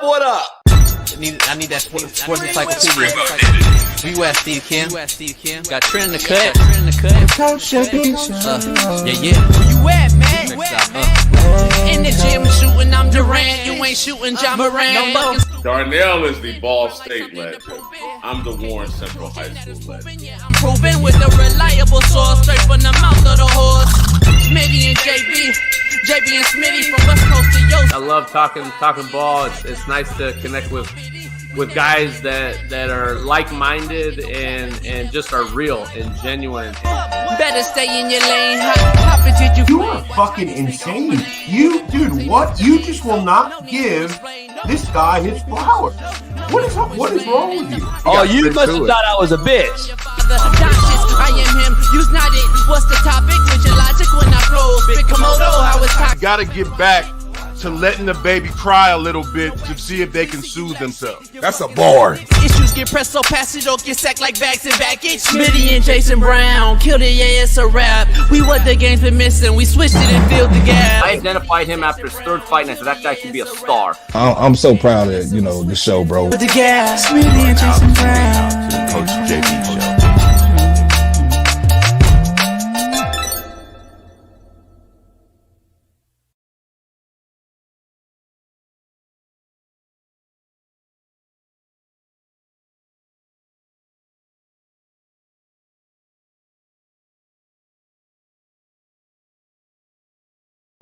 What up? I need that sports encyclopedia. BetUS Steve Kim. Got Trent in the cut. Culture Banter. Yeah. Where you at, man? In the gym shooting, I'm Durant. You ain't shooting John Moran. Darnell is the Ball State legend. I'm the Warren Central High School legend. Proven with a reliable source, straight from the mouth of the horse. Smitty and JB and Smitty from West Coast to Yost. I love talking ball. It's nice to connect with guys that are like-minded and just are real and genuine. Better stay in your lane. How did you? You are fucking insane. Dude, what? You just will not give this guy his flowers. What is wrong with you? Oh, you must have thought I was a bitch. I am him. Use not it. What's the topic? With your logic when I flow. Big Komodo, how it's talking. Got to get back to letting the baby cry a little bit to see if they can soothe themselves. That's a bar. Issues get pressed so past it don't get sacked like bags and baggage. Smitty and Jason Brown killed it, yeah, it's a rap. We what the game's been missing. We switched it and filled the gap. I identified him after his third fight, and I said that guy should be a star. I'm so proud of the show, bro. The gap. Smitty and Jason Brown. To the Coach JB show.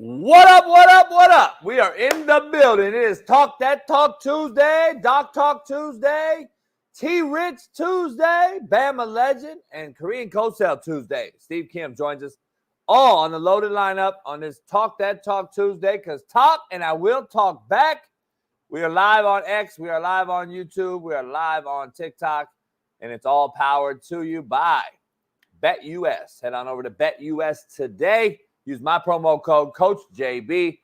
What up? We are in the building. It is Talk That Talk Tuesday, Doc Talk Tuesday, T-Rich Tuesday, Bama Legend, and Korean Coattail Tuesday. Steve Kim joins us all on the loaded lineup on this Talk That Talk Tuesday, because talk and I will talk back. We are live on X. We are live on YouTube. We are live on TikTok, and it's all powered to you by BetUS. Head on over to BetUS today. Use my promo code CoachJB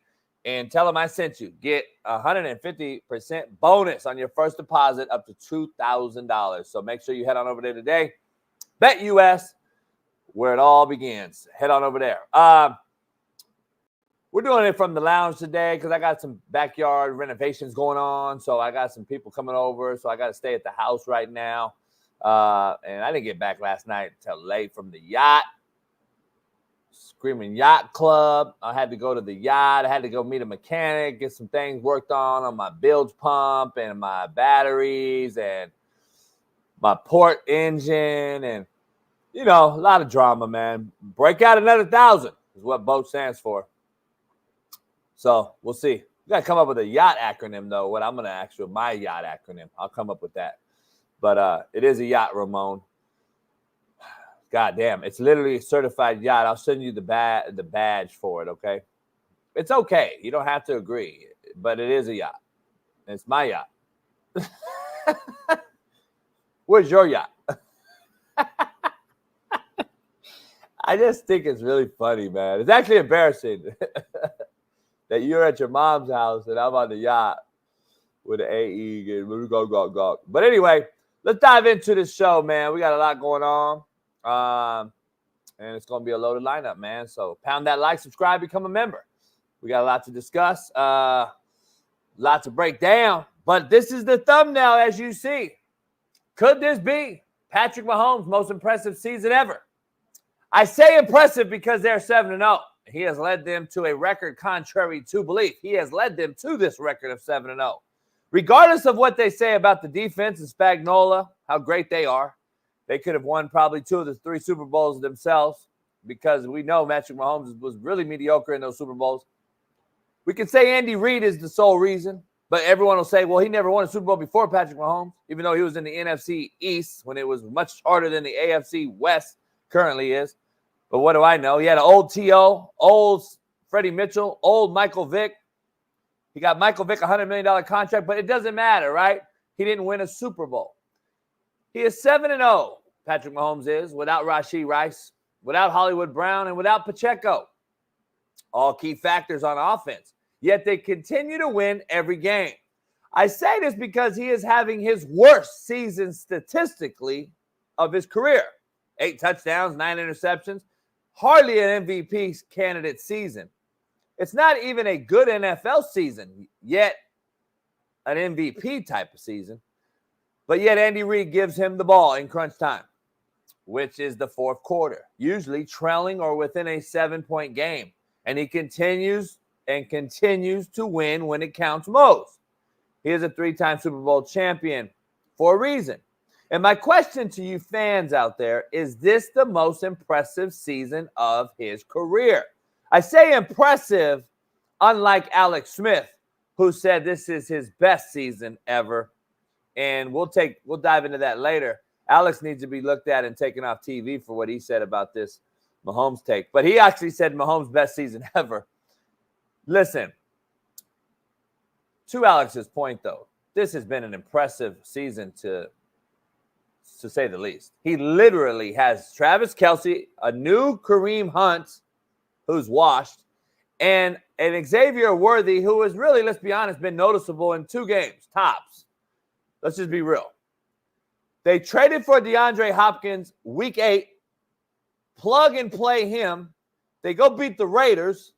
and tell them I sent you. Get 150% bonus on your first deposit up to $2,000. So make sure you head on over there today. BetUS, where it all begins. Head on over there. We're doing it from the lounge today because I got some backyard renovations going on. So I got some people coming over. So I got to stay at the house right now. And I didn't get back last night until late from the yacht. Screaming Yacht Club. I had to go to the yacht. I had to go meet a mechanic, get some things worked on my bilge pump and my batteries and my port engine and, a lot of drama, man. Break out another 1,000 is what BOAT stands for. So we'll see. You got to come up with a yacht acronym, though. What I'm going to ask you, my yacht acronym. I'll come up with that. But it is a yacht, Ramon. God damn, it's literally a certified yacht. I'll send you the badge for it, okay? It's okay. You don't have to agree, but it is a yacht. It's my yacht. Where's your yacht? I just think it's really funny, man. It's actually embarrassing that you're at your mom's house and I'm on the yacht with an AE. Go. But anyway, let's dive into this show, man. We got a lot going on. And it's going to be a loaded lineup, man. So pound that like, subscribe, become a member. We got a lot to discuss, lot to break down. But this is the thumbnail, as you see. Could this be Patrick Mahomes' most impressive season ever? I say impressive because they're 7-0. He has led them to a record contrary to belief. He has led them to this record of 7-0. Regardless of what they say about the defense and Spagnuolo, how great they are, they could have won probably 2 of the 3 Super Bowls themselves because we know Patrick Mahomes was really mediocre in those Super Bowls. We can say Andy Reid is the sole reason, but everyone will say, well, he never won a Super Bowl before Patrick Mahomes, even though he was in the NFC East when it was much harder than the AFC West currently is. But what do I know? He had an old T.O., old Freddie Mitchell, old Michael Vick. He got Michael Vick a $100 million contract, but it doesn't matter, right? He didn't win a Super Bowl. He is 7-0, Patrick Mahomes is, without Rashee Rice, without Hollywood Brown, and without Pacheco. All key factors on offense. Yet they continue to win every game. I say this because he is having his worst season statistically of his career. 8 touchdowns, 9 interceptions. Hardly an MVP candidate season. It's not even a good NFL season, yet an MVP type of season, but yet Andy Reid gives him the ball in crunch time, which is the fourth quarter, usually trailing or within a 7-point game. And he continues to win when it counts most. He is a 3-time Super Bowl champion for a reason. And my question to you fans out there, is this the most impressive season of his career? I say impressive, unlike Alex Smith, who said this is his best season ever. And we'll dive into that later. Alex needs to be looked at and taken off TV for what he said about this Mahomes take. But he actually said Mahomes' best season ever. Listen, to Alex's point, though, this has been an impressive season to say the least. He literally has Travis Kelce, a new Kareem Hunt, who's washed, and an Xavier Worthy, who has really, let's be honest, been noticeable in 2 games, tops. Let's just be real. They traded for DeAndre Hopkins week 8, plug and play him. They go beat the Raiders,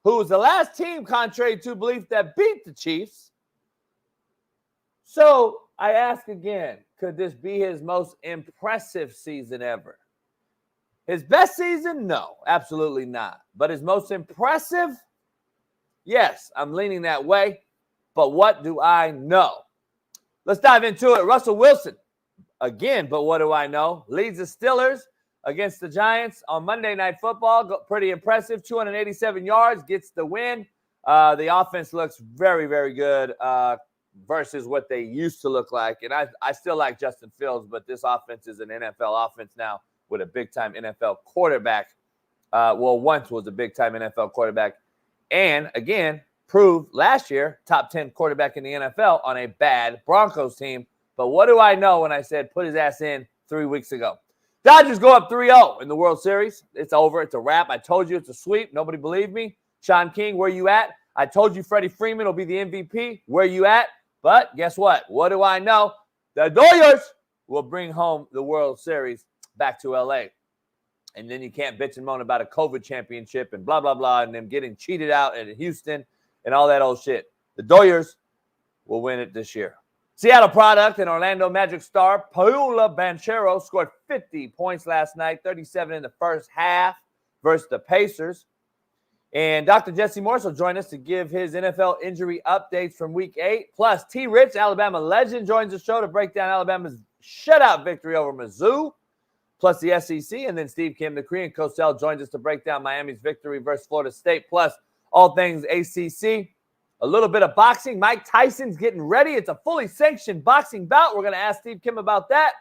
who was the last team, contrary to belief, that beat the Chiefs. So I ask again, could this be his most impressive season ever? His best season? No, absolutely not. But his most impressive? Yes, I'm leaning that way. But what do I know? Let's dive into it. Russell Wilson, again, but what do I know? Leads the Steelers against the Giants on Monday Night Football. Pretty impressive, 287 yards, gets the win. The offense looks very, very good versus what they used to look like. And I still like Justin Fields, but this offense is an NFL offense now with a big-time NFL quarterback. Once was a big-time NFL quarterback. And, again, proved last year top 10 quarterback in the NFL on a bad Broncos team. But what do I know when I said put his ass in 3 weeks ago? Dodgers go up 3-0 in the World Series. It's over. It's a wrap. I told you it's a sweep. Nobody believed me. Sean King, where you at? I told you Freddie Freeman will be the MVP. Where you at? But guess what? What do I know? The Dodgers will bring home the World Series back to L.A. And then you can't bitch and moan about a COVID championship and blah, blah, blah, and them getting cheated out at Houston and all that old shit. The Dodgers will win it this year. Seattle product and Orlando Magic star Paolo Banchero scored 50 points last night, 37 in the first half versus the Pacers. And Dr. Jesse Morse will join us to give his NFL injury updates from Week 8. Plus, T. Rich, Alabama legend, joins the show to break down Alabama's shutout victory over Mizzou, plus the SEC. And then Steve Kim, the Korean Cosell, joins us to break down Miami's victory versus Florida State, plus all things ACC. A little bit of boxing. Mike Tyson's getting ready. It's a fully sanctioned boxing bout. We're going to ask Steve Kim about that.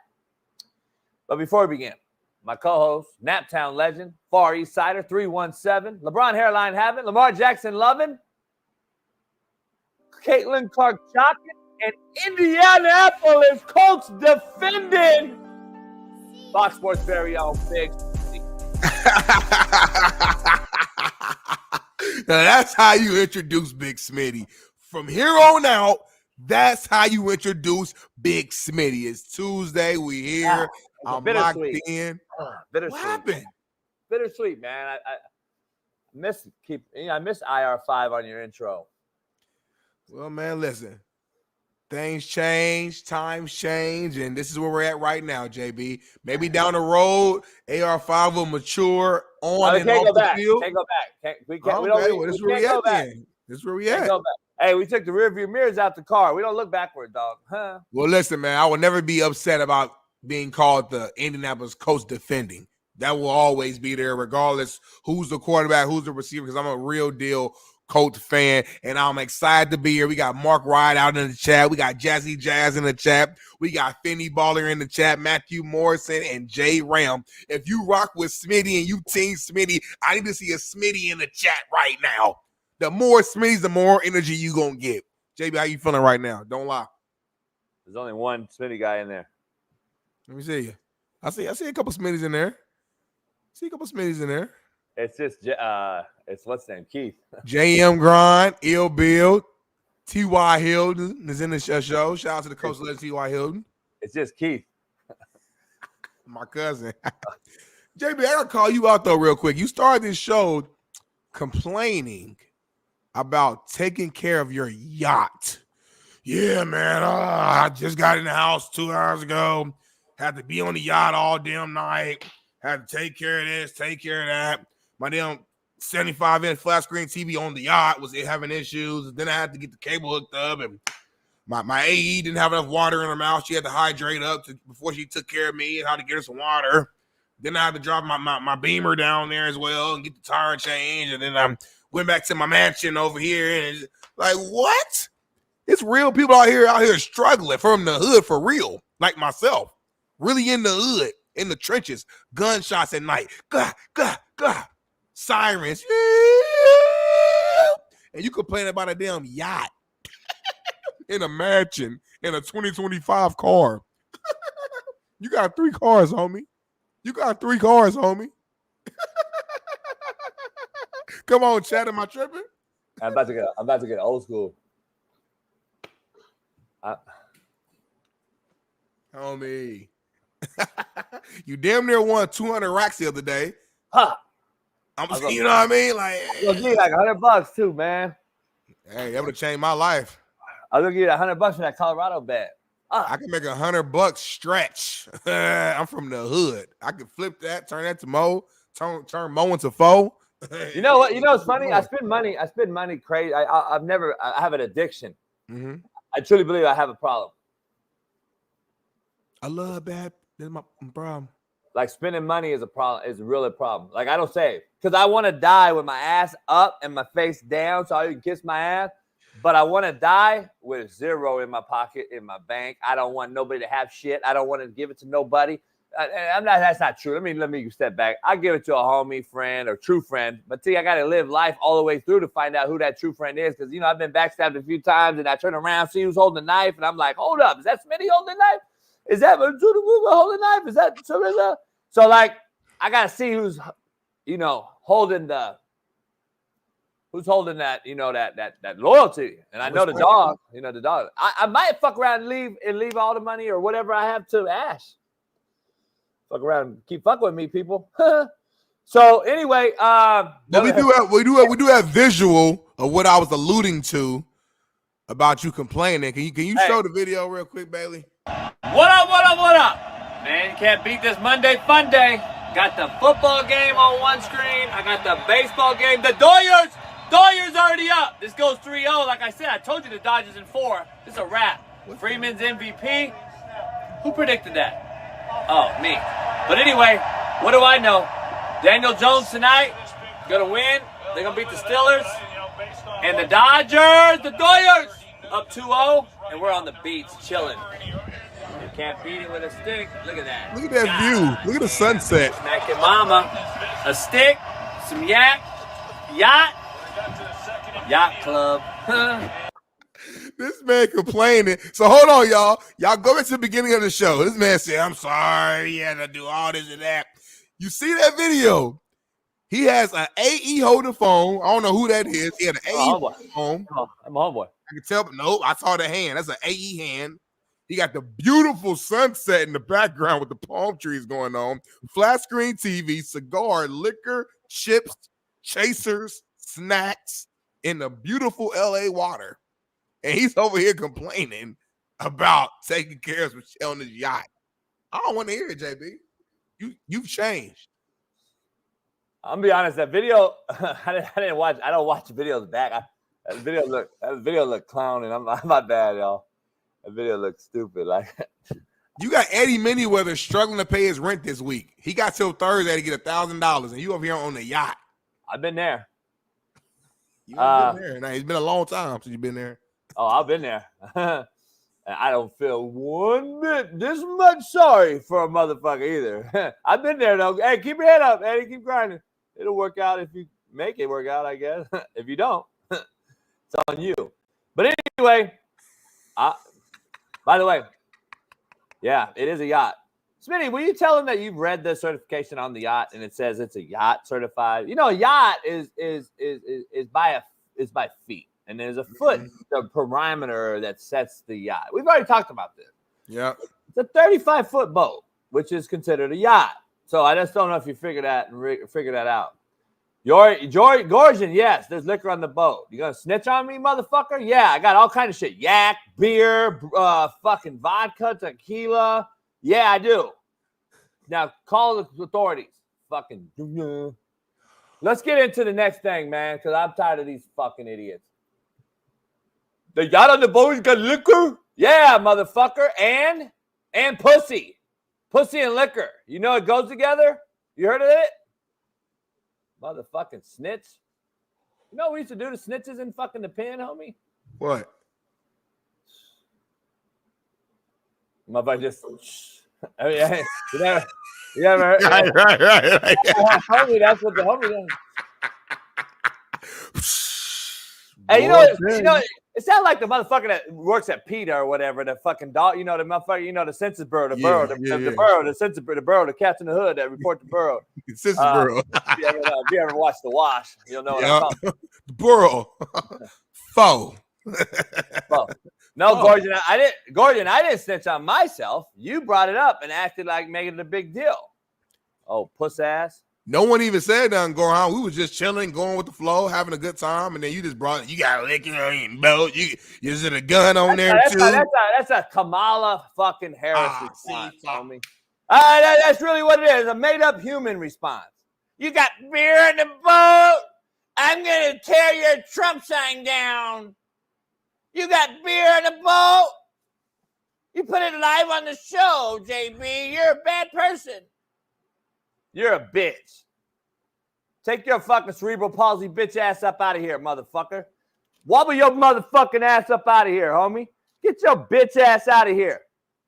But before we begin, my co-host, Naptown legend, Far East Sider 317, LeBron Hairline Having, Lamar Jackson Lovin', Caitlin Clark Jockett, and Indianapolis Colts defending Fox Sports' very own Big Smitty. Now that's how you introduce Big Smitty. From here on out, that's how you introduce Big Smitty. It's Tuesday. We here. I'm locked in. Bittersweet. What happened? Bittersweet, man. I miss IR5 on your intro. Well, man, listen. Things change, times change, and this is where we're at right now, JB. Maybe down the road, AR5 will mature on and off the field. Can't go back. We don't. Well, this is where we at then. This is where we at. Hey, we took the rearview mirrors out the car. We don't look backward, dog. Huh? Well, listen, man, I will never be upset about being called the Indianapolis Colts defending. That will always be there, regardless who's the quarterback, who's the receiver, because I'm a real deal Colts fan, and I'm excited to be here. We got Mark Wright out in the chat. We got Jazzy Jazz in the chat. We got Finney Baller in the chat, Matthew Morrison, and Jay Ram. If you rock with Smitty and you team Smitty, I need to see a Smitty in the chat right now. The more Smitties, the more energy you going to get. JB, how you feeling right now? Don't lie. There's only one Smitty guy in there. Let me see you. I see a couple Smitties in there. It's just it's what's his name, Keith. JM Grind, Ill Build, T.Y. Hilton is in the show. Shout out to the coach, T.Y. Hilton. It's just Keith. My cousin. JB, I gotta call you out though real quick. You started this show complaining about taking care of your yacht. Yeah, man. I just got in the house 2 hours ago. Had to be on the yacht all damn night. Had to take care of this, take care of that. My damn 75-inch flat screen TV on the yacht was having issues. Then I had to get the cable hooked up, and my AE didn't have enough water in her mouth. She had to hydrate up before she took care of me and how to get her some water. Then I had to drop my Beamer down there as well and get the tire changed. And then I went back to my mansion over here, and it's like, what? It's real people out here struggling from the hood for real, like myself, really in the hood, in the trenches, gunshots at night, gah, gah, gah, sirens, and you complain about a damn yacht in a mansion in a 2025 car. You got 3 cars, homie. You got 3 cars, homie. Come on, Chad, am I tripping? I'm about to get old school. Homie. You damn near won 200 racks the other day. Huh. You know what I mean? Like, I'll give you like $100 too, man. Hey, that would have changed my life. I was gonna give you $100 for that Colorado bet. I can make $100 stretch. I'm from the hood. I can flip that, turn that to Mo, turn Mo into Fo. You know what? You know what's funny? I spend money crazy. I have an addiction. Mm-hmm. I truly believe I have a problem. I love that. That's my problem. Like spending money is a problem. Is really a problem. Like I don't save because I want to die with my ass up and my face down, so you can kiss my ass. But I want to die with $0 in my pocket, in my bank. I don't want nobody to have shit. I don't want to give it to nobody. That's not true. Let me step back. I give it to a homie, friend, or true friend. But see, I got to live life all the way through to find out who that true friend is. Because, I've been backstabbed a few times, and I turn around, see who's holding the knife, and I'm like, hold up. Is that Smitty holding the knife? Is that holding the knife? Is that so? So, like, I got to see who's, holding that, that loyalty. And I know the dog, the dog. I might fuck around and leave all the money or whatever I have to Ash. Fuck around and keep fucking with me, people. So anyway, but we do have visual of what I was alluding to about you complaining. Can you show the video real quick, Bailey? What up? Man, you can't beat this Monday Fun Day. Got the football game on one screen. I got the baseball game. The Doyers already up. This goes 3-0. Like I said, I told you the Dodgers in 4. This is a wrap. Freeman's MVP. Who predicted that? Oh, me. But anyway, what do I know? Daniel Jones tonight gonna win. They're gonna beat the Steelers. And the Dodgers, the Doyers, up 2-0. And we're on the beach chilling. You can't beat it with a stick. Look at that. Look at that view. Look at the sunset. Smack your mama. A stick, some yacht club. This man complaining. So hold on, y'all. Y'all go back to the beginning of the show. This man said, I'm sorry. He had to do all this and that. You see that video? He has an AE holding the phone. I don't know who that is. He had an AE holding the phone. I'm a homeboy. I can tell, but nope, I saw the hand. That's an AE hand. He got the beautiful sunset in the background with the palm trees going on. Flat screen TV, cigar, liquor, chips, chasers, snacks in the beautiful LA water. And he's over here complaining about taking care of Michelle on his yacht. I don't want to hear it, JB. You've changed. I'm gonna be honest. That video, I didn't watch. I don't watch videos back. That video looked clowning. I'm not bad, y'all. That video looks stupid. Like you got Eddie Manyweather struggling to pay his rent this week. He got till Thursday to get $1,000, and you over here on the yacht. I've been there. You've been there. Now, it's been a long time since you've been there. Oh, I've been there. And I don't feel one bit this much sorry for a motherfucker either. I've been there, though. Hey, keep your head up, Eddie. Keep grinding. It'll work out if you make it work out, I guess. If you don't, it's on you. But anyway, by the way, yeah, it is a yacht. Smitty, will you tell him that you've read the certification on the yacht and it says it's a yacht certified? A yacht is by feet. And there's a foot, the perimeter that sets the yacht. We've already talked about this. Yeah. It's a 35-foot boat, which is considered a yacht. So I just don't know if you figure that out. Gorgon, yes, there's liquor on the boat. You gonna snitch on me, motherfucker? Yeah, I got all kind of shit. Yak, beer, fucking vodka, tequila. Yeah, I do. Now call the authorities. Fucking. Let's get into the next thing, man, because I'm tired of these fucking idiots. The yacht on the boat got liquor? Yeah, motherfucker. And pussy. Pussy and liquor. You know it goes together? You heard of it? Motherfucking snitch. You know what we used to do to snitches in fucking the pen, homie? What? Motherfucker just... I mean, you never heard? Right. Homie, that's what the homie does. Hey, you know, it sounds like the motherfucker that works at PETA or whatever, the fucking dog, the motherfucker, the Census Bureau, the Census Bureau, the cats in the hood that report the borough. Census Bureau. If you ever watch The Wash, you'll know what I'm talking about. The Bureau. Foe. No, Gorgon, I didn't snitch on myself. You brought it up and acted like making it a big deal. Oh, puss ass. No one even said nothing going on. We was just chilling, going with the flow, having a good time, and then you just brought it. You got liquor on your belt. Is it a gun on there too? That's a Kamala fucking Harris response, homie. That's really what it is. A made-up human response. You got beer in the boat. I'm gonna tear your Trump sign down. You got beer in the boat. You put it live on the show, JB. You're a bad person. You're a bitch. Take your fucking cerebral palsy bitch ass up out of here, motherfucker. Wobble your motherfucking ass up out of here, homie. Get your bitch ass out of here.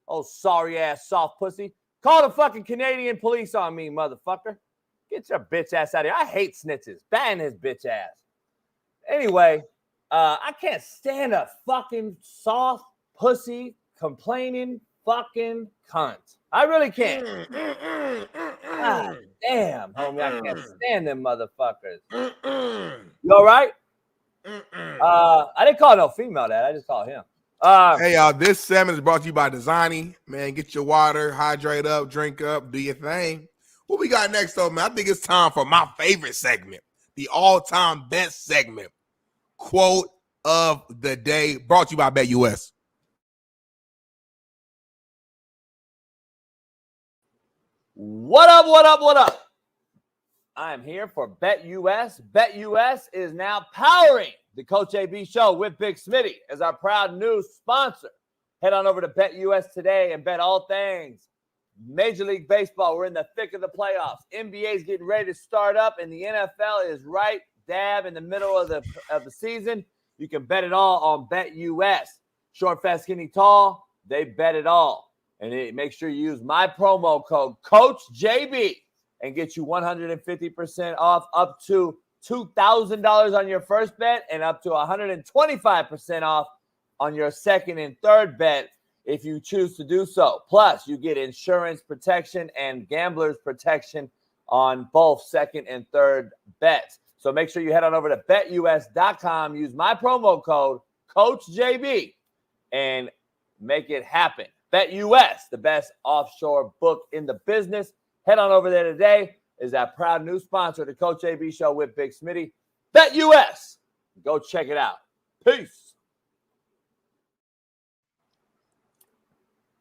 Oh, sorry ass soft pussy. Call the fucking Canadian police on me, motherfucker. Get your bitch ass out of here. I hate snitches. Ban his bitch ass. Anyway, I can't stand a fucking soft pussy complaining fucking cunt. I really can't. God damn, homie, I can't stand them motherfuckers. You all right? I didn't call no female that. I just called him. Hey, y'all, this segment is brought to you by Designy. Man, get your water, hydrate up, drink up, do your thing. What we got next, though, man? I think it's time for my favorite segment, the all-time best segment, Quote of the Day, brought to you by BetUS. What up, what up, what up? I am here for BetUS. BetUS is now powering the Coach AB Show with Big Smitty as our proud new sponsor. Head on over to BetUS today and bet all things Major League Baseball. We're in the thick of the playoffs. NBA is getting ready to start up, and the NFL is right dab in the middle of the season. You can bet it all on BetUS. Short, fast, skinny, tall, they bet it all. And make sure you use my promo code CoachJB and get you 150% off, up to $2,000 on your first bet and up to 125% off on your second and third bet if you choose to do so. Plus, you get insurance protection and gambler's protection on both second and third bets. So make sure you head on over to BetUS.com, use my promo code CoachJB, and make it happen. BetUS, the best offshore book in the business. Head on over there today. Is that proud new sponsor of the Coach AB Show with Big Smitty. BetUS. Go check it out. Peace.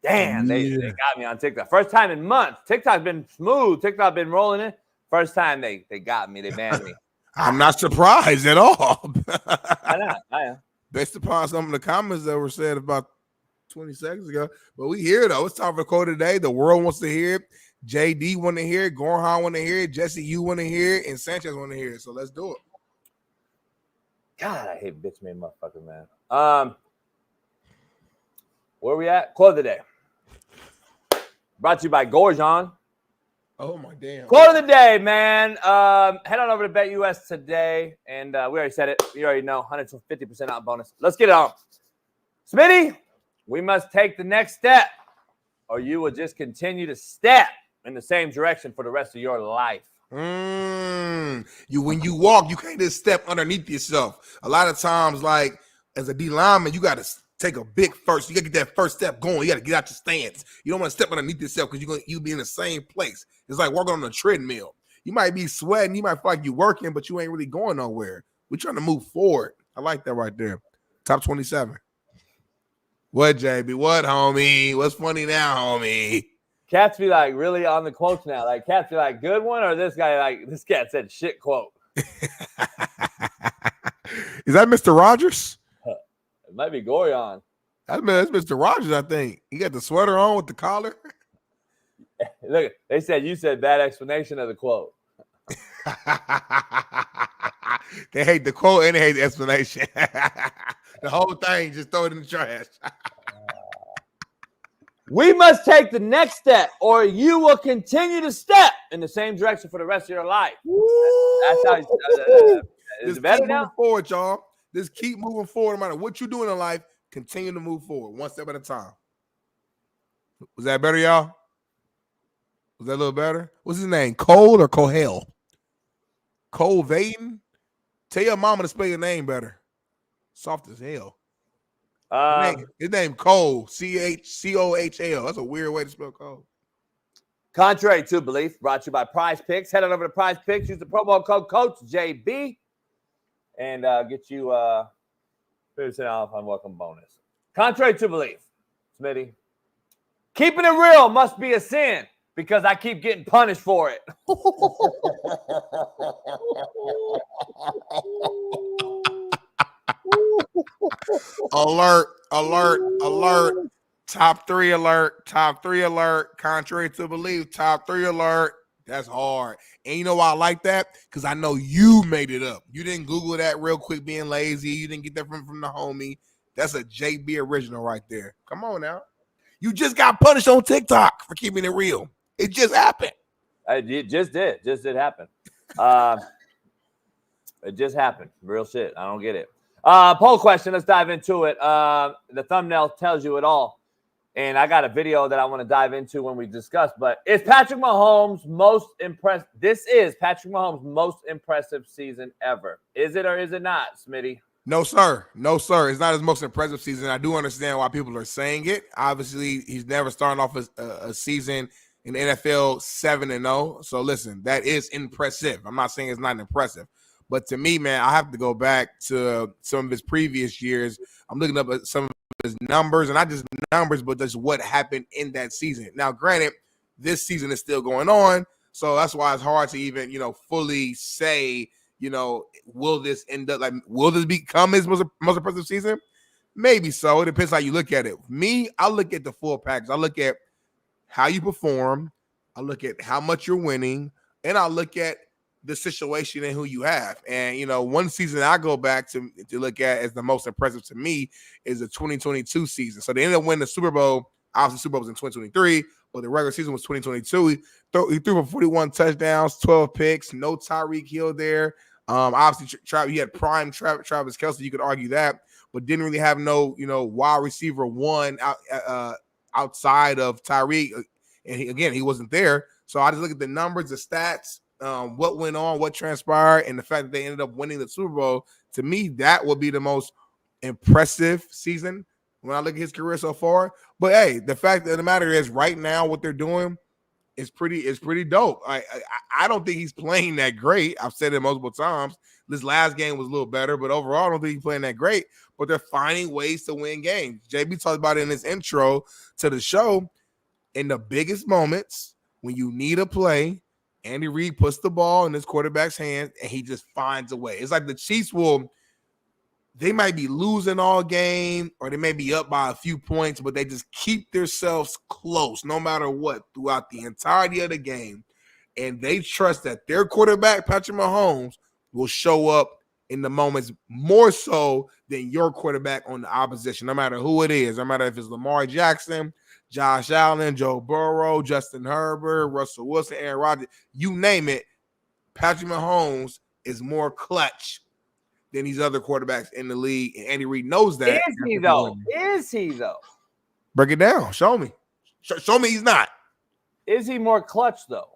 Damn, they got me on TikTok. First time in months. TikTok's been smooth. TikTok been rolling in. First time they got me. They banned me. I'm not surprised at all. I know. Based upon some of the comments that were said about 20 seconds ago. But we hear, though. It's time for the quote today. The world wants to hear it. JD want to hear it. Gorhan want to hear it. Jesse, you want to hear it. And Sanchez want to hear it. So let's do it. God, I hate bitch made motherfucker, man. Where we at? Quote of the day. Brought to you by Gorgon. Oh, my damn. Quote of the day, man. Head on over to BetUS today. And we already said it. You already know. 150% out bonus. Let's get it on. Smitty, we must take the next step, or you will just continue to step in the same direction for the rest of your life. When you walk, you can't just step underneath yourself. A lot of times, like as a D lineman, you got to take a big first. You got to get that first step going. You got to get out your stance. You don't want to step underneath yourself because you'll be in the same place. It's like walking on a treadmill. You might be sweating. You might feel like you're working, but you ain't really going nowhere. We're trying to move forward. I like that right there. Top 27. What, JB? What, homie? What's funny now, homie? Cats be like really on the quotes now. Like cats be like, good one, or this guy like this cat said shit quote. Is that Mr. Rogers? It might be Gorion. That's Mr. Rogers, I think. He got the sweater on with the collar. Look, they said you said bad explanation of the quote. They hate the quote and they hate the explanation. The whole thing, just throw it in the trash. We must take the next step, or you will continue to step in the same direction for the rest of your life. That's how Just keep moving forward, y'all. Just keep moving forward. No matter what you're doing in life, continue to move forward, one step at a time. Was that better, y'all? Was that a little better? What's his name? Cole or Cohale? Cole Vaden? Tell your mama to spell your name better. Soft as hell. His name Cole. Chohl. That's a weird way to spell Cole. Contrary to belief, brought to you by Prize Picks. Head on over to Prize Picks. Use the promo code CoachJB and get you 50% off on welcome bonus. Contrary to belief, Smitty, keeping it real must be a sin because I keep getting punished for it. Alert. Top 3 alert. Contrary to belief, top 3 alert. That's hard. And you know why I like that? Because I know you made it up. You didn't Google that real quick being lazy. You didn't get that from the homie. That's a JB original right there. Come on now. You just got punished on TikTok for keeping it real. It just happened. It just did. Just did happen. It just happened. Real shit. I don't get it. Poll question. Let's dive into it. The thumbnail tells you it all. And I got a video that I want to dive into when we discuss. But is Patrick Mahomes most impressive? This is Patrick Mahomes' most impressive season ever. Is it or is it not, Smitty? No, sir. No, sir. It's not his most impressive season. I do understand why people are saying it. Obviously, he's never started off a season in the NFL 7-0. So, listen, that is impressive. I'm not saying it's not impressive. But to me, man, I have to go back to some of his previous years. I'm looking up at some of his numbers, and not just numbers, but just what happened in that season. Now, granted, this season is still going on, so that's why it's hard to even, fully say, will this end up will this become his most impressive season? Maybe so. It depends how you look at it. Me, I look at the full package. I look at how you perform. I look at how much you're winning, and I look at the situation and who you have. And, one season I go back to look at as the most impressive to me is the 2022 season. So they ended up winning the Super Bowl. Obviously, Super Bowl was in 2023, but the regular season was 2022. He threw for 41 touchdowns, 12 picks, no Tyreek Hill there. Obviously, he had prime Travis Kelce. You could argue that, but didn't really have no, wide receiver one outside of Tyreek. And he wasn't there. So I just look at the numbers, the stats, what went on, what transpired, and the fact that they ended up winning the Super Bowl. To me, that would be the most impressive season when I look at his career so far. But hey, the fact of the matter is, right now, what they're doing is pretty dope. I don't think he's playing that great. I've said it multiple times. This last game was a little better, but overall, I don't think he's playing that great. But they're finding ways to win games. JB talked about it in his intro to the show. In the biggest moments, when you need a play, Andy Reid puts the ball in his quarterback's hands, and he just finds a way. It's like the Chiefs they might be losing all game, or they may be up by a few points, but they just keep themselves close no matter what throughout the entirety of the game. And they trust that their quarterback, Patrick Mahomes, will show up in the moments more so than your quarterback on the opposition, no matter who it is, no matter if it's Lamar Jackson, Josh Allen, Joe Burrow, Justin Herbert, Russell Wilson, Aaron Rodgers, you name it, Patrick Mahomes is more clutch than these other quarterbacks in the league. And Andy Reid knows that. Is he, though? Is he, though? Break it down. Show me. Show me he's not. Is he more clutch, though?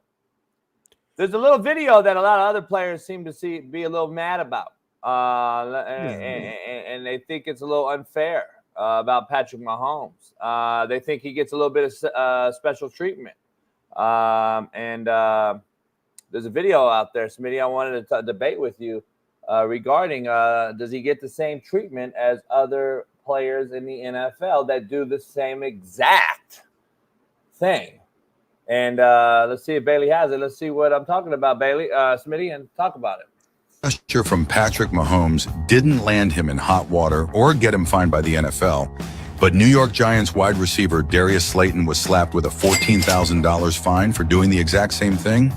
There's a little video that a lot of other players seem to be a little mad about. And they think it's a little unfair about Patrick Mahomes. They think he gets a little bit of special treatment. And There's a video out there, Smitty. I wanted to debate with you regarding does he get the same treatment as other players in the NFL that do the same exact thing? And let's see if Bailey has it. Let's see what I'm talking about, Bailey, Smitty, and talk about it. Gesture from Patrick Mahomes didn't land him in hot water or get him fined by the NFL, but New York Giants wide receiver Darius Slayton was slapped with a $14,000 fine for doing the exact same thing.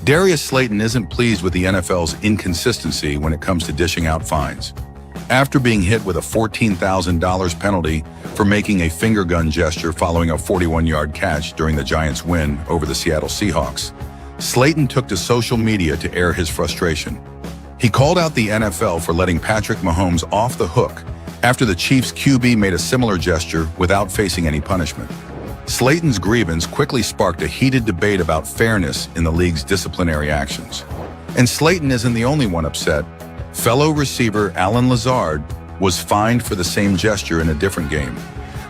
Darius Slayton isn't pleased with the NFL's inconsistency when it comes to dishing out fines. After being hit with a $14,000 penalty for making a finger gun gesture following a 41-yard catch during the Giants' win over the Seattle Seahawks, Slayton took to social media to air his frustration. He called out the NFL for letting Patrick Mahomes off the hook after the Chiefs QB made a similar gesture without facing any punishment. Slayton's grievance quickly sparked a heated debate about fairness in the league's disciplinary actions. And Slayton isn't the only one upset. Fellow receiver Allen Lazard was fined for the same gesture in a different game.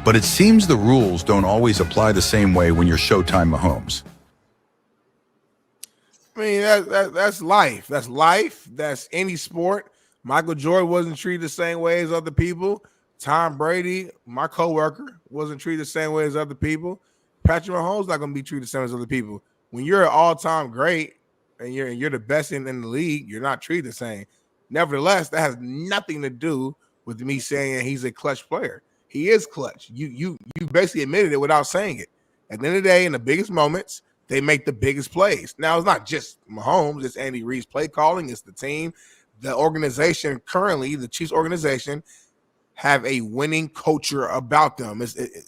But it seems the rules don't always apply the same way when you're Showtime Mahomes. I mean, that's life. That's life. That's any sport. Michael Jordan wasn't treated the same way as other people. Tom Brady, my coworker, wasn't treated the same way as other people. Patrick Mahomes not going to be treated the same as other people. When you're an all-time great and you're the best in the league, you're not treated the same. Nevertheless, that has nothing to do with me saying he's a clutch player. He is clutch. You basically admitted it without saying it. At the end of the day, in the biggest moments, they make the biggest plays. Now, it's not just Mahomes. It's Andy Reid's play calling. It's the team. The organization currently, the Chiefs organization, have a winning culture about them.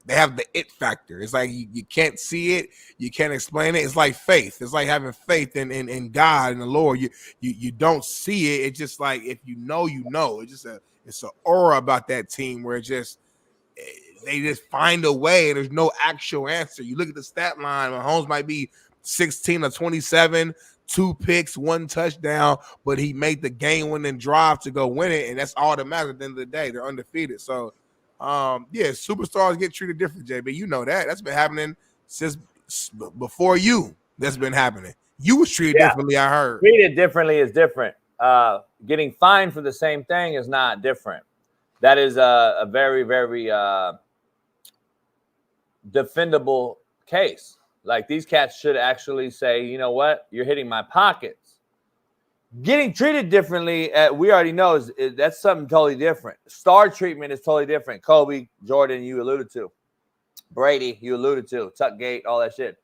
They have the it factor. It's like you can't see it. You can't explain it. It's like faith. It's like having faith in God and the Lord. You don't see it. It's just like if you know, you know. It's an aura about that team where they just find a way. There's no actual answer. You look at the stat line. Mahomes might be 16 or 27, 2 picks, 1 touchdown, but he made the game-winning drive to go win it, and that's all that matters at the end of the day. They're undefeated. So, superstars get treated different, JB. You know that. That's been happening since before you. That's been happening. You was treated differently, I heard. Treated differently is different. Getting fined for the same thing is not different. That is a very, very defendable case. Like, these cats should actually say, you know what? You're hitting my pockets. Getting treated differently, we already know that's something totally different. Star treatment is totally different. Kobe, Jordan, you alluded to. Brady, you alluded to. Tuckgate, all that shit.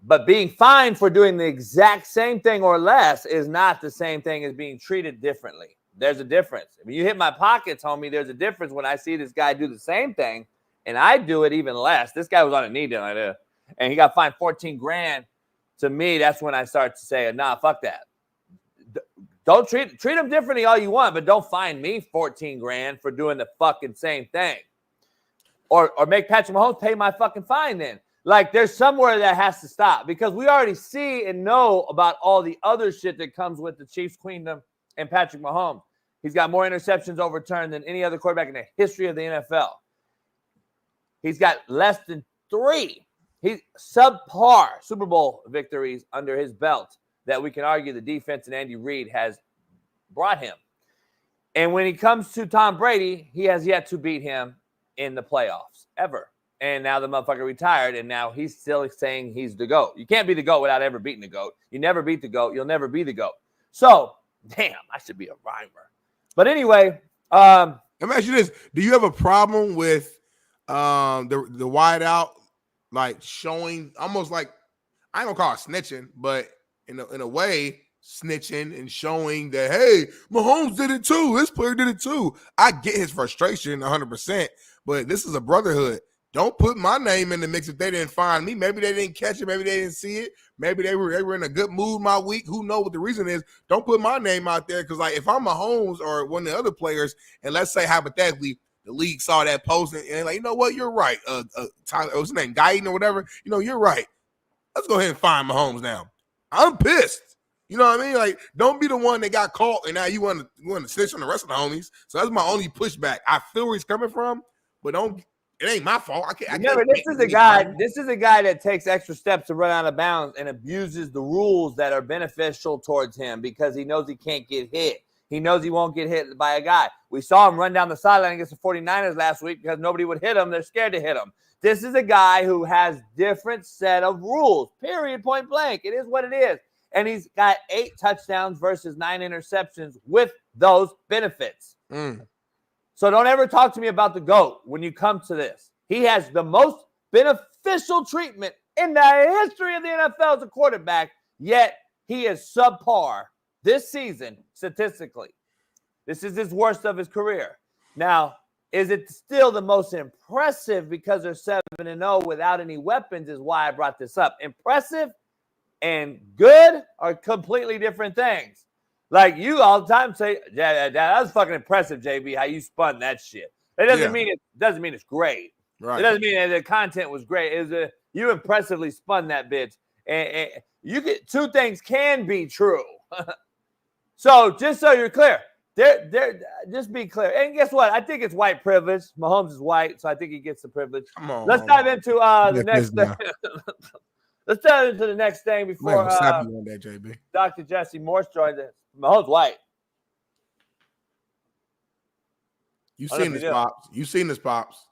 But being fined for doing the exact same thing or less is not the same thing as being treated differently. There's a difference. If you hit my pockets, homie, there's a difference when I see this guy do the same thing and I do it even less. This guy was on a knee down like this, and he got fined $14,000. To me, that's when I start to say, nah, fuck that. Don't treat them differently all you want, but don't fine me $14,000 for doing the fucking same thing. Or make Patrick Mahomes pay my fucking fine then. Like, there's somewhere that has to stop, because we already see and know about all the other shit that comes with the Chiefs queendom and Patrick Mahomes. He's got more interceptions overturned than any other quarterback in the history of the NFL. He's got less than 3. He's subpar Super Bowl victories under his belt that we can argue the defense and Andy Reid has brought him. And when he comes to Tom Brady, he has yet to beat him in the playoffs ever. And now the motherfucker retired, and now he's still saying he's the GOAT. You can't be the GOAT without ever beating the GOAT. You never beat the GOAT. You'll never be the GOAT. So, damn, I should be a rhymer. But anyway. Let me ask you this. Do you have a problem with the wide out, like showing almost like, I ain't gonna call it snitching, but in a way, snitching and showing that, hey, Mahomes did it too. This player did it too. I get his frustration 100%, but this is a brotherhood. Don't put my name in the mix if they didn't find me. Maybe they didn't catch it. Maybe they didn't see it. Maybe they were in a good mood my week. Who knows what the reason is? Don't put my name out there, because, like, if I'm Mahomes or one of the other players, and let's say hypothetically the league saw that post and like, you know what, you're right. Tyler, what's his name, Guyton or whatever. You know, you're right. Let's go ahead and find Mahomes now. I'm pissed. You know what I mean? Like, don't be the one that got caught and now you want to snitch on the rest of the homies. So that's my only pushback. I feel where he's coming from, but don't. It ain't my fault. I can't. Remember, this is a guy. This is a guy that takes extra steps to run out of bounds and abuses the rules that are beneficial towards him because he knows he can't get hit. He knows he won't get hit by a guy. We saw him run down the sideline against the 49ers last week because nobody would hit him. They're scared to hit him. This is a guy who has different set of rules. Period. Point blank. It is what it is. And he's got 8 touchdowns versus 9 interceptions with those benefits. So don't ever talk to me about the GOAT when you come to this. He has the most beneficial treatment in the history of the NFL as a quarterback, yet he is subpar this season statistically. This is his worst of his career. Now, is it still the most impressive because they're 7-0 without any weapons is why I brought this up. Impressive and good are completely different things. Like you all the time say, yeah, that was fucking impressive, JB, how you spun that shit. It doesn't mean it's great. Right. It doesn't mean that the content was great. You impressively spun that bitch. And you get 2 things can be true. So just so you're clear, just be clear. And guess what? I think it's white privilege. Mahomes is white, so I think he gets the privilege. Come on. Let's dive into the next thing. Let's dive into the next thing before Dr. Jesse Morse joins us. Mahomes white. You've seen this, Pops. You've seen this, Pops.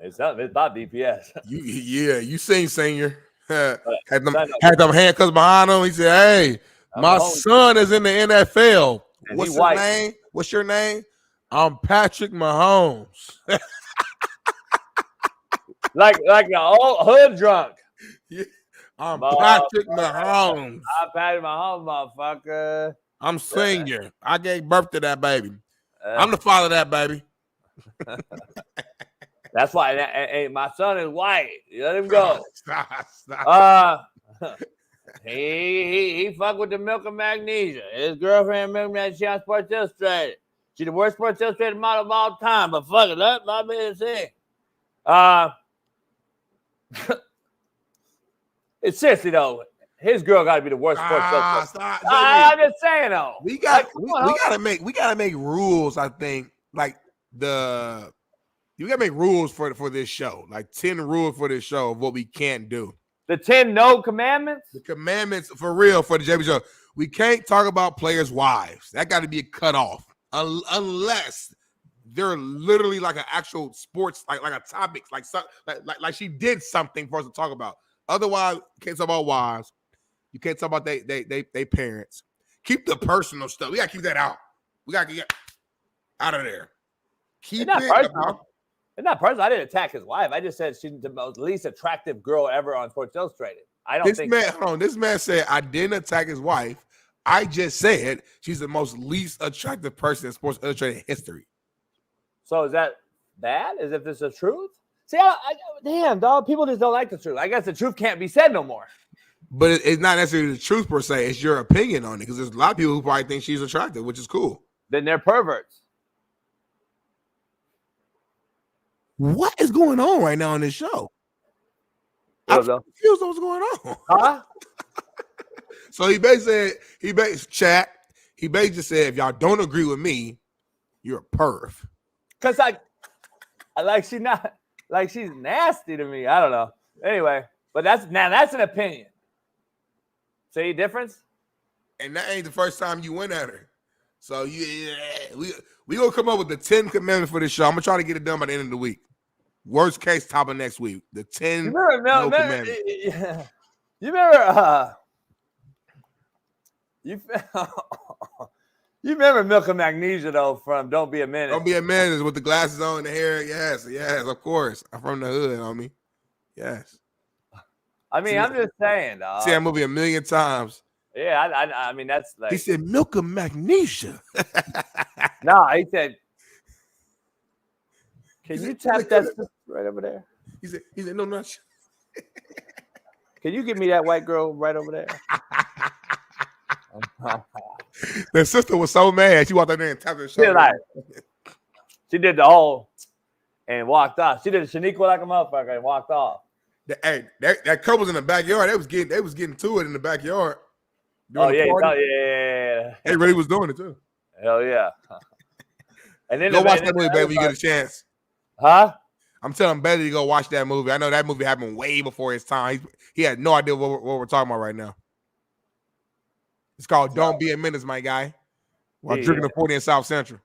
It's not DPS. You seen Senior. had them handcuffs behind him. He said, hey, my son is in the NFL. What's your name? What's your name? I'm Patrick Mahomes. like an old hood drunk. Yeah. I'm Patrick Mahomes. I'm Patrick Mahomes, motherfucker. I'm Senior. I gave birth to that baby. I'm the father of that baby. That's why hey, my son is white. You let him go. Stop. He fuck with the milk and magnesia. His girlfriend milk magnesia. She on Sports Illustrated. She's the worst Sports Illustrated model of all time. But fuck it, let my man say. It's seriously though. His girl got to be the worst Sports Illustrated. I'm just saying though. We gotta make rules. I think you gotta make rules for this show. Like 10 rules for this show of what we can't do. The 10 no commandments? The commandments for real for the JB show. We can't talk about players' wives. That got to be cut off. Unless they're literally like an actual sports, like a topic, like she did something for us to talk about. Otherwise, you can't talk about wives. You can't talk about they parents. Keep the personal stuff. We gotta keep that out. We gotta get out of there. Keep it personal. It's not personal. I didn't attack his wife. I just said she's the most least attractive girl ever on Sports Illustrated. This man said I didn't attack his wife. I just said she's the most least attractive person in Sports Illustrated history. So is that bad? As if it's the truth? See, damn, dog. People just don't like the truth. I guess the truth can't be said no more. But it's not necessarily the truth per se. It's your opinion on it because there's a lot of people who probably think she's attractive, which is cool. Then they're perverts. What is going on right now on this show? I'm confused on what's going on. Huh? So he basically said, just said, if y'all don't agree with me, you're a perv. Cause she's nasty to me. I don't know. Anyway, but that's an opinion. See difference? And that ain't the first time you went at her. So we gonna come up with the 10 commandments for this show. I'm gonna try to get it done by the end of the week. Worst case, top of next week. The 10 commandments. You remember? You remember Milk and Magnesia though from Don't Be a Menace. Don't Be a Menace with the glasses on and the hair. Yes, of course. I'm from the hood, homie. Yes. I mean, I'm just saying, dog. See that movie a million times. Yeah, I mean that's like he said Milk and Magnesia. No, he said, "Can you tap that right over there?" He said, "No, not." Can you give me that white girl right over there? Their sister was so mad. She walked out there and tapped her shoulder. She did the whole and walked off. She did a Shaniqua like a motherfucker and walked off. Hey, that couple was in the backyard. They was getting to it in the backyard. Oh yeah. They really was doing it too. Hell yeah. And then go watch that movie, baby, when you get a chance. Huh? I'm telling Betty to go watch that movie. I know that movie happened way before his time. He had no idea what we're talking about right now. It's called Don't Be a Menace, my guy. While drinking the 40 in South Central.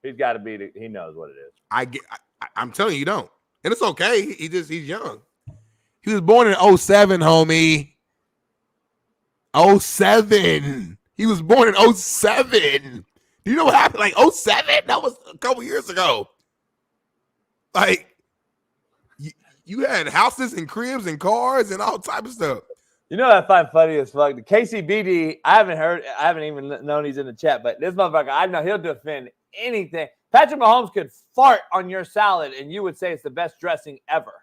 He's got to be. He knows what it is. I'm telling you don't. And it's okay. He's young. He was born in 07, homie. 07. He was born in 07. Do you know what happened? Like 07? That was a couple years ago. Like, you had houses and cribs and cars and all type of stuff. You know what I find funny as fuck? The KCBD, I haven't even known he's in the chat, but this motherfucker, I know he'll defend anything. Patrick Mahomes could fart on your salad and you would say it's the best dressing ever.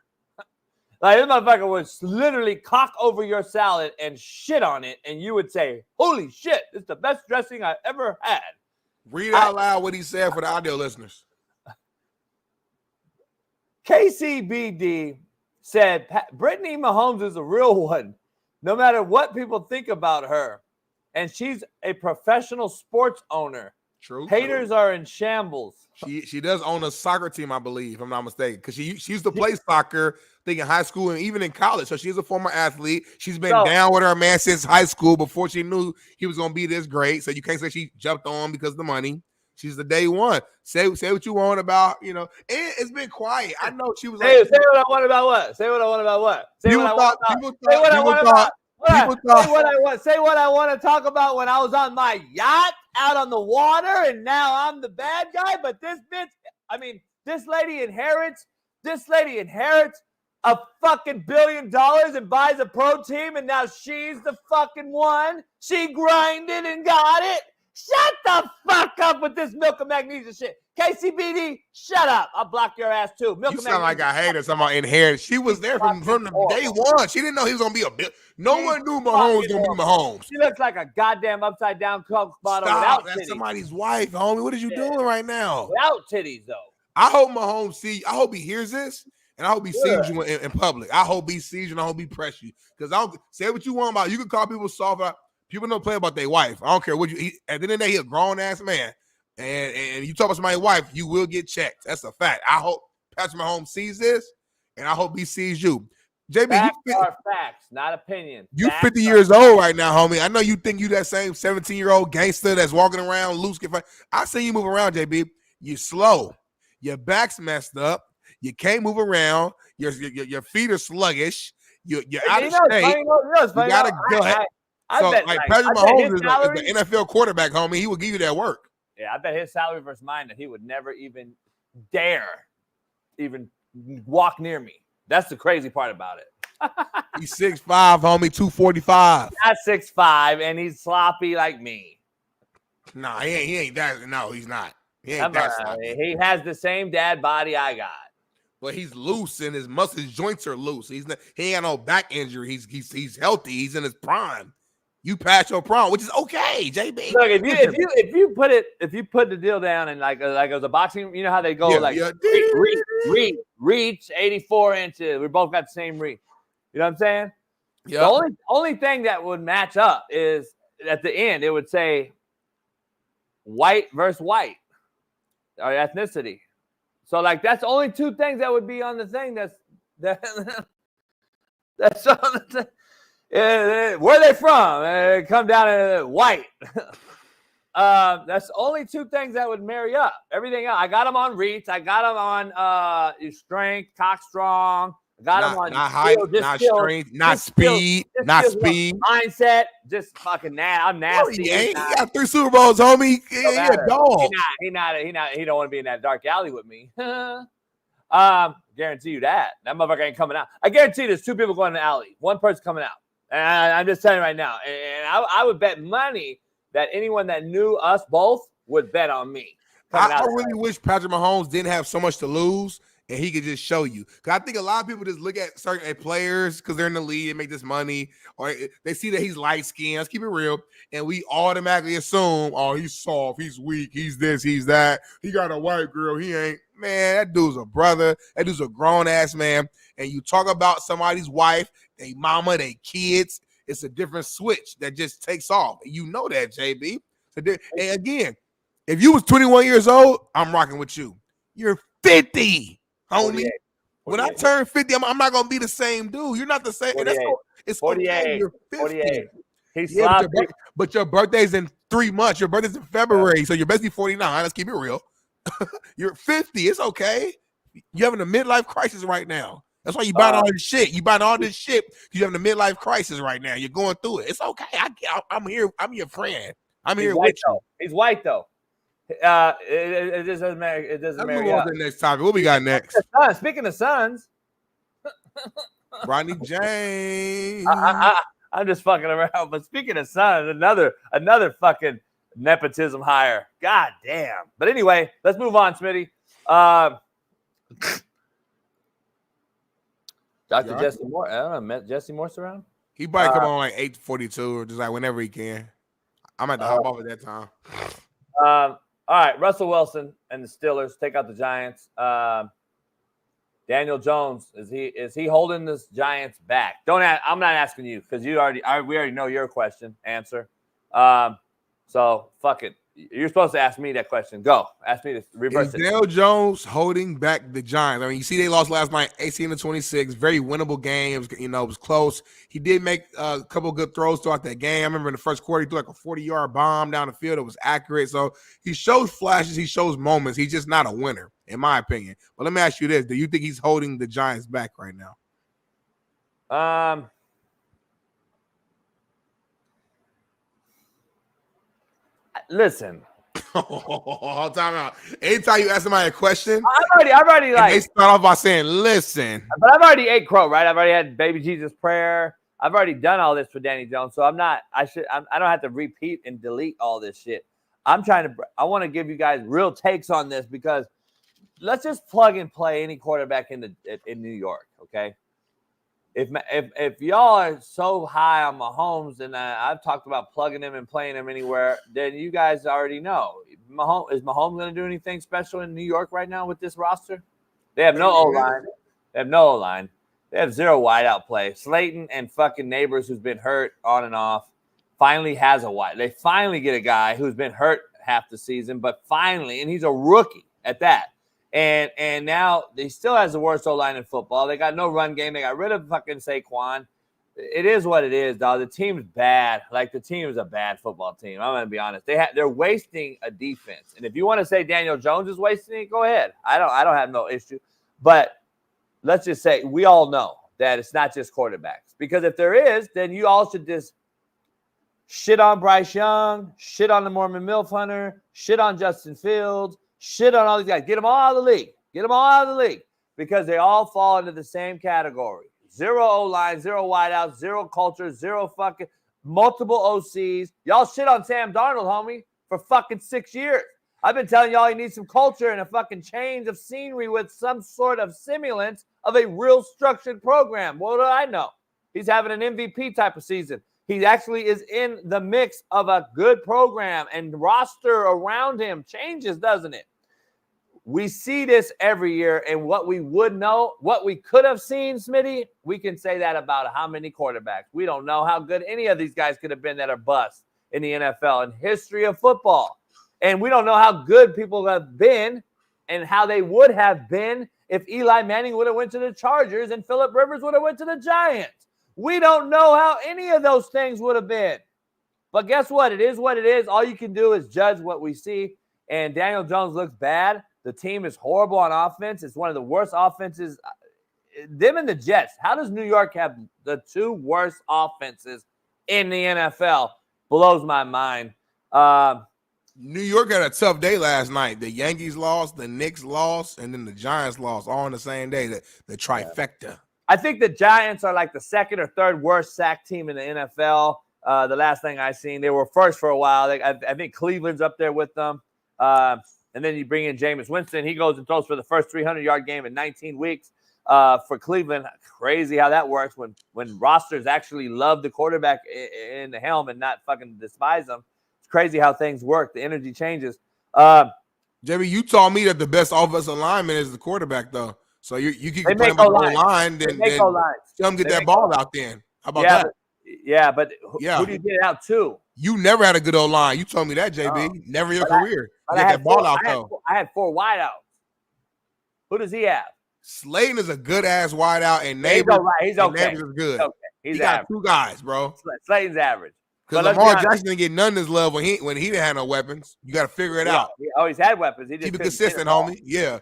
Like, this motherfucker would literally cock over your salad and shit on it, and you would say, holy shit, this is the best dressing I've ever had. Read out loud what he said for the audio listeners. KCBD said, Brittany Mahomes is a real one, no matter what people think about her. And she's a professional sports owner. True. Haters are in shambles. She does own a soccer team, I believe, if I'm not mistaken, because she used to play soccer, I think in high school and even in college. So she's a former athlete. She's been down with her man since high school before she knew he was going to be this great. So you can't say she jumped on because of the money. She's the day one. Say what you want about, and it's been quiet. I know she was say what I want about what? Say what I want about what? Say what I want about. Say what I want about. Say what I want to talk about when I was on my yacht out on the water, and now I'm the bad guy. But this bitch, this lady inherits a fucking $1 billion and buys a pro team, and now she's the fucking one. She grinded and got it. Shut the fuck up with this milk and magnesia shit. KCBD, shut up. I'll block your ass too. You sound like a hater. Somebody inherited. She was there from the day one. She didn't know he was going to be a bit. No one knew Mahomes was going to be Mahomes. She looks like a goddamn upside down Coke bottle without titties. That's somebody's wife, homie. What are you doing right now? Without titties, though. I hope Mahomes I hope he hears this, and I hope he sees you in public. I hope he sees you, and I hope he press you. Because I don't say what you want about. You can call people soft. People don't play about their wife. I don't care what you. At the end of the day, he's a grown ass man, and you talk about somebody's wife, you will get checked. That's a fact. I hope Patrick Mahomes sees this, and I hope he sees you. JB, facts are facts, not opinion. You 50 years old right now, homie. I know you think you that same 17-year-old gangster that's walking around loose. I see you move around, JB. You slow. Your back's messed up. You can't move around. Your feet are sluggish. You're out of shape. You got a gut. Patrick Mahomes is an NFL quarterback, homie. He will give you that work. Yeah, I bet his salary versus mine that he would never even dare even walk near me. That's the crazy part about it. He's 6'5", homie, 245. Not 6'5", and he's sloppy like me. Nah, he ain't that. No, he's not. He ain't that sloppy. He has the same dad body I got. But he's loose and his joints are loose. He ain't got no back injury. He's healthy. He's in his prime. You passed your prom, which is okay, JB. Look, if you put the deal down and like it was a boxing, you know how they go reach 84 inches. We both got the same reach. You know what I'm saying? Yeah. The only thing that would match up is at the end it would say white versus white or ethnicity. So like that's only two things that would be on the thing. That's on the thing. Where they from? Come down to white. That's only two things that would marry up. Everything else, I got them on reach. I got them on strength, cock strong. I got them on not height, not strength, not speed, not speed. Mindset, just fucking I'm nasty. He got 3 Super Bowls, homie. He a dog. He don't want to be in that dark alley with me. Guarantee you that motherfucker ain't coming out. I guarantee there's 2 people going in the alley. 1 person coming out. And I'm just telling you right now. And I would bet money that anyone that knew us both would bet on me. I really wish Patrick Mahomes didn't have so much to lose and he could just show you. Because I think a lot of people just look at certain players because they're in the league and make this money, or they see that he's light-skinned. Let's keep it real. And we automatically assume, oh, he's soft, he's weak, he's this, he's that. He got a white girl, he ain't. Man, that dude's a brother. That dude's a grown-ass man. And you talk about somebody's wife, they mama, they kids, it's a different switch that just takes off. You know that, JB. And again, if you was 21 years old, I'm rocking with you. You're 50, homie. When I turn 50, I'm not gonna be the same dude. You're not the same. And it's 48. okay. You're 50. 48. He's but your birthday's in 3 months. Your birthday's in February, so you're basically 49. Let's keep it real. You're 50. It's okay. You're having a midlife crisis right now. That's why you buying all this shit. You buying all this shit. You're having a midlife crisis right now. You're going through it. It's okay. I'm here. I'm your friend. I'm here with you. He's white though. It just doesn't matter. It doesn't matter. Move on to the next topic. What we got next? Speaking of sons, Rodney James. I'm just fucking around. But speaking of sons, another fucking nepotism hire. God damn. But anyway, let's move on, Smitty. Dr. Jesse Moore. I don't know. Met Jesse Morse around? He probably come on like 8:42 or just like whenever he can. I'm at the hop off at that time. All right, Russell Wilson and the Steelers take out the Giants. Daniel Jones, is he holding this Giants back? I'm not asking you because we already know your answer. So fuck it. You're supposed to ask me that question. Go. Ask me to reverse it. Daniel Jones holding back the Giants. I mean, you see they lost last night, 18-26. Very winnable game. It was close. He did make a couple good throws throughout that game. I remember in the first quarter, he threw like a 40-yard bomb down the field. It was accurate. So he shows flashes. He shows moments. He's just not a winner, in my opinion. But let me ask you this. Do you think he's holding the Giants back right now? Listen. Time out. Anytime you ask somebody a question, I've already like they start off by saying, "Listen." But I've already ate crow, right? I've already had baby Jesus prayer. I've already done all this for Danny Jones, so I don't have to repeat and delete all this shit. I want to give you guys real takes on this because let's just plug and play any quarterback in New York, okay? If y'all are so high on Mahomes, and I've talked about plugging him and playing him anywhere, then you guys already know. Is Mahomes going to do anything special in New York right now with this roster? They have no O-line. They have zero wideout play. Slayton and fucking Neighbors, who's been hurt on and off, finally has a wide. They finally get a guy who's been hurt half the season, but finally, and he's a rookie at that. And now he still has the worst O-line in football. They got no run game. They got rid of fucking Saquon. It is what it is, dog. The team's bad. Like, the team is a bad football team. I'm going to be honest. They're wasting a defense. And if you want to say Daniel Jones is wasting it, go ahead. I don't have no issue. But let's just say we all know that it's not just quarterbacks. Because if there is, then you all should just shit on Bryce Young, shit on the Mormon MILF Hunter, shit on Justin Fields, shit on all these guys. Get them all out of the league. Get them all out of the league because they all fall into the same category. Zero O-line, zero wideouts, zero culture, zero fucking multiple OCs. Y'all shit on Sam Darnold, homie, for fucking 6 years. I've been telling y'all he needs some culture and a fucking change of scenery with some sort of semblance of a real structured program. What do I know? He's having an MVP type of season. He actually is in the mix of a good program, and roster around him changes, doesn't it? We see this every year, and what we would know, what we could have seen, Smitty, we can say that about how many quarterbacks. We don't know how good any of these guys could have been that are bust in the NFL and history of football. And we don't know how good people have been and how they would have been if Eli Manning would have went to the Chargers and Phillip Rivers would have went to the Giants. We don't know how any of those things would have been. But guess what? It is what it is. All you can do is judge what we see. And Daniel Jones looks bad. The team is horrible on offense. It's one of the worst offenses. Them and the Jets. How does New York have the two worst offenses in the NFL? Blows my mind. New York had a tough day last night. The Yankees lost, the Knicks lost, and then the Giants lost all on the same day. The trifecta. Yeah. I think the Giants are like the second or third worst sack team in the NFL. The last thing I seen, they were first for a while. I think Cleveland's up there with them. And then you bring in Jameis Winston. He goes and throws for the first 300-yard game in 19 weeks for Cleveland. Crazy how that works when rosters actually love the quarterback in the helm and not fucking despise them. It's crazy how things work. The energy changes. JB, you told me that the best offensive lineman is the quarterback, though. So you keep playing with the line, then tell them get that ball out then. How about that? But who do you get it out to? You never had a good O-line. You told me that, JB. Never in your career. You get that ball out, though. I had 4 wideouts. Who does he have? Slayton is a good ass wideout, and He's Neighbors, He's okay. Neighbors is good. He's okay. He got average. 2 guys, bro. Slayton's average. Because Lamar Jackson didn't get none of his love when he didn't have no weapons. You got to figure it out. He always had weapons. He just keep it consistent, homie. Yeah.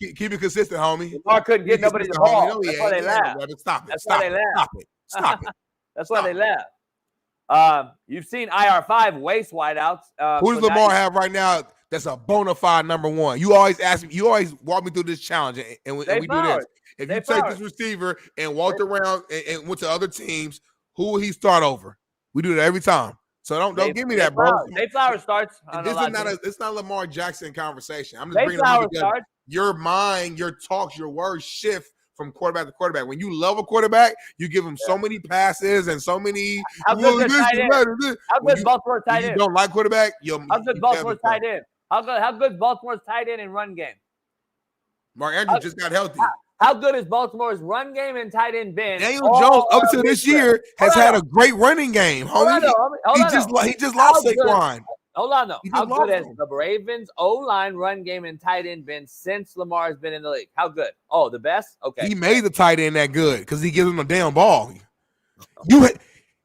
Keep it consistent, homie. Lamar couldn't get nobody the ball. No, That's why they laughed. Stop it. That's why they laughed. Stop it. That's why they laughed. You've seen IR5 waste wideouts. Who does Lamar have right now that's a bona fide number 1? You always ask me, you always walk me through this challenge, and we do this. If you take this receiver and walked around and went to other teams, who will he start over? We do that every time. So don't give me that, bro. Nate Flowers starts. It's not Lamar Jackson conversation. I'm just bringing it up because your mind, your talks, your words shift from quarterback to quarterback. When you love a quarterback, you give him so many passes and so many. How good Baltimore tight end? You don't like quarterback. How good Baltimore tight end? How good Baltimore's tight end in run game? Mark Andrews just got healthy. How good has Baltimore's run game and tight end been? Daniel Jones, up to this year, has had a great running game, homie. He just lost Saquon. Hold on, though. How good has the Ravens' O-line, run game, and tight end been since Lamar's been in the league? How good? Oh, the best? Okay. He made the tight end that good because he gives him a damn ball.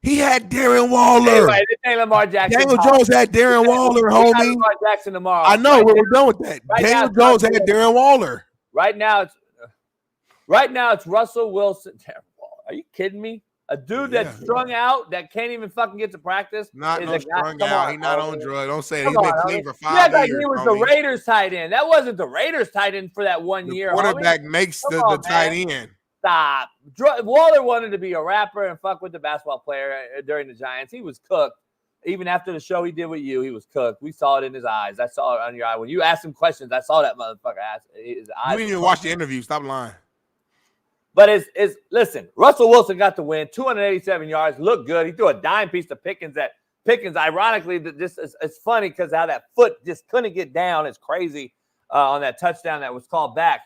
He had Darren Waller. Anyway, this ain't Lamar Jackson. Daniel Jones had Darren Waller, homie. Lamar Jackson tomorrow. I know. We're done with that. Daniel Jones had Darren Waller. Right now, it's Russell Wilson. Are you kidding me? A dude that's strung out that can't even fucking get to practice. Strung out. He's not on drugs. Don't say it. He's been clean for 5 years. He was the Raiders tight end. That wasn't the Raiders tight end for that 1 year. Quarterback makes the tight end. Stop. Waller wanted to be a rapper and fuck with the basketball player during the Giants. He was cooked. Even after the show he did with you, he was cooked. We saw it in his eyes. I saw it on your eye. When you asked him questions, I saw that motherfucker ask his eyes. You didn't even watch the interview. Stop lying. But listen, Russell Wilson got the win, 287 yards, looked good. He threw a dime piece to Pickens. Ironically, it's funny because how that foot just couldn't get down. It's crazy on that touchdown that was called back.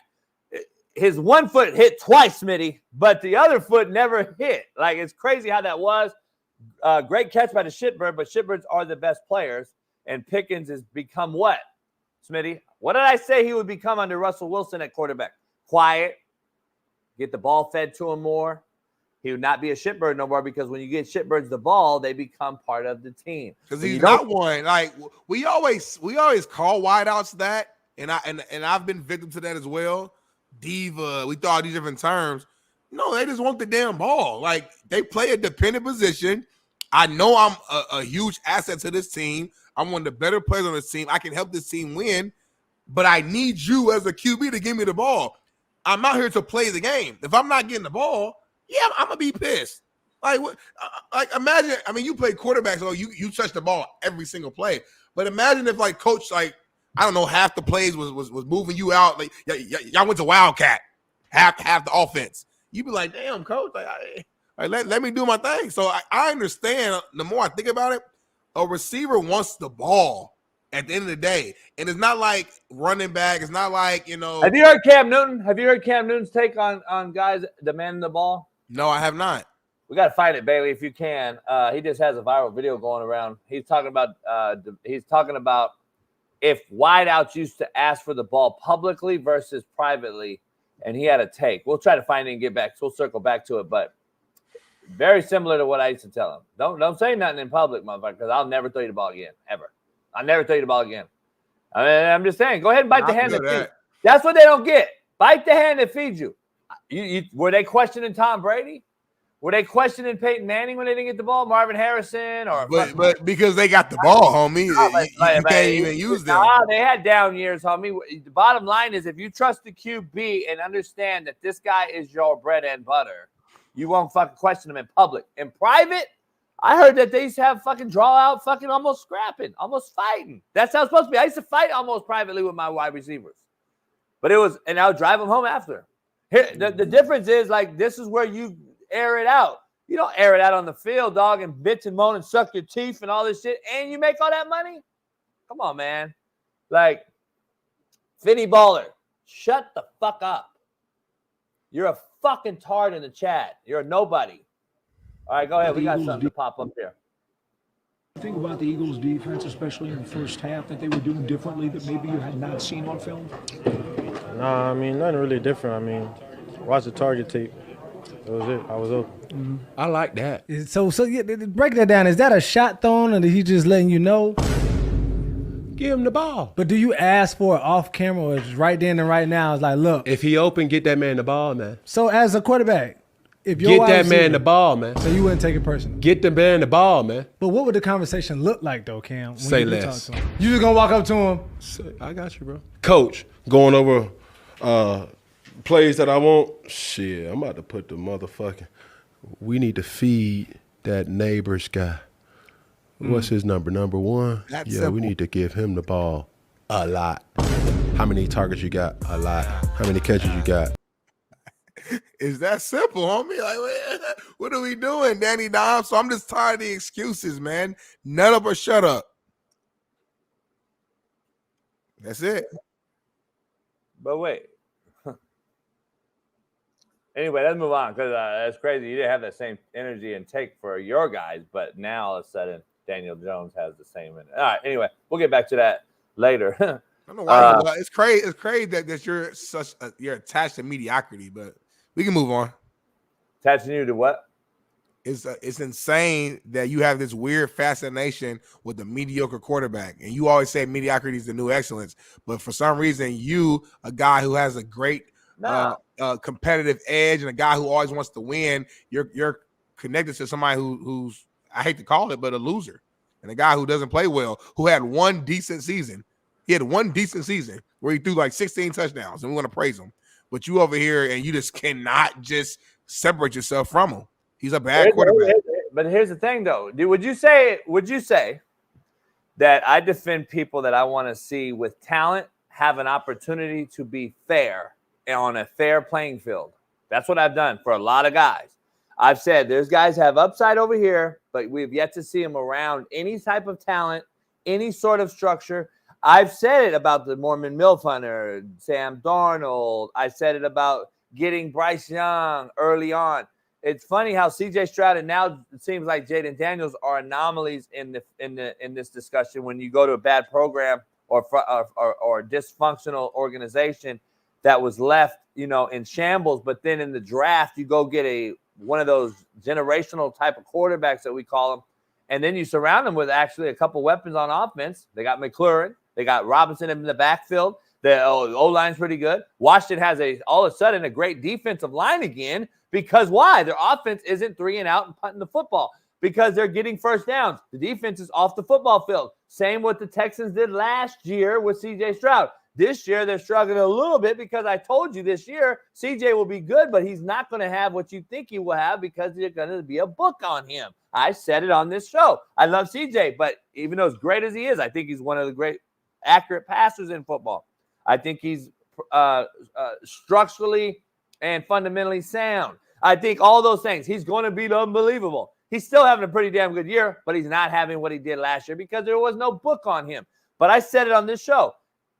His one foot hit twice, Smitty, but the other foot never hit. Like, it's crazy how that was. Great catch by the shitbird, but shitbirds are the best players. And Pickens has become what, Smitty? What did I say he would become under Russell Wilson at quarterback? Quiet. Get the ball fed to him more. He would not be a shitbird no more because when you get shitbirds the ball, they become part of the team. Because he's not one. Like we always call wideouts that, and I've been victim to that as well. Diva. We thought these different terms. No, they just want the damn ball. Like they play a dependent position. I know I'm a huge asset to this team. I'm one of the better players on this team. I can help this team win, but I need you as a QB to give me the ball. I'm out here to play the game. If I'm not getting the ball, I'm gonna be pissed. Like imagine. I mean, you play quarterback, so you touch the ball every single play. But imagine if coach, I don't know, half the plays was moving you out. Like y'all went to Wildcat, half the offense. You'd be like, damn, coach, let me do my thing. So I understand. The more I think about it, a receiver wants the ball. At the end of the day, and it's not like running back. It's not like, Have you heard Cam Newton? Have you heard Cam Newton's take on guys demanding the ball? No, I have not. We got to find it, Bailey, if you can. He just has a viral video going around. He's talking about if wideouts used to ask for the ball publicly versus privately, and he had a take. We'll try to find it and get back. So we'll circle back to it, but very similar to what I used to tell him. Don't say nothing in public, motherfucker, because I'll never throw you the ball again, ever. I'll never throw you the ball again. I mean, I'm just saying, go ahead and bite the hand that feeds you. That's what they don't get. Bite the hand that feeds you. Were they questioning Tom Brady? Were they questioning Peyton Manning when they didn't get the ball? Marvin Harrison? But because they got the ball, homie, you can't even use them. They had down years, homie. The bottom line is if you trust the QB and understand that this guy is your bread and butter, you won't fucking question him in public. In private, I heard that they used to have fucking draw out, fucking almost scrapping, almost fighting. That's how it's supposed to be. I used to fight almost privately with my wide receivers. But and I would drive them home after. Here, the difference is, this is where you air it out. You don't air it out on the field, dog, and bitch and moan and suck your teeth and all this shit, and you make all that money? Come on, man. Finny Baller, shut the fuck up. You're a fucking tard in the chat. You're a nobody. All right, go ahead. We got something to pop up here. Think about the Eagles' defense, especially in the first half, that they were doing differently that maybe you had not seen on film? Nah, I mean, nothing really different. I mean, watch the target tape. That was it. I was open. I like that. So yeah, break that down. Is that a shot thrown, or is he just letting you know? Give him the ball. But do you ask for it off camera, or it's right then and right now? It's like, look. If he open, get that man the ball, man. So as a quarterback, if you're get that man the ball, man. So you wouldn't take it personal. Get the man the ball, man. But what would the conversation look like, though, Cam? When Say you less. Talk to him? You just gonna walk up to him? I got you, bro. Coach, going over plays that I want. Shit, I'm about to put the motherfucking. We need to feed that neighbor's guy. What's his number? Number 1? That's yeah, simple. we need to give him the ball a lot. How many targets you got? A lot. How many catches you got? Is that simple, homie? Like, what are we doing, Danny Dom? So I'm just tired of the excuses, man. Nut up or shut up. That's it. But wait. Anyway, let's move on because that's crazy. You didn't have that same energy and take for your guys, but now all of a sudden Daniel Jones has the same energy. All right. Anyway, we'll get back to that later. I don't know why. It's crazy. It's crazy that you're attached to mediocrity, but we can move on. Attaching you to what? It's insane that you have this weird fascination with the mediocre quarterback, and you always say mediocrity is the new excellence. But for some reason, you, a guy who has a great competitive edge and a guy who always wants to win, you're connected to somebody who's, I hate to call it, but a loser, and a guy who doesn't play well, who had one decent season. He had one decent season where he threw like 16 touchdowns, and we want to praise him. But you over here, and you just cannot just separate yourself from him. He's a bad quarterback. But here's the thing, though. Would you say that I defend people that I want to see with talent have an opportunity to be fair on a fair playing field? That's what I've done for a lot of guys. I've said there's guys have upside over here, but we've yet to see them around any type of talent, any sort of structure. I've said it about the Mormon Milf Hunter, Sam Darnold. I said it about getting Bryce Young early on. It's funny how C.J. Stroud and now it seems like Jaden Daniels are anomalies in this discussion. When you go to a bad program or a dysfunctional organization that was left, in shambles, but then in the draft you go get one of those generational type of quarterbacks that we call them, and then you surround them with actually a couple weapons on offense. They got McLaurin, they got Robinson in the backfield. The O-line's pretty good. Washington has all of a sudden a great defensive line again. Because why? Their offense isn't 3 and out and punting the football because they're getting first downs. The defense is off the football field. Same what the Texans did last year with C.J. Stroud. This year, they're struggling a little bit because I told you this year, C.J. will be good, but he's not going to have what you think he will have because there's going to be a book on him. I said it on this show. I love C.J., but even though as great as he is, I think he's one of the great accurate passers in football. I think he's structurally and fundamentally sound. I think all those things. He's going to be unbelievable. He's still having a pretty damn good year, but he's not having what he did last year because there was no book on him. But I said it on this show.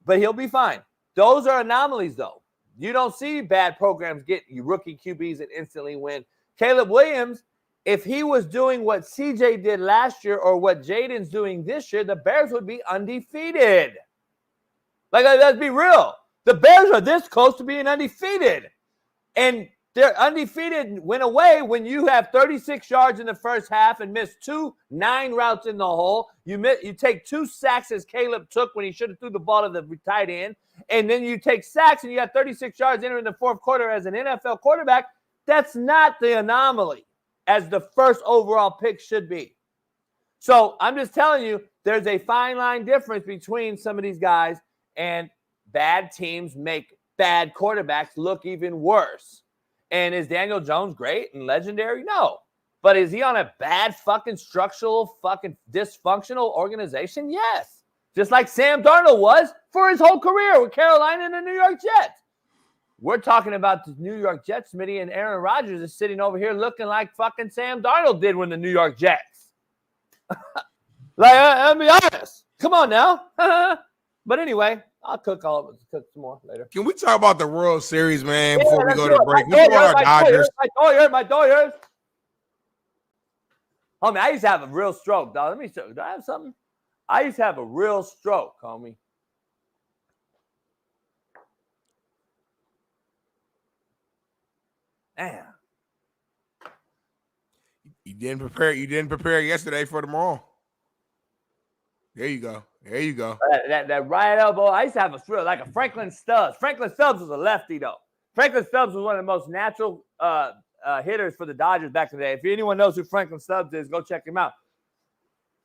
But he'll be fine. Those are anomalies, though. You don't see bad programs get rookie QBs and instantly win. Caleb Williams, if he was doing what CJ did last year or what Jaden's doing this year, the Bears would be undefeated. Like, let's be real. The Bears are this close to being undefeated. And they're undefeated went away when you have 36 yards in the first half and miss 9 routes in the hole. You take 2 sacks as Caleb took when he should have threw the ball to the tight end. And then you take sacks and you got 36 yards entering the fourth quarter as an NFL quarterback. That's not the anomaly as the first overall pick should be. So I'm just telling you, there's a fine line difference between some of these guys, and bad teams make bad quarterbacks look even worse. And is Daniel Jones great and legendary? No. But is he on a bad fucking structural fucking dysfunctional organization? Yes. Just like Sam Darnold was for his whole career with Carolina and the New York Jets. We're talking about the New York Jets, Smitty, and Aaron Rodgers is sitting over here looking like fucking Sam Darnold did when the New York Jets. I'll be honest. Come on now. But anyway, I'll cook some more later. Can we talk about the World Series, man, before we go to break? We talk about our Dodgers. My Dodgers. Homie, I used to have a real stroke, dog. Let me show you. Do I have something? I used to have a real stroke, homie. Damn. You didn't prepare. You didn't prepare yesterday for tomorrow. There you go. There you go. That right elbow. I used to have like a Franklin Stubbs. Franklin Stubbs was a lefty though. Franklin Stubbs was one of the most natural hitters for the Dodgers back in the day. If anyone knows who Franklin Stubbs is, go check him out.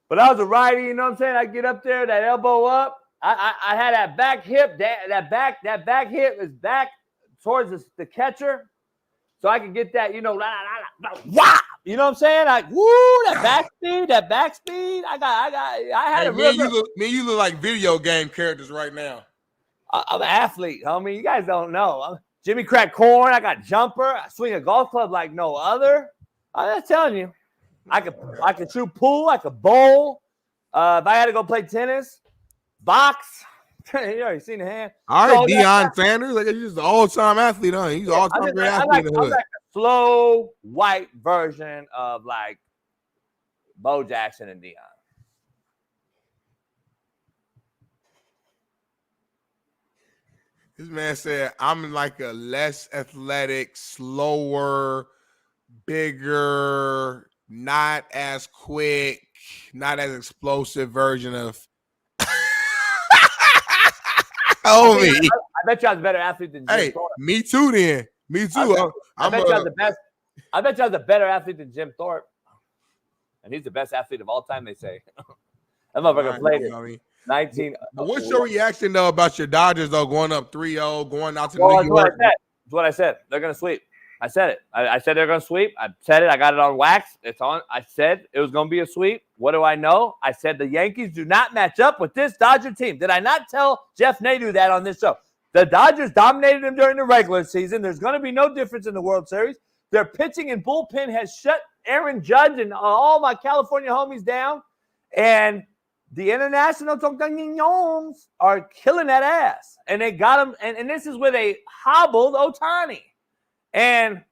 But I was a righty, you know what I'm saying? I get up there, that elbow up. I had that back hip. That back hip is back towards the catcher, so I could get that, you know, wah! You know what I'm saying? Like, woo, that back speed. I had a real. Me and you look like video game characters right now. I'm an athlete, homie. You guys don't know. Jimmy crack corn. I got jumper. I swing a golf club like no other. I'm just telling you. I could shoot pool. I could bowl. If I had to go play tennis, box. You already seen the hand. All right, Dion Sanders. Like, he's just an all-time athlete, huh? He's an all-time great athlete in the hood. I'm like a slow white version of like Bo Jackson and Dion. This man said, I'm like a less athletic, slower, bigger, not as quick, not as explosive version of homie. I bet you I was a better athlete than Jim Thorpe. Me too then. Me too. I bet you I was the best. I bet you I was a better athlete than Jim Thorpe. And he's the best athlete of all time, they say. That motherfucker played it. 19. But what's your reaction, though, about your Dodgers, though, going up 3-0, going out to New York? That's what I said. They're going to sweep. I said it. I said they're going to sweep. I said it. I got it on wax. It's on. I said it was going to be a sweep. What do I know? I said the Yankees do not match up with this Dodger team. Did I not tell Jeff Nadu that on this show? The Dodgers dominated them during the regular season. There's going to be no difference in the World Series. Their pitching and bullpen has shut Aaron Judge and all my California homies down. And the international Tonkañones are killing that ass. And they got him. And this is with a hobbled Ohtani. And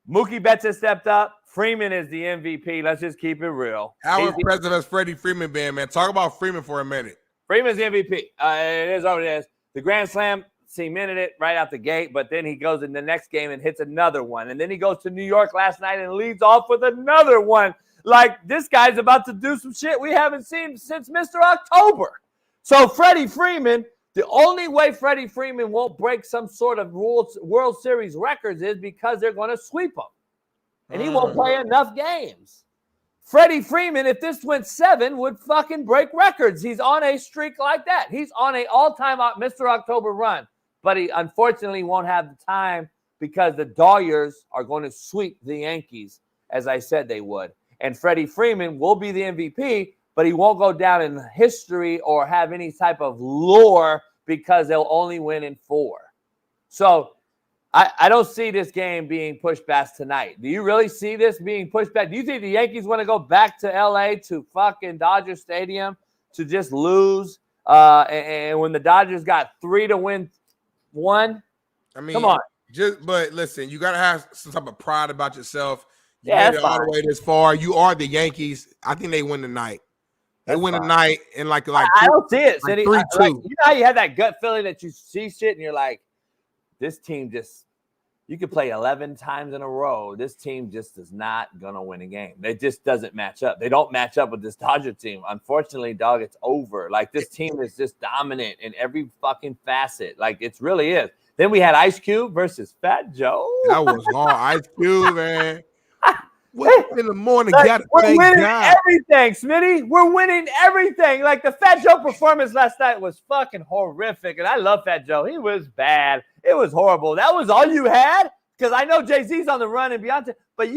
Mookie Betts has stepped up. Freeman is the MVP. Let's just keep it real. How impressive has Freddie Freeman been, man? Talk about Freeman for a minute. Freeman's the MVP. It is what it is. The Grand Slam cemented it right out the gate, but then he goes in the next game and hits another one. And then he goes to New York last night and leads off with another one. Like, this guy's about to do some shit we haven't seen since Mr. October. So Freddie Freeman, the only way Freddie Freeman won't break some sort of World Series records is because they're going to sweep him. And he won't play enough games. Freddie Freeman, if this went 7, would fucking break records. He's on a streak like that. He's on an all-time Mr. October run. But he unfortunately won't have the time because the Dodgers are going to sweep the Yankees, as I said they would. And Freddie Freeman will be the MVP, but he won't go down in history or have any type of lore because they'll only win in 4. So I don't see this game being pushed back tonight. Do you really see this being pushed back? Do you think the Yankees want to go back to L.A. to fucking Dodger Stadium to just lose? And when the Dodgers got 3 to win 1? I mean, come on. But listen, you got to have some type of pride about yourself. You made it all the way this far. You are the Yankees. I think they win tonight. They win tonight in like I don't see it, City. 3-2. You know how you have that gut feeling that you see shit and you're like, this team just, you could play 11 times in a row. This team just is not going to win a game. It just doesn't match up. They don't match up with this Dodger team. Unfortunately, dog, it's over. Like, this team is just dominant in every fucking facet. Like, it really is. Then we had Ice Cube versus Fat Joe. That was hard. Ice Cube, man. Wake in the morning, like, we're winning everything, Smitty. We're winning everything. Like, the Fat Joe performance last night was fucking horrific, and I love Fat Joe. He was bad. It was horrible. That was all you had? Because I know Jay-Z's on the run and Beyonce, but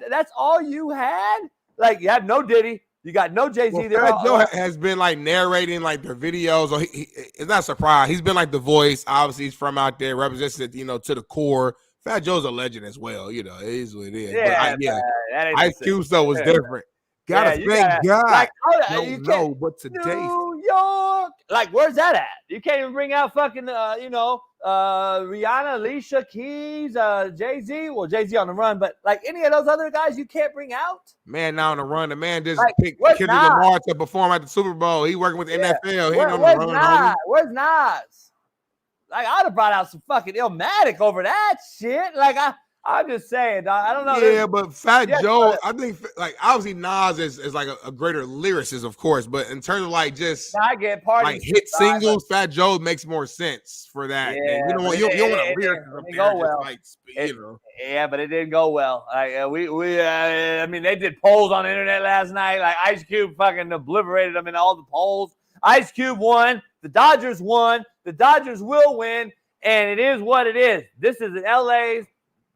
that's all you had? Like, you have no Diddy. You got no Jay-Z. Well, Fat Joe has been, like, narrating, like, their videos. Or it's not a surprise. He's been, like, the voice. Obviously, he's from out there, represents it, you know, to the core. Fat Joe's a legend as well. You know, it is what it is. Yeah, Ice Cube stuff was different. Gotta thank God. Like, don't know, but today. New York. Like, where's that at? You can't even bring out fucking, Rihanna, Alicia Keys, Jay-Z. Well, Jay-Z on the run, but like any of those other guys you can't bring out? Man, now on the run. The man just picked Kendrick Lamar to perform at the Super Bowl. He working with the NFL. He ain't on the run. Where's Nas? Like, I'd have brought out some fucking Illmatic over that shit. Like, I'm just saying, dog. I don't know. Yeah, but Fat Yes, Joe, I think like obviously Nas is like a greater lyricist, of course, but in terms of like just I get party like hit singles, Fat Joe makes more sense for that. Yeah, And you don't want you don't want a lyricist up there just like Yeah, but it didn't go well. Like I mean, they did polls on the internet last night. Like Ice Cube fucking obliterated them in all the polls. Ice Cube won. The Dodgers won. The Dodgers will win, and it is what it is. This is LA's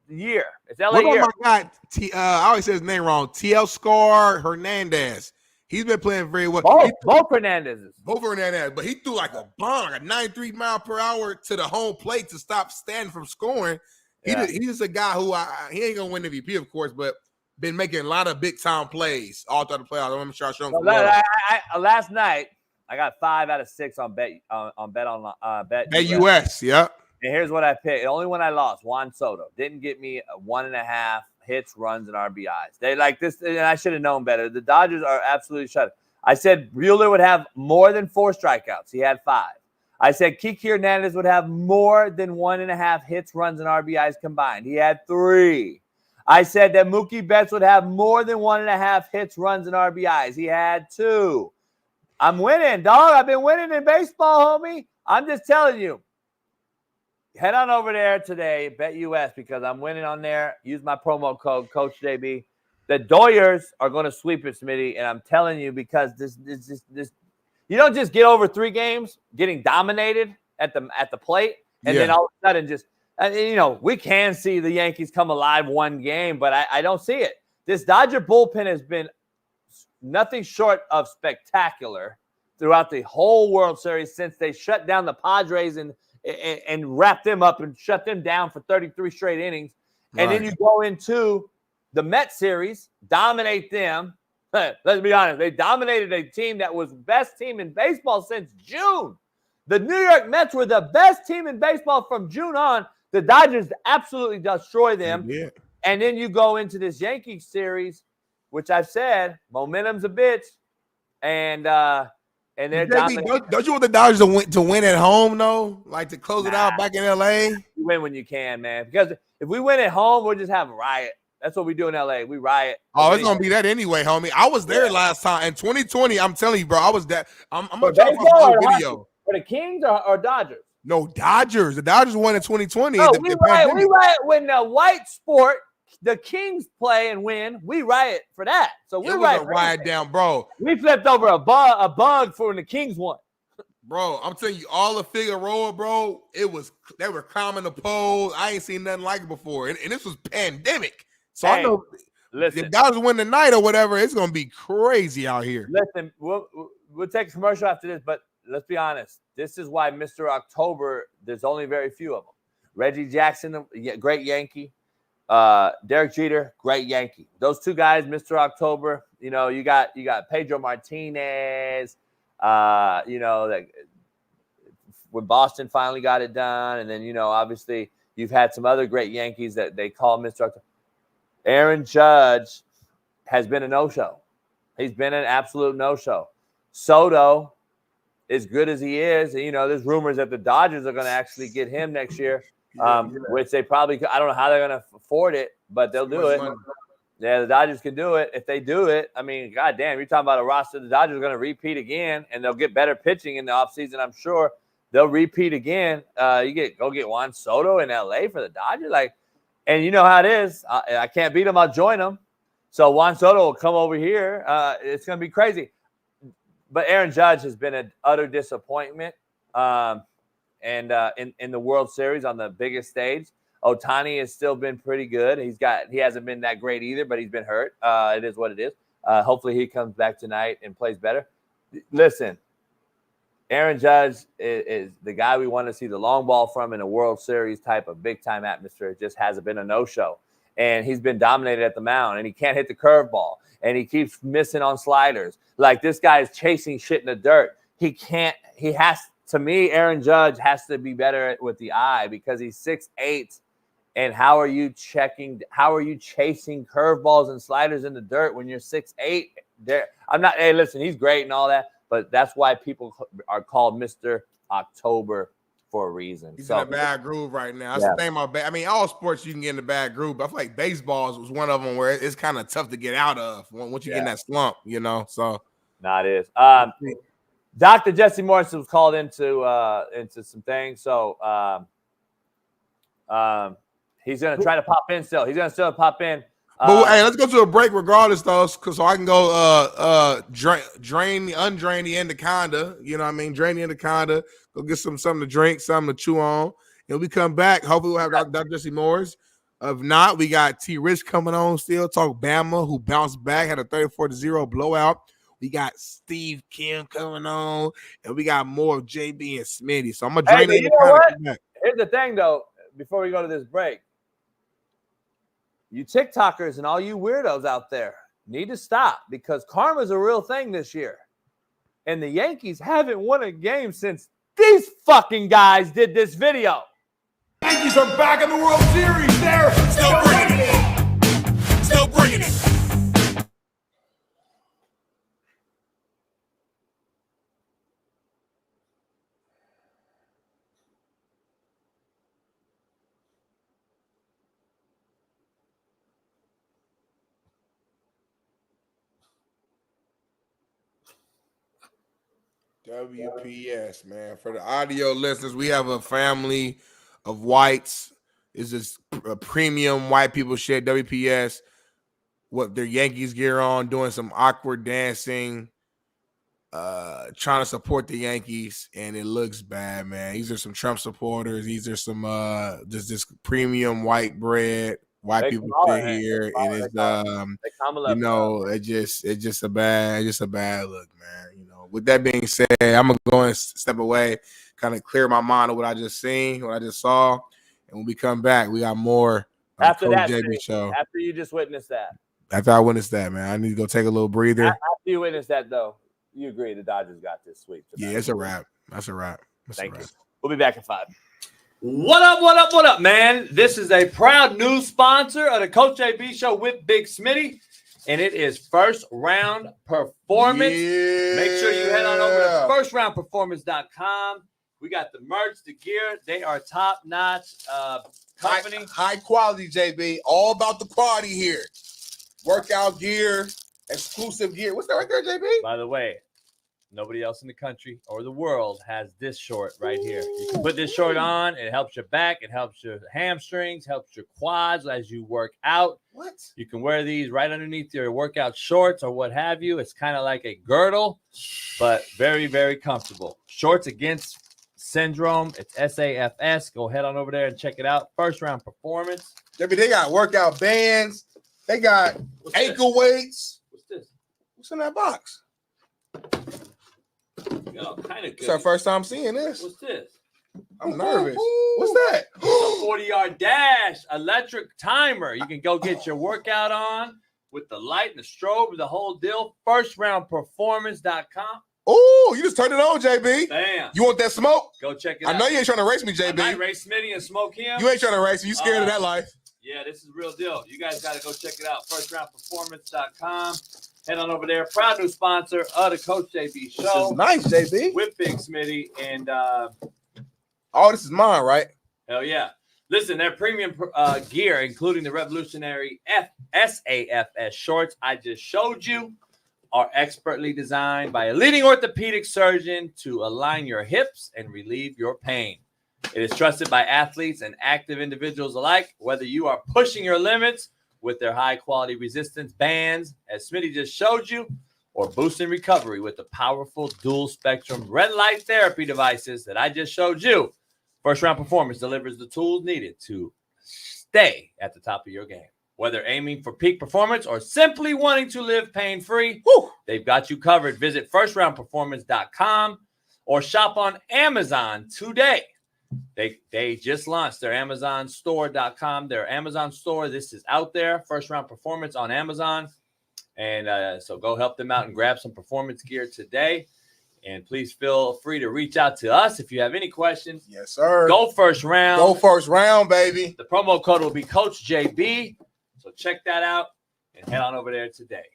year. It's LA year. My guy, I always say his name wrong. TL Scar Hernandez. He's been playing very well. Both Hernandezes. Both Hernandez, but he threw like a bomb, like a 93 mile per hour to the home plate to stop Stanton from scoring. He's just a guy who he ain't gonna win MVP, of course, but been making a lot of big time plays all through the playoffs. I'm sure Shaun. Last night I got 5 out of 6 on BetUS. Yep. And here's what I picked. The only one I lost, Juan Soto, didn't get me 1.5 hits, runs, and RBIs. They like this, and I should have known better. The Dodgers are absolutely shut. I said Buehler would have more than 4 strikeouts. He had 5. I said Kiki Hernandez would have more than 1.5 hits, runs, and RBIs combined. He had 3. I said that Mookie Betts would have more than 1.5 hits, runs, and RBIs. He had 2. I'm winning, dog. I've been winning in baseball, homie. I'm just telling you. Head on over there today, BetUS, because I'm winning on there. Use my promo code, Coach JB. The Doyers are going to sweep it, Smitty, and I'm telling you because this. You don't just get over 3 games getting dominated at the plate, and then all of a sudden just we can see the Yankees come alive one game, but I don't see it. This Dodger bullpen has been nothing short of spectacular throughout the whole World Series since they shut down the Padres and wrap them up and shut them down for 33 straight innings. And then you go into the Mets series, dominate them. Let's be honest. They dominated a team that was best team in baseball since June. The New York Mets were the best team in baseball from June on. The Dodgers absolutely destroy them. Yeah. And then you go into this Yankees series, which I've said, momentum's a bitch. And they're dominating. Don't you want the Dodgers to win at home, though? Like to close it out back in LA? You win when you can, man. Because if we win at home, we'll just have a riot. That's what we do in LA. We riot. Oh, it's gonna be that anyway, homie. I was there last time in 2020. I'm telling you, bro. I was that. I'm gonna try to find a video. For the Kings or Dodgers? No, Dodgers. The Dodgers won in 2020. No, we riot when the white sport, the Kings play and win. We riot for that. So we riot down, bro. We flipped over a bug for when the Kings won. Bro, I'm telling you, all the Figueroa, bro. They were climbing the pole. I ain't seen nothing like it before, and this was pandemic. So I know if Dodgers win tonight or whatever, it's gonna be crazy out here. Listen, we'll take a commercial after this, but let's be honest. This is why Mr. October, there's only very few of them. Reggie Jackson, great Yankee. Derek Jeter, great Yankee. Those 2 guys, Mr. October. You got Pedro Martinez. That when Boston finally got it done, and then obviously you've had some other great Yankees that they call Mr. October. Aaron Judge has been a no-show. He's been an absolute no-show. Soto, as good as he is, there's rumors that the Dodgers are going to actually get him next year, which they probably – I don't know how they're going to afford it, but they'll do it. Yeah, the Dodgers can do it. If they do it, I mean, goddamn, you're talking about a roster. The Dodgers are going to repeat again, and they'll get better pitching in the offseason, I'm sure. They'll repeat again. Go get Juan Soto in L.A. for the Dodgers. And you know how it is. I can't beat them. I'll join them. So Juan Soto will come over here. It's going to be crazy. But Aaron Judge has been an utter disappointment and in the World Series on the biggest stage. Ohtani has still been pretty good. He hasn't been that great either, but he's been hurt. It is what it is. Hopefully he comes back tonight and plays better. Listen, Aaron Judge is the guy we want to see the long ball from in a World Series type of big-time atmosphere. It just hasn't been a no-show. And he's been dominated at the mound, and he can't hit the curveball, and he keeps missing on sliders. Like, this guy is chasing shit in the dirt. To me, Aaron Judge has to be better with the eye because he's 6'8", and how are you chasing curveballs and sliders in the dirt when you're 6'8"? Listen, he's great and all that, but that's why people are called Mr. October. for a reason. He's so, in a bad groove right now. That's the thing about I mean, all sports you can get in a bad groove, but I feel like baseball was one of them where it's kind of tough to get out of once you get in that slump, you know. So it is. Dr. Jesse Morse was called into some things. So he's gonna try to pop in still. He's gonna still pop in. But hey, let's go to a break regardless, though, so I can go undrain the anaconda. You know what I mean? Drain the anaconda. Go get something to drink, something to chew on. And we come back. Hopefully we'll have Dr. Jesse Morris. If not, we got T. Rich coming on still. Talk Bama, who bounced back, had a 34-0 blowout. We got Steve Kim coming on, and we got more of JB and Smitty. So I'm going to drain the anaconda. Here's the thing, though, before we go to this break. You TikTokers and all you weirdos out there need to stop because karma's a real thing this year. And the Yankees haven't won a game since these fucking guys did this video. Yankees are back in the World Series. They're still bringing it. Still bringing it. WPS, man. For the audio listeners, we have a family of whites. It's just a premium white people shit. WPS, what their Yankees gear on, doing some awkward dancing, trying to support the Yankees, and it looks bad, man. These are some Trump supporters. These are some just this premium white bread. White people sit here, and it's you know, it's just a bad look, man. You know, with that being said, I'm gonna go and step away, kind of clear my mind of what I just seen, what I just saw, and when we come back, we got more after that JB show. After you just witnessed that. After I witnessed that, man, I need to go take a little breather. After you witnessed that, though, you agree the Dodgers got this sweep tonight. Yeah, it's a wrap. That's a wrap. Thank you. We'll be back in 5. What up, man? This is a proud new sponsor of the Coach JB Show with Big Smitty, and it is First Round Performance. Yeah. Make sure you head on over to firstroundperformance.com. We got the merch, the gear. They are top-notch company. High quality, JB. All about the quality here. Workout gear, exclusive gear. What's that right there, JB? By the way, nobody else in the country or the world has this short right here. You can put this short on. It helps your back. It helps your hamstrings, helps your quads as you work out. What? You can wear these right underneath your workout shorts or what have you. It's kind of like a girdle, but very, very comfortable. Shorts Against Syndrome. It's SAFS. Go head on over there and check it out. First Round Performance. JB, they got workout bands. They got ankle weights. What's this? What's in that box? Yo, kind of good. It's our first time seeing this. What's this? I'm nervous. What's that? It's a 40-yard dash electric timer. You can go get your workout on with the light and the strobe and the whole deal. Firstroundperformance.com. Oh, you just turned it on, JB. Bam. You want that smoke? Go check it out. I know you ain't trying to race me, JB. I might race Smitty and smoke him. You ain't trying to race me. You scared of that life. Yeah, this is real deal. You guys got to go check it out. Firstroundperformance.com. Head on over there. Proud new sponsor of the Coach JB Show. This is nice, JB. With Big Smitty. And all this is mine, right? Hell yeah. Listen, their premium gear, including the revolutionary SAFS shorts I just showed you, are expertly designed by a leading orthopedic surgeon to align your hips and relieve your pain. It is trusted by athletes and active individuals alike, whether you are pushing your limits with their high-quality resistance bands, as Smitty just showed you, or boosting recovery with the powerful dual-spectrum red light therapy devices that I just showed you. First Round Performance delivers the tools needed to stay at the top of your game. Whether aiming for peak performance or simply wanting to live pain-free, they've got you covered. Visit firstroundperformance.com or shop on Amazon today. They just launched their AmazonStore.com, their Amazon store. This is out there, First Round Performance on Amazon. And so go help them out and grab some performance gear today. And please feel free to reach out to us if you have any questions. Yes, sir. Go First Round. Go First Round, baby. The promo code will be Coach JB. So check that out and head on over there today.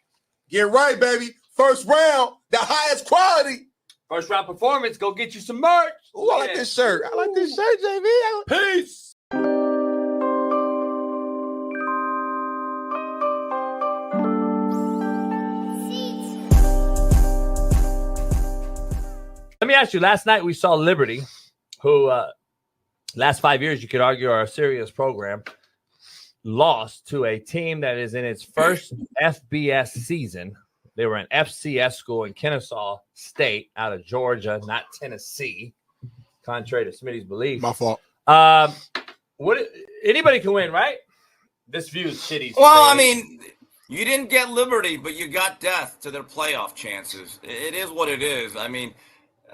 Get right, baby. First Round, the highest quality. First round performance, go get you some merch. Ooh, I like this shirt. I like this shirt, JV. Peace. Let me ask you, last night we saw Liberty, who last 5 years you could argue are a serious program, lost to a team that is in its first FBS season. They were an FCS school in Kennesaw State out of Georgia, not Tennessee, contrary to Smitty's belief. My fault. Anybody can win, right? This view is shitty. Well, I mean, you didn't get Liberty, but you got death to their playoff chances. It is what it is. I mean,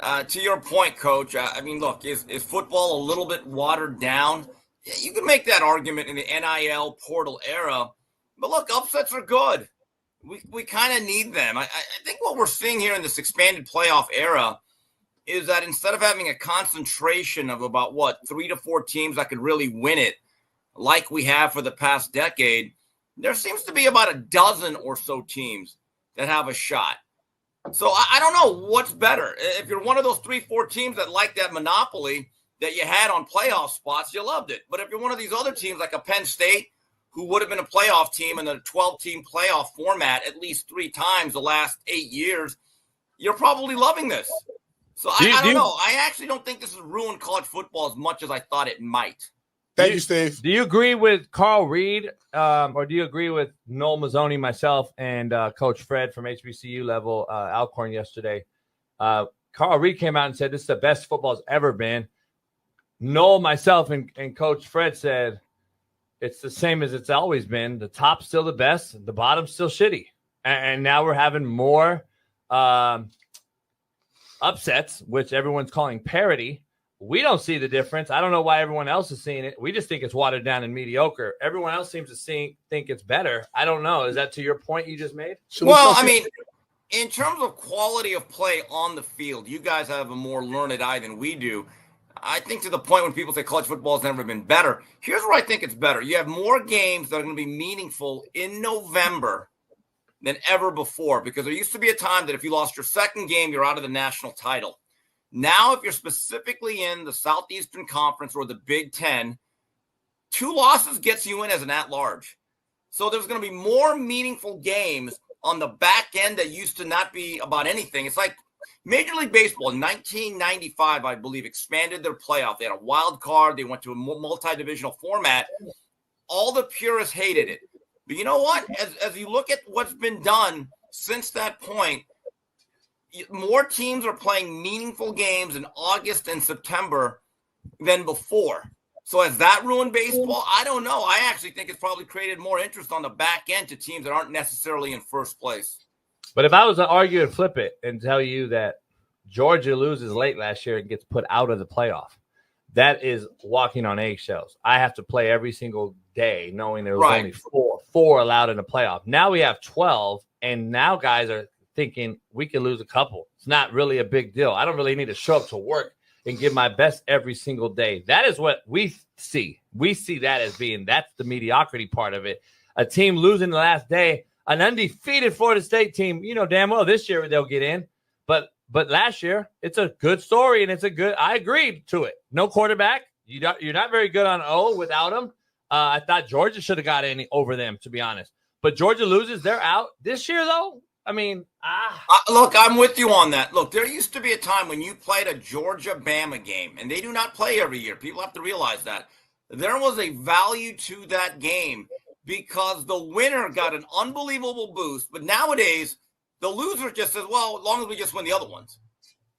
to your point, Coach, I mean, look, is football a little bit watered down? Yeah, you can make that argument in the NIL portal era. But look, upsets are good. We kind of need them. I think what we're seeing here in this expanded playoff era is that instead of having a concentration of about, 3 to 4 teams that could really win it, like we have for the past decade, there seems to be about a dozen or so teams that have a shot. So I don't know what's better. If you're one of those 3-4 teams that like that monopoly that you had on playoff spots, you loved it. But if you're one of these other teams like a Penn State, who would have been a playoff team in a 12-team playoff format at least 3 times the last 8 years, you're probably loving this. So I don't know. I actually don't think this has ruined college football as much as I thought it might. Thank you, Steve. Do you agree with Carl Reed, or do you agree with Noel Mazzoni, myself, and Coach Fred from HBCU level, Alcorn yesterday? Carl Reed came out and said this is the best football's ever been. Noel, myself, and Coach Fred said it's the same as it's always been. The top's still the best. The bottom's still shitty. And now we're having more upsets, which everyone's calling parity. We don't see the difference. I don't know why everyone else is seeing it. We just think it's watered down and mediocre. Everyone else seems to think it's better. I don't know. Is that to your point you just made? Well, I mean, in terms of quality of play on the field, you guys have a more learned eye than we do. I think to the point when people say college football has never been better, here's where I think it's better. You have more games that are going to be meaningful in November than ever before, because there used to be a time that if you lost your second game, you're out of the national title. Now, if you're specifically in the Southeastern Conference or the Big Ten, 2 losses gets you in as an at-large. So there's going to be more meaningful games on the back end that used to not be about anything. It's like Major League Baseball in 1995, I believe, expanded their playoff. They had a wild card. They went to a multi-divisional format. All the purists hated it. But you know what? As you look at what's been done since that point, more teams are playing meaningful games in August and September than before. So has that ruined baseball? I don't know. I actually think it's probably created more interest on the back end to teams that aren't necessarily in first place. But if I was to argue and flip it and tell you that Georgia loses late last year and gets put out of the playoff, that is walking on eggshells. I have to play every single day knowing there was only four allowed in the playoff. Now we have 12, and now guys are thinking we can lose a couple. It's not really a big deal. I don't really need to show up to work and give my best every single day. That is what we see. We see that as being, that's the mediocrity part of it. A team losing the last day, an undefeated Florida State team, you know damn well this year they'll get in. But last year, it's a good story, and I agreed to it. No quarterback. You're not very good on O without him. I thought Georgia should have got in over them, to be honest. But Georgia loses, they're out. This year, though, I mean, look, I'm with you on that. Look, there used to be a time when you played a Georgia-Bama game, and they do not play every year. People have to realize that. There was a value to that game because the winner got an unbelievable boost. But nowadays, the loser just says, well, as long as we just win the other ones.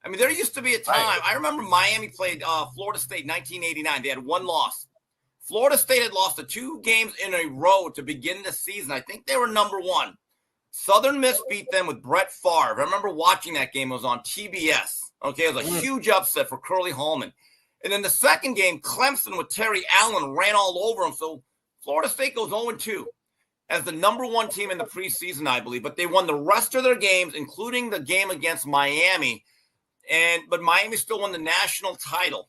I mean, there used to be a time. I remember Miami played Florida State in 1989. They had 1 loss. Florida State had lost 2 games in a row to begin the season. I think they were number 1. Southern Miss beat them with Brett Favre. I remember watching that game. It was on TBS. Okay, it was a huge upset for Curly Hallman. And then the second game, Clemson with Terry Allen ran all over them. So Florida State goes 0-2 as the number 1 team in the preseason, I believe. But they won the rest of their games, including the game against Miami. But Miami still won the national title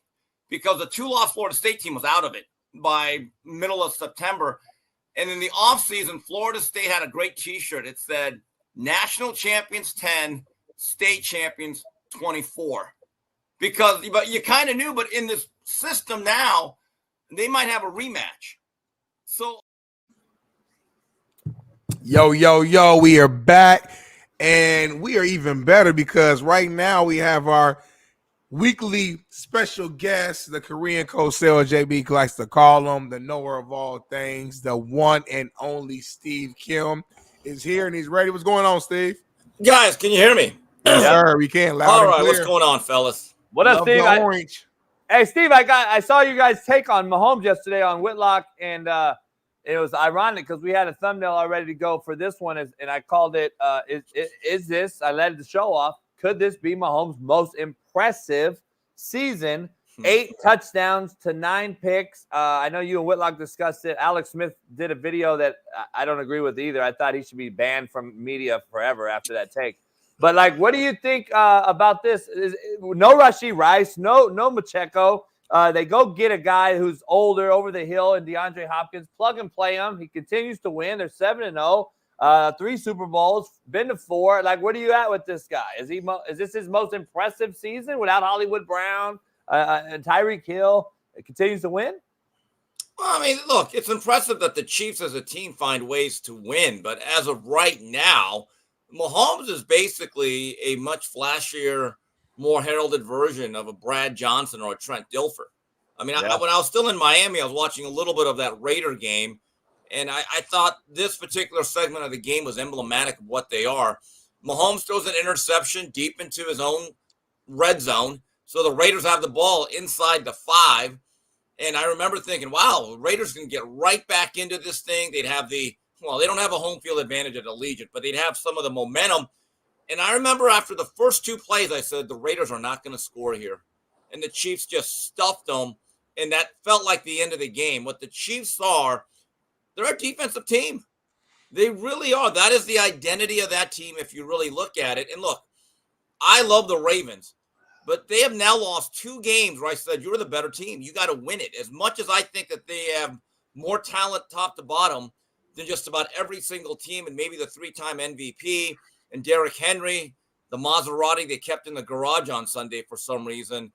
because the 2-loss Florida State team was out of it by middle of September. And in the offseason, Florida State had a great T-shirt. It said, National Champions 10, State Champions 24. Because but you kind of knew, but in this system now, they might have a rematch. So Yo, we are back, and we are even better because right now we have our weekly special guest, the Korean Cosell JB likes to call him, the knower of all things, the one and only Steve Kim is here, and he's ready. What's going on, Steve? guys, can you hear me? Yes, sir. We can. Loud All and right, clear. what's going on, fellas? What up, Love Steve? the orange. Hey, Steve, I saw you guys take on Mahomes yesterday on Whitlock, and it was ironic because we had a thumbnail already to go for this one, and I called it, is this, I led the show off, could this be Mahomes' most impressive season? 8 touchdowns to 9 picks. I know you and Whitlock discussed it. Alex Smith did a video that I don't agree with either. I thought he should be banned from media forever after that take. But, like, what do you think about this? No Rashee Rice, no Pacheco. They go get a guy who's older, over the hill, and DeAndre Hopkins. Plug and play him. He continues to win. They're 7-0, 3 Super Bowls, been to 4. Like, where are you at with this guy? Is this his most impressive season without Hollywood Brown and Tyreek Hill? It continues to win? Well, I mean, look, it's impressive that the Chiefs as a team find ways to win. But as of right now, Mahomes is basically a much flashier, more heralded version of a Brad Johnson or a Trent Dilfer. I mean, when I was still in Miami, I was watching a little bit of that Raider game, and I thought this particular segment of the game was emblematic of what they are. Mahomes throws an interception deep into his own red zone, so the Raiders have the ball inside the 5, and I remember thinking, wow, the Raiders can get right back into this thing. They'd have they don't have a home field advantage at Allegiant, but they'd have some of the momentum. And I remember after the first 2 plays, I said, the Raiders are not going to score here. And the Chiefs just stuffed them, and that felt like the end of the game. What the Chiefs are, they're a defensive team. They really are. That is the identity of that team if you really look at it. And look, I love the Ravens, but they have now lost 2 games where I said, you're the better team. You got to win it. As much as I think that they have more talent top to bottom than just about every single team, and maybe the 3-time MVP and Derrick Henry, the Maserati they kept in the garage on Sunday for some reason.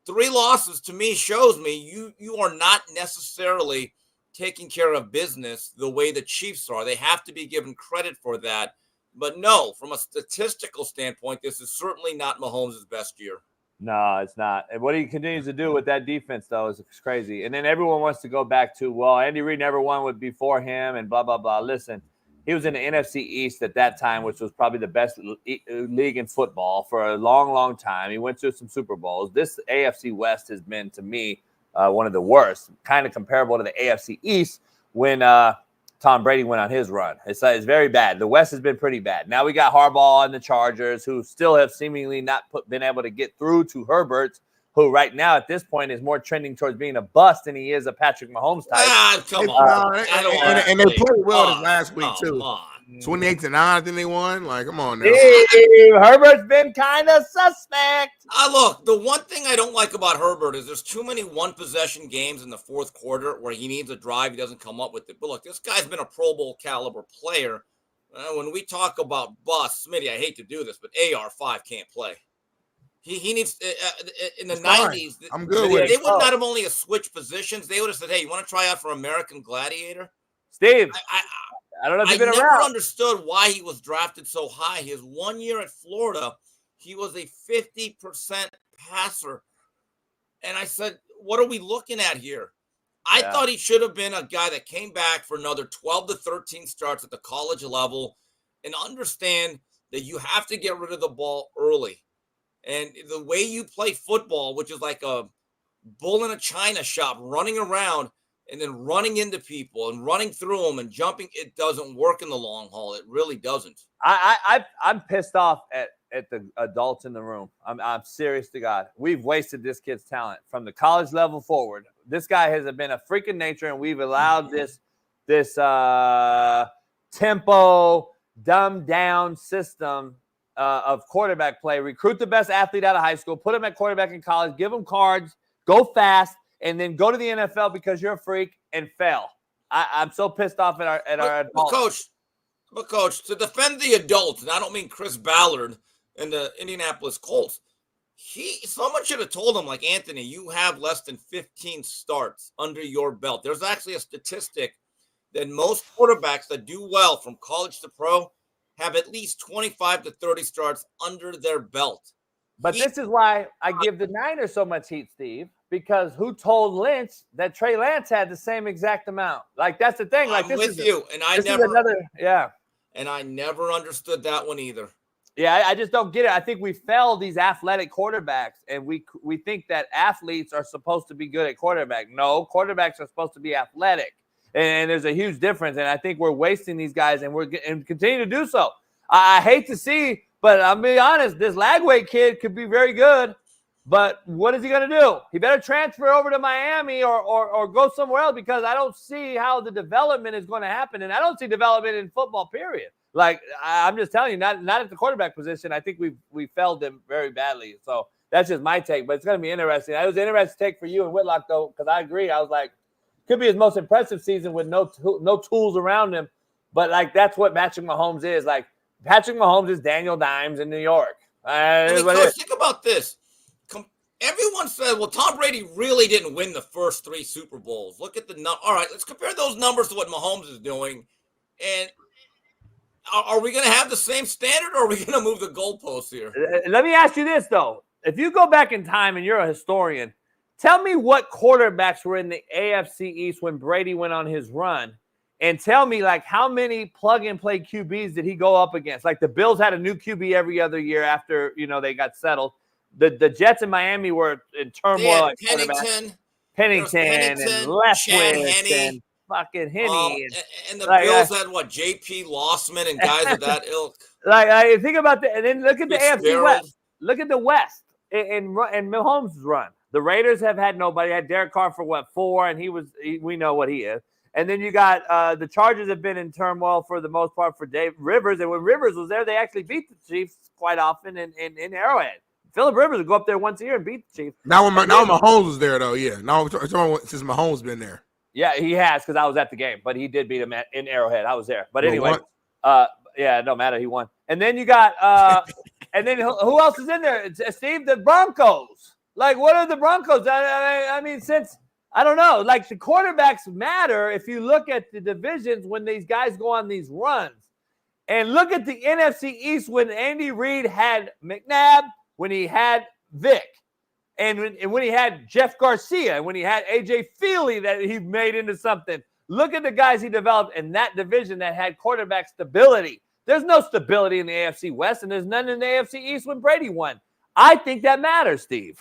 3 losses to me shows me you are not necessarily taking care of business the way the Chiefs are. They have to be given credit for that. But no, from a statistical standpoint, this is certainly not Mahomes' best year. No, it's not. And what he continues to do with that defense, though, is crazy. And then everyone wants to go back to, well, Andy Reid never won before him and blah, blah, blah. Listen, he was in the NFC East at that time, which was probably the best league in football for a long, long time. He went to some Super Bowls. This AFC West has been, to me, one of the worst, kind of comparable to the AFC East when Tom Brady went on his run. It's very bad. The West has been pretty bad. Now we got Harbaugh and the Chargers, who still have seemingly not been able to get through to Herbert, who right now at this point is more trending towards being a bust than he is a Patrick Mahomes type. Come on. And they played well this last week, too. 28-9, I think they won. Like, come on now. Herbert's been kind of suspect. Look, the one thing I don't like about Herbert is there's too many one-possession games in the fourth quarter where he needs a drive, he doesn't come up with it. But look, this guy's been a Pro Bowl caliber player. When we talk about bust, Smitty, I hate to do this, but AR5 can't play. He needs in the 90s. I'm good with it. They would not have only switched positions. They would have said, "Hey, you want to try out for American Gladiator?" Steve, I don't know if you've been never around. understood why he was drafted so high. His 1 year at Florida, he was a 50% passer. And I said, what are we looking at here? I thought he should have been a guy that came back for another 12 to 13 starts at the college level and understand that you have to get rid of the ball early. And the way you play football, which is like a bull in a china shop, running around and then running into people and running through them and jumping, it doesn't work in the long haul. It really doesn't. I'm pissed off at the adults in the room. I'm serious to God. We've wasted this kid's talent from the college level forward. This guy has been a freaking nature, and we've allowed this tempo, dumbed down system of quarterback play. Recruit the best athlete out of high school, put him at quarterback in college, give him cards, go fast, and then go to the NFL because you're a freak and fail. I'm so pissed off at our adults. But coach, to defend the adults, and I don't mean Chris Ballard and the Indianapolis Colts. Someone should have told him, like, Anthony, you have less than 15 starts under your belt. There's actually a statistic that most quarterbacks that do well from college to pro have at least 25 to 30 starts under their belt. But this is why I give the Niners so much heat, Steve, because who told Lynch that Trey Lance had the same exact amount? Like, that's the thing. Like, I'm with you, and I never understood that one either. Yeah, I just don't get it. I think we failed these athletic quarterbacks, and we think that athletes are supposed to be good at quarterback. No, quarterbacks are supposed to be athletic, and there's a huge difference. And I think we're wasting these guys, and and continue to do so. I hate to see, but I'm being honest. This Lagway kid could be very good, but what is he going to do? He better transfer over to Miami or go somewhere else, because I don't see how the development is going to happen, and I don't see development in football. Period. Like, I'm just telling you, not at the quarterback position. I think we failed them very badly. So that's just my take, but it's going to be interesting. It was an interesting take for you and Whitlock, though, because I agree. I was like, could be his most impressive season with no tools around him. But, like, that's what Patrick Mahomes is. Like, Patrick Mahomes is Daniel Dimes in New York. Think about this. Everyone said, well, Tom Brady really didn't win the first 3 Super Bowls. Look at the number. All right, let's compare those numbers to what Mahomes is doing. And are we going to have the same standard, or are we going to move the goalposts here? Let me ask you this, though. If you go back in time and you're a historian, tell me what quarterbacks were in the AFC East when Brady went on his run, and tell me, like, how many plug-and-play QBs did he go up against? Like, the Bills had a new QB every other year after, they got settled. The Jets in Miami were in turmoil. Pennington and Leftwich and fucking Henney. And the Bills had what? J.P. Lossman and guys of that ilk. Like, think about that. And then look at the AFC West. Look at the West in Mahomes' run. The Raiders have had nobody. Had Derek Carr for 4, and we know what he is. And then you got the Chargers have been in turmoil for the most part for Dave Rivers. And when Rivers was there, they actually beat the Chiefs quite often in Arrowhead. Phillip Rivers would go up there once a year and beat the Chiefs. Now Mahomes was there, though. Yeah. Now since Mahomes been there. Yeah, he has, because I was at the game, but he did beat him in Arrowhead. I was there. But anyway, it don't matter. He won. And then you got and then who else is in there? Steve, the Broncos. Like, what are the Broncos? I mean, I don't know. Like, the quarterbacks matter if you look at the divisions when these guys go on these runs. And look at the NFC East when Andy Reid had McNabb, when he had Vic, and when he had Jeff Garcia, and when he had A.J. Feely that he made into something. Look at the guys he developed in that division that had quarterback stability. There's no stability in the AFC West, and there's none in the AFC East when Brady won. I think that matters, Steve.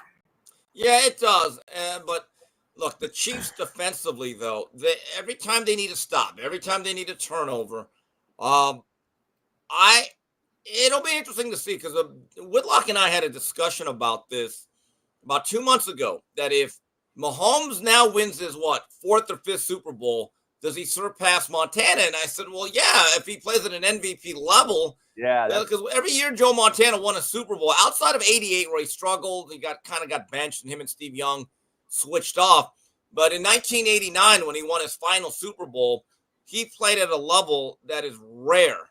Yeah, it does. But look, the Chiefs defensively, though, every time they need a stop, every time they need a turnover, it'll be interesting to see, because Whitlock and I had a discussion about this about 2 months ago, that if Mahomes now wins his 4th or 5th Super Bowl, does he surpass Montana? And I said, well, yeah, if he plays at an MVP level. Yeah. Because every year Joe Montana won a Super Bowl, outside of 88 where he struggled, he got benched, and him and Steve Young switched off. But in 1989, when he won his final Super Bowl, he played at a level that is rare.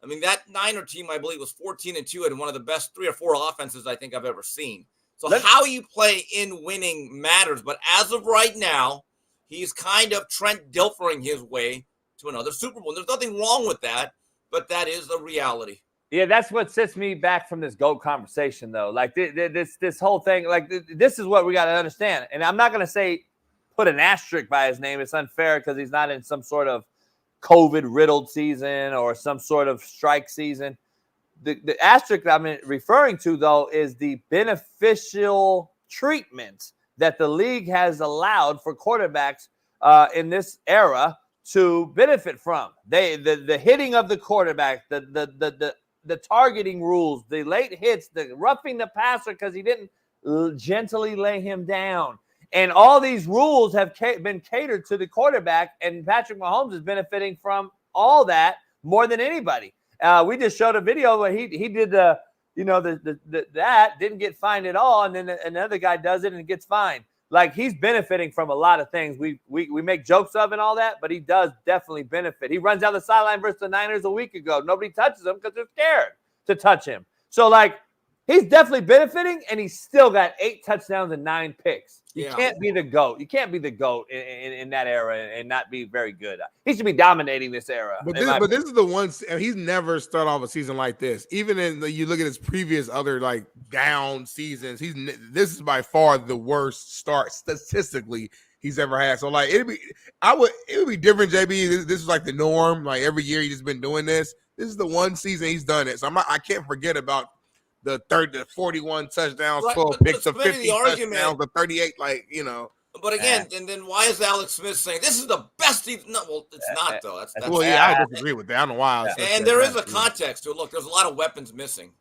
I mean, that Niner team, I believe, was 14-2 and one of the best 3 or 4 offenses I think I've ever seen. So how you play in winning matters. But as of right now, he's kind of Trent Dilfering his way to another Super Bowl. There's nothing wrong with that, but that is a reality. Yeah, that's what sets me back from this GOAT conversation, though. Like, this whole thing, like, this is what we got to understand. And I'm not going to say put an asterisk by his name. It's unfair because he's not in some sort of COVID-riddled season or some sort of strike season. The asterisk I'm referring to, though, is the beneficial treatment that the league has allowed for quarterbacks in this era to benefit from. The hitting of the quarterback, the targeting rules, the late hits, the roughing the passer because he didn't gently lay him down. And all these rules have been catered to the quarterback, and Patrick Mahomes is benefiting from all that more than anybody. We just showed a video where he did that, didn't get fined at all, and then another guy does it and gets fined. Like, he's benefiting from a lot of things. We make jokes of and all that, but he does definitely benefit. He runs down the sideline versus the Niners a week ago. Nobody touches him because they're scared to touch him. So, like, He's definitely benefiting, and he's still got 8 touchdowns and 9 picks. You can't be the GOAT. You can't be the GOAT in that era and not be very good. He should be dominating this era. But this is the one. He's never started off a season like this. Even you look at his previous other like down seasons. This is by far the worst start statistically he's ever had. So like it would be different. JB, this is like the norm. Like every year he's just been doing this. This is the one season he's done it. So I can't forget about the 41 touchdowns, 12 picks, the 50 touchdowns, the 38. Like But again, and then why is Alex Smith saying this is the best? No, well, it's not though. That's I disagree with that. I don't know why. And there is a context to it. Look, there's a lot of weapons missing.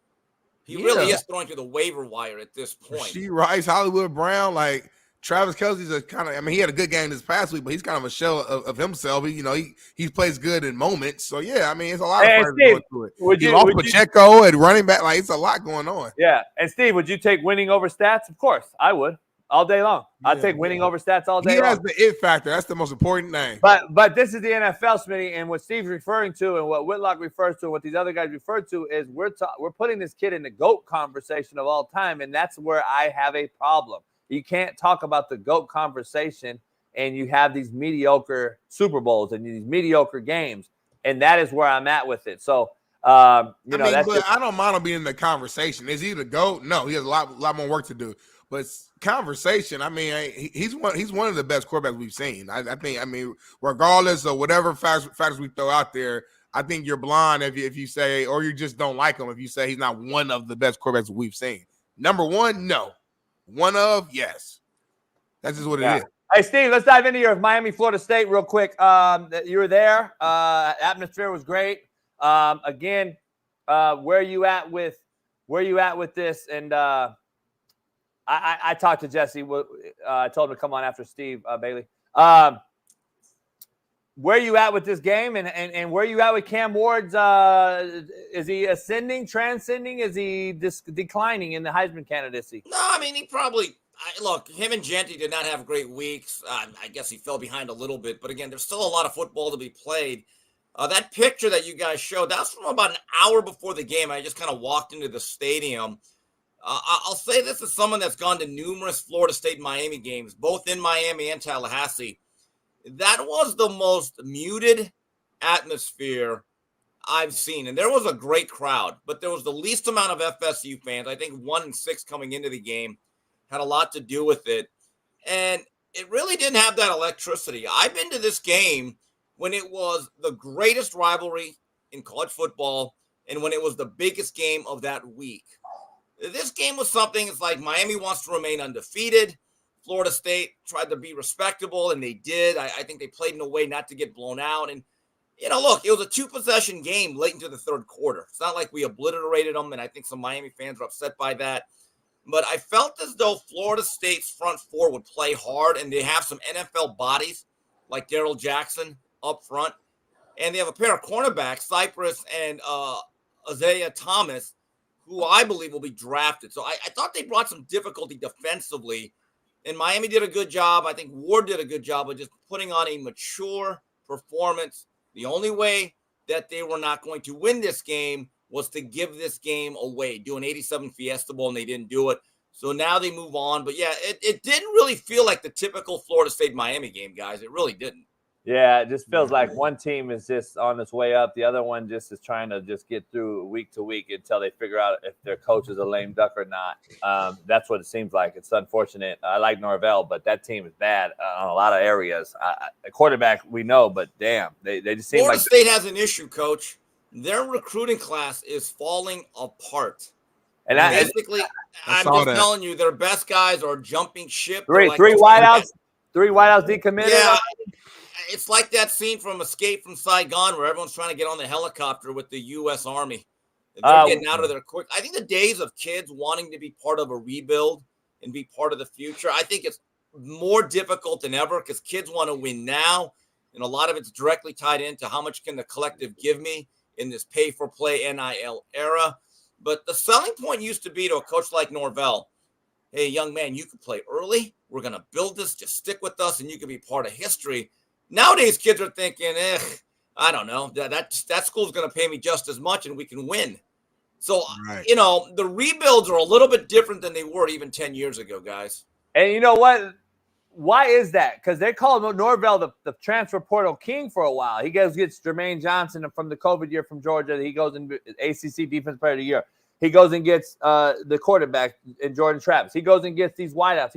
He really is throwing to the waiver wire at this point. She Rice, Hollywood Brown, like Travis Kelce's a kind of. I mean, he had a good game this past week, but he's kind of a shell of himself. He plays good in moments. So yeah, I mean, it's a lot of players going through it. He lost Pacheco at running back. Like it's a lot going on. Yeah, and Steve, would you take winning over stats? Of course, I would. All day long. I'd take winning over stats all day long. He has the it factor. That's the most important thing. But this is the NFL, Smitty, and what Steve's referring to and what Whitlock refers to and what these other guys refer to is we're putting this kid in the GOAT conversation of all time, and that's where I have a problem. You can't talk about the GOAT conversation and you have these mediocre Super Bowls and these mediocre games, and that is where I'm at with it. So, I don't mind him being in the conversation. Is he the GOAT? No, he has a lot more work to do. But conversation, I mean, he's one of the best quarterbacks we've seen. I think, regardless of whatever factors we throw out there, I think you're blind if you say, or you just don't like him if you say he's not one of the best quarterbacks we've seen. Number one, no. One of, yes. That's just what it is. Hey, Steve, let's dive into your Miami, Florida State real quick. You were there. Atmosphere was great. Again, where you at with this? And I talked to Jesse. I told him to come on after Steve Bailey. Where you at with this game, and where you at with Cam Ward's? Is he ascending, transcending? Is he declining in the Heisman candidacy? No, I mean he probably. Look, him and Genty did not have great weeks. I guess he fell behind a little bit, but again, there's still a lot of football to be played. That picture that you guys showed, that was from about an hour before the game. I just kind of walked into the stadium. I'll say this as someone that's gone to numerous Florida State Miami games, both in Miami and Tallahassee. That was the most muted atmosphere I've seen. And there was a great crowd, but there was the least amount of FSU fans. I think 1 in 6 coming into the game had a lot to do with it. And it really didn't have that electricity. I've been to this game when it was the greatest rivalry in college football and when it was the biggest game of that week. This game was something, it's like Miami wants to remain undefeated. Florida State tried to be respectable, and they did. I think they played in a way not to get blown out. And, look, it was a 2-possession game late into the third quarter. It's not like we obliterated them, and I think some Miami fans were upset by that. But I felt as though Florida State's front four would play hard, and they have some NFL bodies like Darrell Jackson up front. And they have a pair of cornerbacks, Cypress and Isaiah Thomas, who I believe will be drafted. So I thought they brought some difficulty defensively, and Miami did a good job. I think Ward did a good job of just putting on a mature performance. The only way that they were not going to win this game was to give this game away, do an 87 Fiesta Bowl, and they didn't do it. So now they move on. But, yeah, it didn't really feel like the typical Florida State-Miami game, guys. It really didn't. Yeah, it just feels like one team is just on its way up. The other one just is trying to just get through week to week until they figure out if their coach is a lame duck or not. That's what it seems like. It's unfortunate. I like Norvell, but that team is bad on a lot of areas. A quarterback, we know, but damn, they just seem Florida like – State has an issue, Coach. Their recruiting class is falling apart. And basically, I'm just telling you, their best guys are jumping ship. Three wideouts decommitted. Yeah. It's like that scene from Escape from Saigon where everyone's trying to get on the helicopter with the U.S. Army. They're getting out of there quick. I think the days of kids wanting to be part of a rebuild and be part of the future, I think it's more difficult than ever because kids want to win now, and a lot of it's directly tied into how much can the collective give me in this pay-for-play NIL era. But the selling point used to be to a coach like Norvell, hey, young man, you can play early. We're going to build this. Just stick with us, and you can be part of history. Nowadays, kids are thinking, I don't know, that school's going to pay me just as much and we can win. So, the rebuilds are a little bit different than they were even 10 years ago, guys. And you know what? Why is that? Because they called Norvell the transfer portal king for a while. He gets Jermaine Johnson from the COVID year from Georgia. He goes in ACC Defense Player of the Year. He goes and gets the quarterback in Jordan Travis. He goes and gets these wideouts.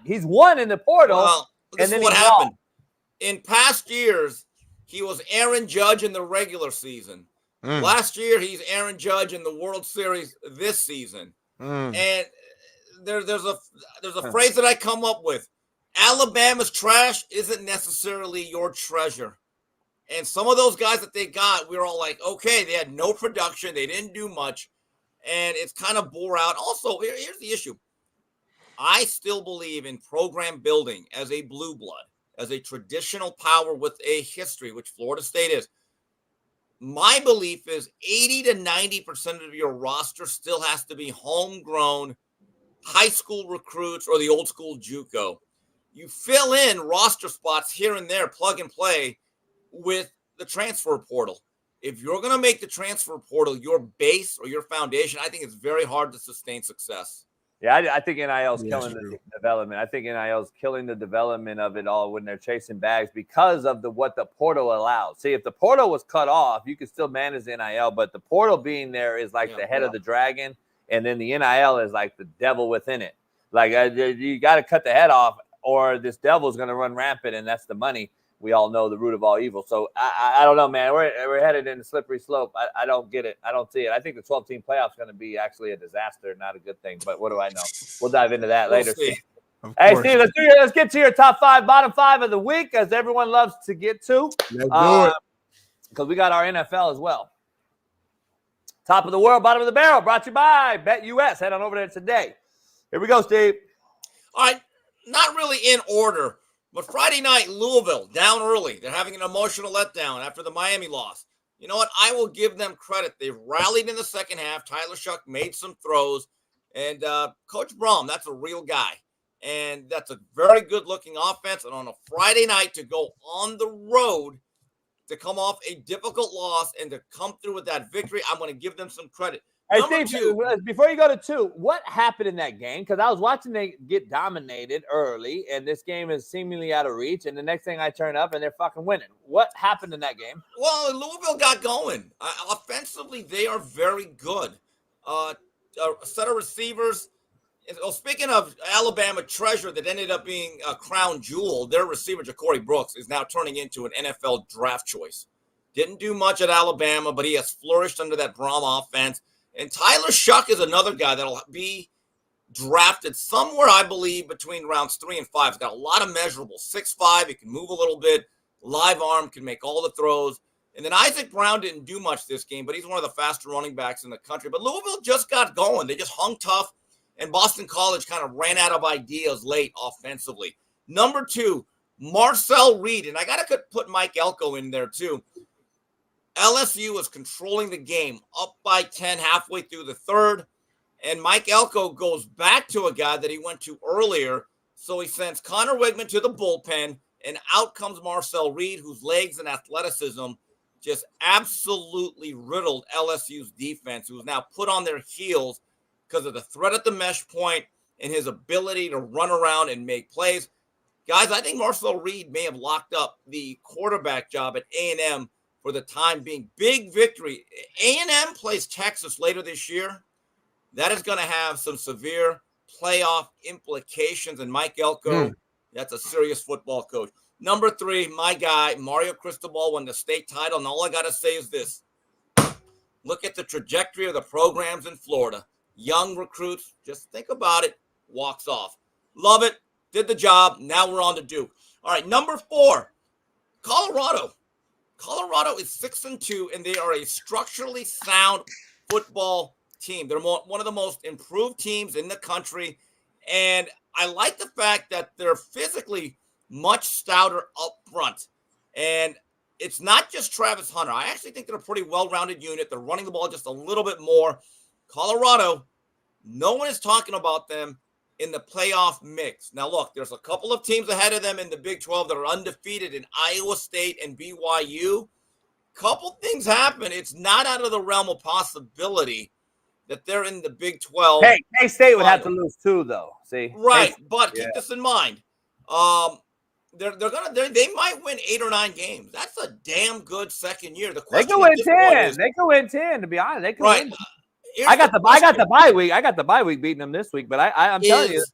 He's won in the portal. Well, this is what happened. In past years, he was Aaron Judge in the regular season. Last year, he's Aaron Judge in the World Series this season. And there's a phrase that I come up with. Alabama's trash isn't necessarily your treasure. And some of those guys that they got, we were all like, okay, they had no production. They didn't do much. And it's kind of bore out. Also, here's the issue. I still believe in program building as a blue blood, as a traditional power with a history, which Florida State is. My belief is 80 to 90% of your roster still has to be homegrown high school recruits or the old school JUCO. You fill in roster spots here and there, plug and play with the transfer portal. If you're going to make the transfer portal your base or your foundation, I think it's very hard to sustain success. Yeah, I think NIL is killing the development. I think NIL is killing the development of it all when they're chasing bags because of what the portal allows. See, if the portal was cut off, you could still manage the NIL, but the portal being there is like the head of the dragon, and then the NIL is like the devil within it. Like you got to cut the head off, or this devil is going to run rampant, and that's the money. We all know the root of all evil. So I don't know, man. We're headed in a slippery slope. I don't get it. I don't see it. I think the 12-team playoff is going to be actually a disaster, not a good thing. But what do I know? We'll dive into that later. Hey, Steve, let's get to your top 5, bottom 5 of the week, as everyone loves to get to. Let's do it. Because we got our NFL as well. Top of the world, bottom of the barrel, brought to you by BetUS. Head on over there today. Here we go, Steve. All right, not really in order. But Friday night, Louisville, down early. They're having an emotional letdown after the Miami loss. You know what? I will give them credit. They rallied in the second half. Tyler Shuck made some throws. And Coach Brom, that's a real guy. And that's a very good-looking offense. And on a Friday night to go on the road to come off a difficult loss and to come through with that victory, I'm going to give them some credit. Hey, Steve, before you go to 2, what happened in that game? Because I was watching they get dominated early, and this game is seemingly out of reach, and the next thing I turn up, and they're fucking winning. What happened in that game? Well, Louisville got going. Offensively, they are very good. A set of receivers. Well, speaking of Alabama treasure that ended up being a crown jewel, their receiver, Ja'Cory Brooks, is now turning into an NFL draft choice. Didn't do much at Alabama, but he has flourished under that Brom offense. And Tyler Shuck is another guy that'll be drafted somewhere, I believe, between rounds 3 and 5. He's got a lot of measurables. 6'5", he can move a little bit. Live arm, can make all the throws. And then Isaac Brown didn't do much this game, but he's one of the faster running backs in the country. But Louisville just got going. They just hung tough, and Boston College kind of ran out of ideas late offensively. Number 2, Marcel Reed. And I got to put Mike Elko in there too. LSU was controlling the game, up by 10 halfway through the third, and Mike Elko goes back to a guy that he went to earlier, so he sends Connor Wigman to the bullpen, and out comes Marcel Reed, whose legs and athleticism just absolutely riddled LSU's defense, who was now put on their heels because of the threat at the mesh point and his ability to run around and make plays. Guys, I think Marcel Reed may have locked up the quarterback job at A&M for the time being. Big victory. A&M plays Texas later this year. That is going to have some severe playoff implications. And Mike Elko, that's a serious football coach. Number 3, my guy, Mario Cristobal, won the state title. And all I got to say is this. Look at the trajectory of the programs in Florida. Young recruits, just think about it, walks off. Love it. Did the job. Now we're on to Duke. All right, number 4, Colorado. Colorado is 6-2, and they are a structurally sound football team. They're one of the most improved teams in the country, and I like the fact that they're physically much stouter up front. And it's not just Travis Hunter. I actually think they're a pretty well-rounded unit. They're running the ball just a little bit more. Colorado, no one is talking about them in the playoff mix. Now, look, there's a couple of teams ahead of them in the Big 12 that are undefeated in Iowa State and BYU. couple things happen. It's not out of the realm of possibility that they're in the Big 12. Hey, K-State would have to lose too, though. See, right? But keep this in mind. They might win 8 or 9 games. That's a damn good second year. The question they could win 10. They could win 10. To be honest, they could win. I got the bye week. I got the bye week beating them this week. But I'm telling you,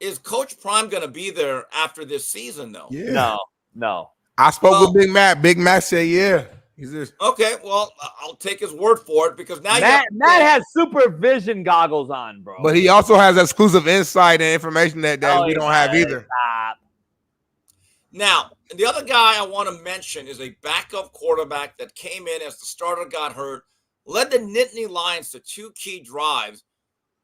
is Coach Prime going to be there after this season though? Yeah. No. I spoke with Big Matt. Big Matt said, "Yeah." He's just okay. Well, I'll take his word for it because now Matt has supervision goggles on, bro. But he also has exclusive insight and information that we don't have either. Stop. Now, the other guy I want to mention is a backup quarterback that came in as the starter got hurt, led the Nittany Lions to 2 key drives,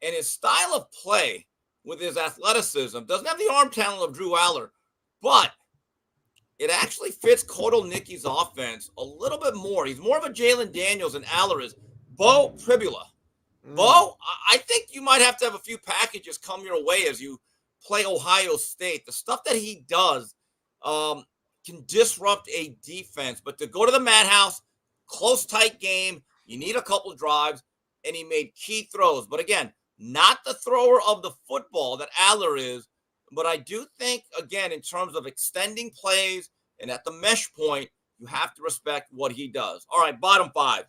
and his style of play with his athleticism doesn't have the arm talent of Drew Aller, but it actually fits Kotelnicki's offense a little bit more. He's more of a Jalen Daniels than Aller is. Bo Pribula. Bo, I think you might have to have a few packages come your way as you play Ohio State. The stuff that he does can disrupt a defense. But to go to the Madhouse, close, tight game, you need a couple drives, and he made key throws. But again, not the thrower of the football that Aller is. But I do think, again, in terms of extending plays and at the mesh point, you have to respect what he does. All right, bottom 5.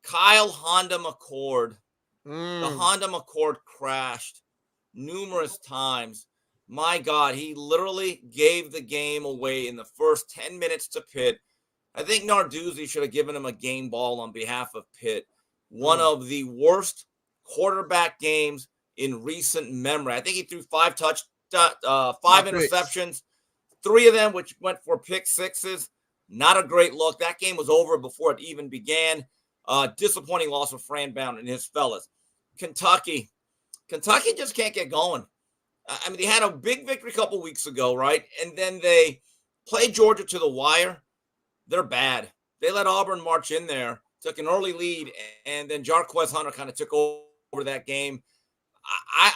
Kyle Honda McCord. The Honda McCord crashed numerous times. My God, he literally gave the game away in the first 10 minutes to Pitt. I think Narduzzi should have given him a game ball on behalf of Pitt. One of the worst quarterback games in recent memory. I think he threw 5 interceptions, 3 of them which went for pick sixes. Not a great look. That game was over before it even began. Disappointing loss of Fran Bound and his fellas. Kentucky just can't get going. I mean, they had a big victory a couple weeks ago, right? And then they played Georgia to the wire. They're bad. They let Auburn march in there, took an early lead, and then Jarquez Hunter kind of took over that game.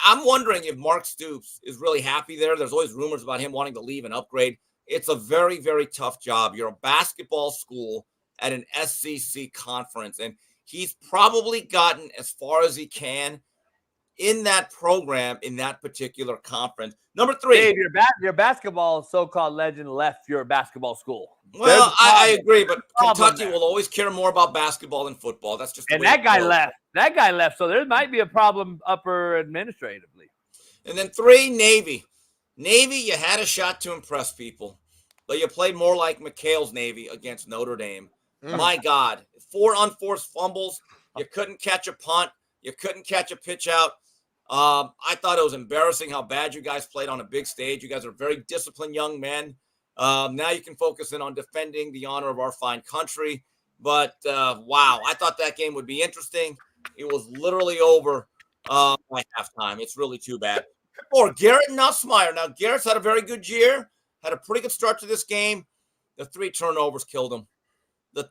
I'm wondering if Mark Stoops is really happy there. There's always rumors about him wanting to leave and upgrade. It's a very, very tough job. You're a basketball school at an SEC conference, and he's probably gotten as far as he can in that program, in that particular conference. Number 3. Dave, your basketball so-called legend left your basketball school. Well, I agree, but Kentucky will always care more about basketball than football. That's just the way that guy left. That guy left, so there might be a problem upper administratively. And then 3, Navy. Navy, you had a shot to impress people, but you played more like McHale's Navy against Notre Dame. My God, 4 unforced fumbles. You couldn't catch a punt. You couldn't catch a pitch out. I thought it was embarrassing how bad you guys played on a big stage. You guys are very disciplined young men. Now you can focus in on defending the honor of our fine country. But, wow, I thought that game would be interesting. It was literally over by halftime. It's really too bad. Or Garrett Nussmeier. Now, Garrett's had a very good year, had a pretty good start to this game. The 3 turnovers killed him. And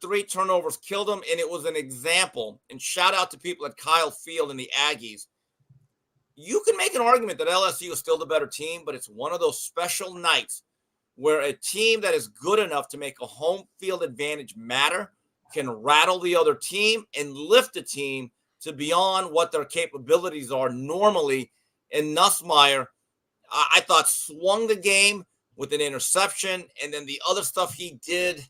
it was an example. And shout out to people at Kyle Field and the Aggies. You can make an argument that LSU is still the better team, but it's one of those special nights where a team that is good enough to make a home field advantage matter can rattle the other team and lift a team to beyond what their capabilities are normally. And Nussmeier, I thought, swung the game with an interception, and then the other stuff he did,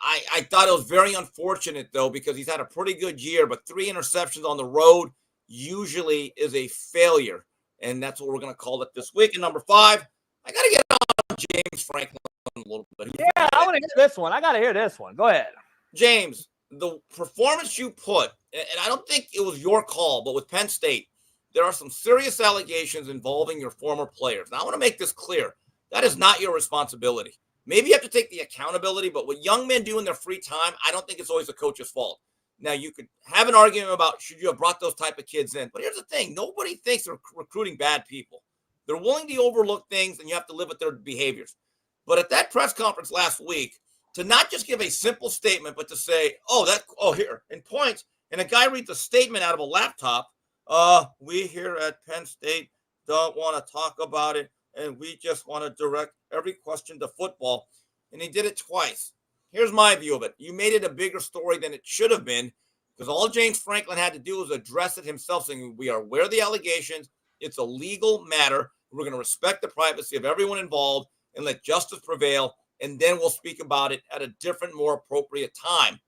I thought it was very unfortunate, though, because he's had a pretty good year, but 3 interceptions on the road usually is a failure, and that's what we're going to call it this week. And number 5, I got to get on James Franklin a little bit. Yeah, I want to hear this one. I got to hear this one. Go ahead. James, the performance you put, and I don't think it was your call, but with Penn State, there are some serious allegations involving your former players. Now, I want to make this clear. That is not your responsibility. Maybe you have to take the accountability, but what young men do in their free time, I don't think it's always the coach's fault. Now, you could have an argument about should you have brought those type of kids in. But here's the thing. Nobody thinks they're recruiting bad people. They're willing to overlook things, and you have to live with their behaviors. But at that press conference last week, to not just give a simple statement, but to say, here, in points, and a guy reads a statement out of a laptop, we here at Penn State don't want to talk about it, and we just want to direct every question to football. And he did it twice. Here's my view of it. You made it a bigger story than it should have been, because all James Franklin had to do was address it himself, saying we are aware of the allegations. It's a legal matter. We're going to respect the privacy of everyone involved and let justice prevail, and then we'll speak about it at a different, more appropriate time.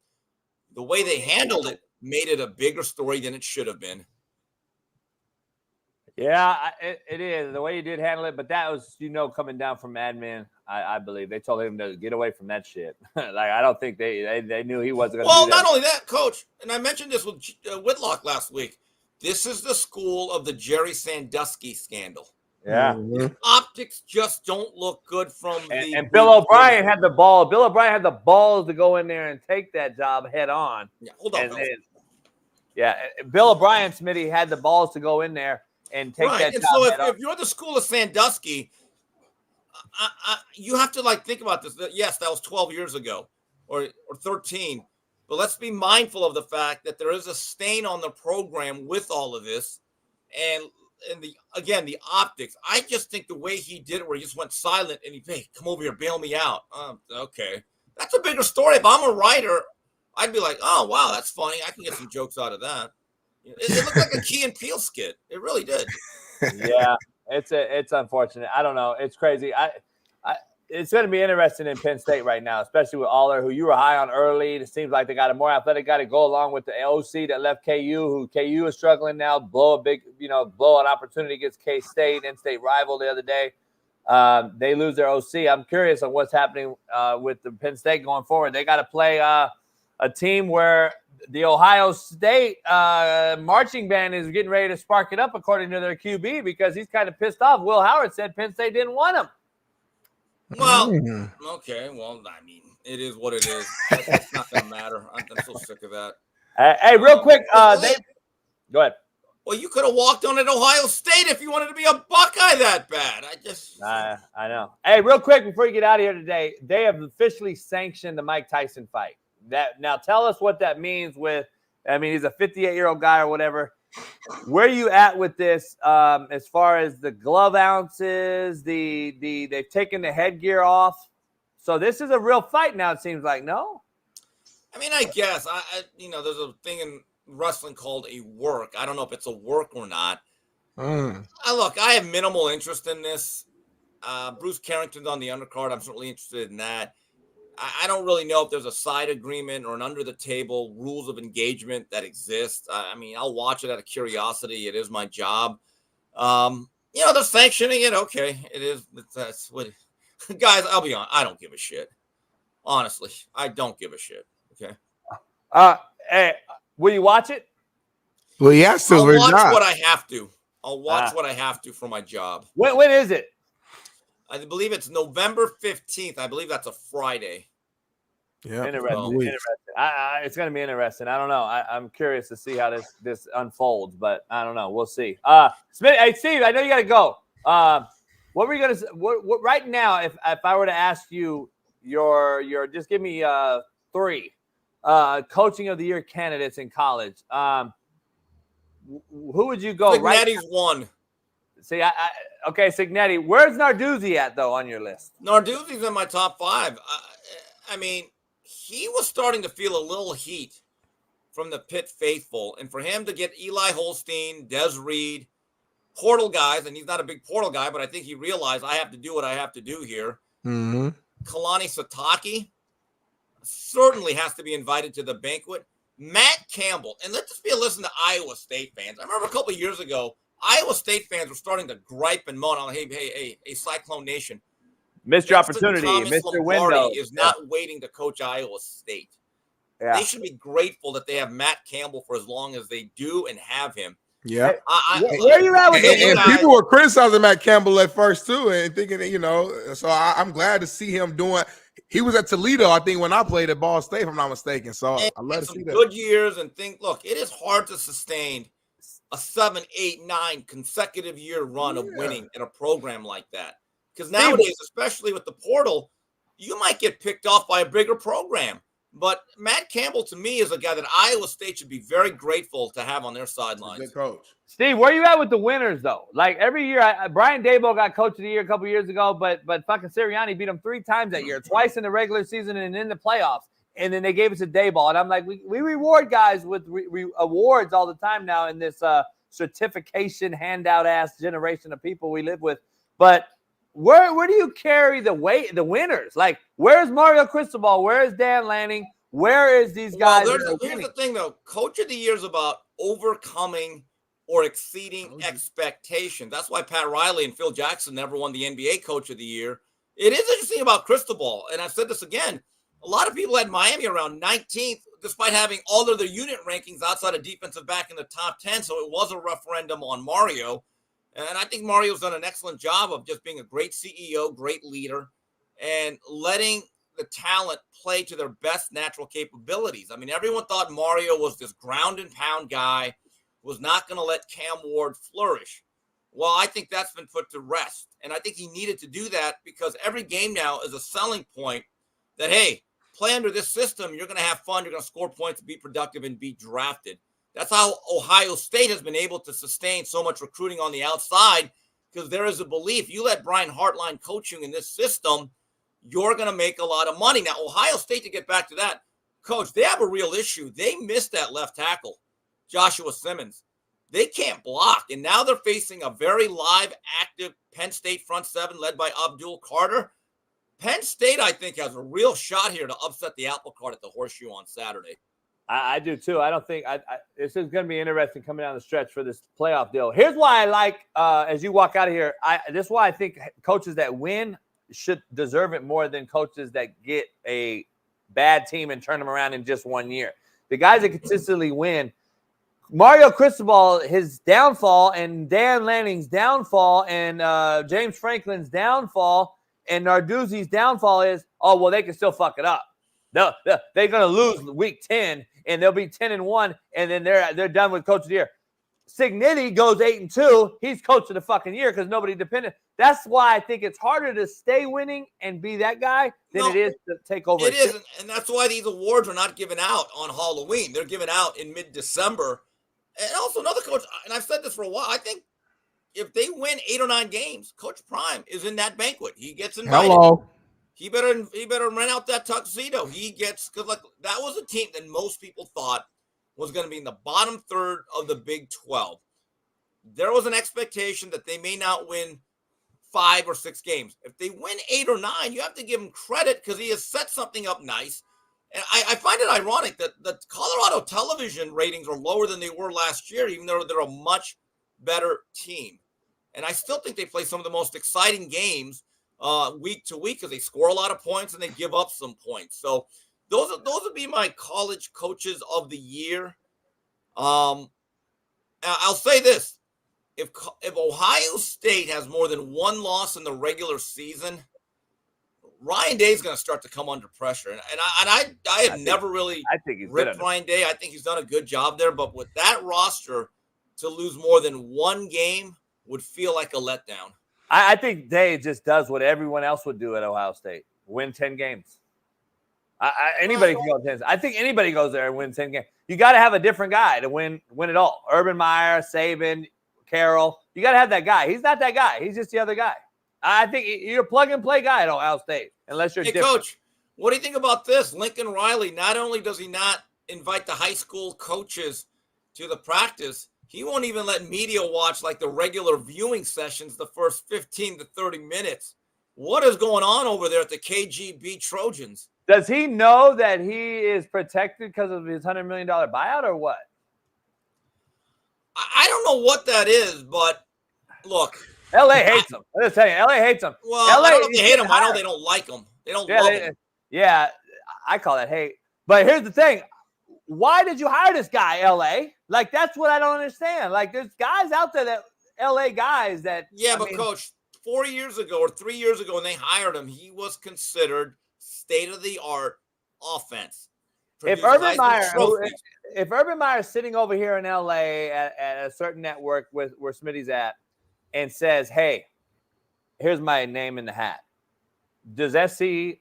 The way they handled it made it a bigger story than it should have been. Yeah, it is the way he did handle it, but that was, coming down from admin. I believe they told him to get away from that shit. I don't think they knew he wasn't going to. Well, do that. not only that, Coach, and I mentioned this with Whitlock last week. This is the school of the Jerry Sandusky scandal. Yeah, the optics just don't look good from and Bill O'Brien had the ball. Bill O'Brien had the balls to go in there and take that job head on. Yeah, hold on. Bill O'Brien, Smitty, had the balls to go in there and take that and job. So head on. if you're the school of Sandusky, you have to think about this. Yes, that was 12 years ago or 13. But let's be mindful of the fact that there is a stain on the program with all of this. And the optics. I just think the way he did it, where he just went silent and hey, come over here, bail me out. Okay. That's a bigger story. If I'm a writer, I'd be like, oh, wow, that's funny. I can get some jokes out of that. It looked like a Key and Peele skit. It really did. Yeah, it's unfortunate. I don't know. It's crazy. It's going to be interesting in Penn State right now, especially with Aller, who you were high on early. It seems like they got a more athletic guy to go along with the OC that left KU, who KU is struggling now. Blow an opportunity against K-State, in-state rival the other day. They lose their OC. I'm curious on what's happening with the Penn State going forward. They got to play a team where the Ohio State marching band is getting ready to spark it up, according to their QB, because he's kind of pissed off. Will Howard said Penn State didn't want him. Well, okay. Well, I mean, it is what it is. It's not going to matter. I'm so sick of that. Hey, real quick, go ahead. Well, you could have walked on at Ohio State if you wanted to be a Buckeye that bad. I know. Hey, real quick before you get out of here today, they have officially sanctioned the Mike Tyson fight. Now tell us what that means. He's a 58-year-old guy or whatever. Where are you at with this as far as the glove ounces, they've taken the headgear off? So this is a real fight now, it seems like, no? I mean, I guess. There's a thing in wrestling called a work. I don't know if it's a work or not. I have minimal interest in this. Bruce Carrington's on the undercard. I'm certainly interested in that. I don't really know if there's a side agreement or an under-the-table rules of engagement that exist. I'll watch it out of curiosity. It is my job. They're sanctioning it. Okay, it is. That's what. Guys, I'll be honest. I don't give a shit. Honestly, I don't give a shit. Okay. Hey, will you watch it? Well, yeah, so I'll watch what I have to. I'll watch what I have to for my job. When is it? I believe it's November 15th. I believe that's a Friday. Yeah, interesting. It's going to be interesting. I don't know. I'm curious to see how this unfolds, but I don't know. We'll see. Smith, hey, Steve, I know you got to go. What were you going to say? What right now? If I were to ask you your just give me 3 coaching of the year candidates in college. Who would you go? Cignetti's one. See, okay, Cignetti. Where's Narduzzi at, though, on your list? Narduzzi's in my top 5. He was starting to feel a little heat from the Pitt faithful. And for him to get Eli Holstein, Des Reed, portal guys, and he's not a big portal guy, but I think he realized I have to do what I have to do here. Mm-hmm. Kalani Sitake certainly has to be invited to the banquet. Matt Campbell, and let's just be a listen to Iowa State fans. I remember a couple of years ago, Iowa State fans were starting to gripe and moan on, hey, Cyclone Nation. Missed your opportunity. Missed your window. Is not waiting to coach Iowa State. Yeah. They should be grateful that they have Matt Campbell for as long as they do and have him. Yeah. Where are you at with and people were criticizing Matt Campbell at first, too, and thinking that, so I'm glad to see him doing. He was at Toledo, I think, when I played at Ball State, if I'm not mistaken. So I love to see that. Good years and look, it is hard to sustain a 7, 8, 9 consecutive year run of winning in a program like that. Because nowadays, especially with the portal, you might get picked off by a bigger program. But Matt Campbell, to me, is a guy that Iowa State should be very grateful to have on their sidelines. Good coach. Steve, where you at with the winners, though? Like, every year, Brian Daboll got Coach of the Year a couple years ago, but fucking Sirianni beat him 3 times that year, twice in the regular season and in the playoffs. And then they gave it to Daboll. And I'm like, we reward guys with awards all the time now in this certification handout-ass generation of people we live with. But where do you carry the winners? Like, where's Mario Cristobal? Where's Dan Lanning? Where is these guys? Well, here's the thing, though. Coach of the Year is about overcoming or exceeding expectations. That's why Pat Riley and Phil Jackson never won the NBA Coach of the Year. It is interesting about Cristobal, and I've said this again. A lot of people had Miami around 19th, despite having all of their unit rankings outside of defensive back in the top 10, so it was a referendum on Mario. And I think Mario's done an excellent job of just being a great CEO, great leader, and letting the talent play to their best natural capabilities. I mean, everyone thought Mario was this ground and pound guy, was not going to let Cam Ward flourish. Well, I think that's been put to rest. And I think he needed to do that because every game now is a selling point that, hey, play under this system, you're going to have fun, you're going to score points, be productive, and be drafted. That's how Ohio State has been able to sustain so much recruiting on the outside, because there is a belief you let Brian Hartline coach you in this system, you're going to make a lot of money. Now, Ohio State, to get back to that, Coach, they have a real issue. They missed that left tackle, Joshua Simmons. They can't block, and now they're facing a very live, active Penn State front seven led by Abdul Carter. Penn State, I think, has a real shot here to upset the apple cart at the Horseshoe on Saturday. I do too. I don't think this is going to be interesting coming down the stretch for this playoff deal. Here's why I like, as you walk out of here, this is why I think coaches that win should deserve it more than coaches that get a bad team and turn them around in just 1 year. The guys that consistently win, Mario Cristobal, his downfall, and Dan Lanning's downfall, and James Franklin's downfall, and Narduzzi's downfall is, they can still fuck it up. No, they're going to lose week 10, and they'll be 10-1, and then they're done with Coach of the Year. Signetti goes 8-2. He's Coach of the fucking year because nobody depended. That's why I think it's harder to stay winning and be that guy than it is to take over. It is, and that's why these awards are not given out on Halloween. They're given out in mid-December. And also another coach, and I've said this for a while, I think if they win 8 or 9 games, Coach Prime is in that banquet. He gets invited. Hello. He better rent out that tuxedo. Because that was a team that most people thought was going to be in the bottom third of the Big 12. There was an expectation that they may not win 5 or 6 games. If they win 8 or 9, you have to give him credit because he has set something up nice. And I find it ironic that the Colorado television ratings are lower than they were last year, even though they're a much better team. And I still think they play some of the most exciting games week to week because they score a lot of points and they give up some points. So those would be my college coaches of the year. I'll say this: if Ohio State has more than 1 loss in the regular season, Ryan Day's going to start to come under pressure. And I have never really ripped Ryan Day. I think he's done a good job there. But with that roster, to lose more than 1 game would feel like a letdown. I think Day just does what everyone else would do at Ohio State: win 10 games. Anybody can go 10. I think anybody goes there and wins 10 games. You got to have a different guy to win it all. Urban Meyer, Saban, Carroll. You got to have that guy. He's not that guy. He's just the other guy. I think you're a plug-and-play guy at Ohio State, unless you're different. Coach, what do you think about this? Lincoln Riley, not only does he not invite the high school coaches to the practice, he won't even let media watch like the regular viewing sessions the first 15 to 30 minutes. What is going on over there at the KGB Trojans? Does he know that he is protected because of his $100 million buyout or what? I don't know what that is, but look. LA hates him. I'm just telling you, LA hates him. Well, I don't know if they hate him. I know they don't like him. They don't love him. Yeah, I call that hate. But here's the thing. Why did you hire this guy, LA? Like, that's what I don't understand. Like, there's guys out there that LA guys that. Yeah, but Coach, 4 years ago or 3 years ago when they hired him, he was considered state-of-the-art offense. If Urban Meyer is sitting over here in LA at a certain network where Smitty's at and says, hey, here's my name in the hat, does SC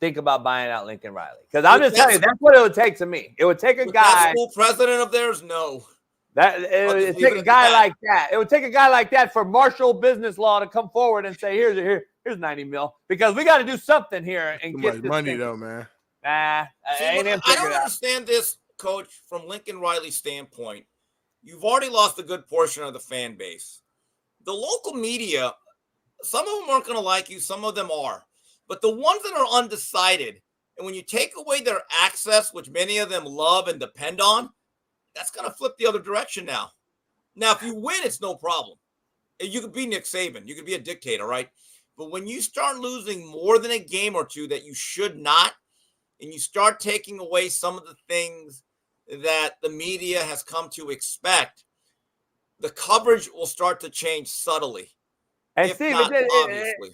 think about buying out Lincoln Riley. Because I'm just telling you, that's what it would take to me. It would take a guy. That school president of theirs, no. It would take a guy like that. It would take a guy like that for Marshall Business Law to come forward and say, here's 90 mil. Because we got to do something here and Too get much this money, thing. though, man. Nah, I don't understand this, Coach, from Lincoln Riley's standpoint. You've already lost a good portion of the fan base. The local media, some of them aren't going to like you. Some of them are. But the ones that are undecided, and when you take away their access, which many of them love and depend on, that's going to flip the other direction now. Now, if you win, it's no problem. You could be Nick Saban. You could be a dictator, right? But when you start losing more than a game or two that you should not, and you start taking away some of the things that the media has come to expect, the coverage will start to change subtly. And Steve,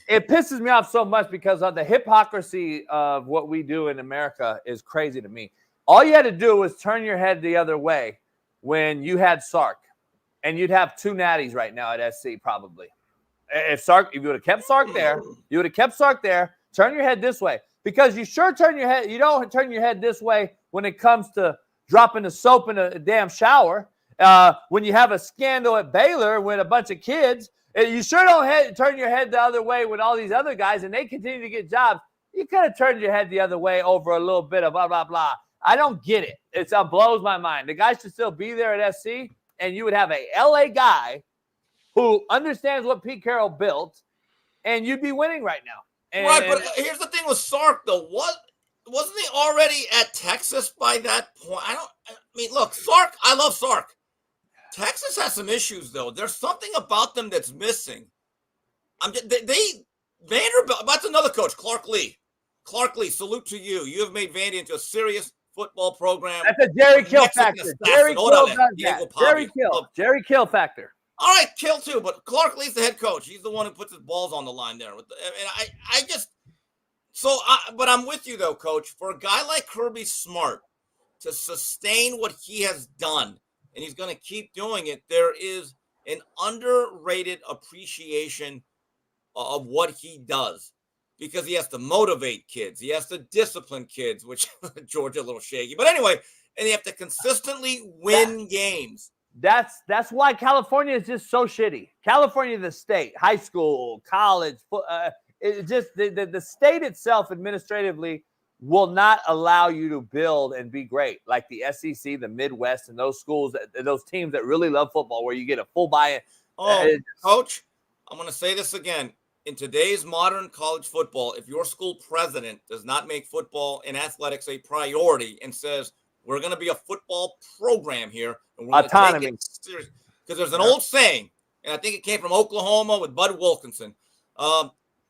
it pisses me off so much because of the hypocrisy of what we do in America is crazy to me. All you had to do was turn your head the other way when you had Sark, and you'd have 2 natties right now at SC probably. If you would have kept Sark there, turn your head this way. Because you turn your head, you don't turn your head this way when it comes to dropping the soap in a damn shower. When you have a scandal at Baylor with a bunch of kids, you sure don't turn your head the other way with all these other guys, and they continue to get jobs. You could have turned your head the other way over a little bit of blah, blah, blah. I don't get it. It blows my mind. The guy should still be there at SC, and you would have a LA guy who understands what Pete Carroll built, and you'd be winning right now. Right, but here's the thing with Sark, though. Wasn't he already at Texas by that point? Look, Sark, I love Sark. Texas has some issues, though. There's something about them that's missing. Vanderbilt, that's another coach, Clark Lee. Clark Lee, salute to you. You have made Vandy into a serious football program. That's a Jerry Kill factor. Jerry Kill does that. Jerry Kill factor. All right, Kill too, but Clark Lee's the head coach. He's the one who puts his balls on the line there. But I'm with you though, Coach. For a guy like Kirby Smart to sustain what he has done, and he's going to keep doing it, there is an underrated appreciation of what he does because he has to motivate kids. He has to discipline kids, which Georgia a little shaky. But anyway, and you have to consistently win games. That's why California is just so shitty. California, the state, high school, college, it just the state itself administratively will not allow you to build and be great like the SEC, the Midwest, and those schools, those teams that really love football, where you get a full buy-in. Coach, I'm going to say this again. In today's modern college football, if your school president does not make football and athletics a priority and says, we're going to be a football program here, and we're autonomy. Because there's an old saying, and I think it came from Oklahoma with Bud Wilkinson.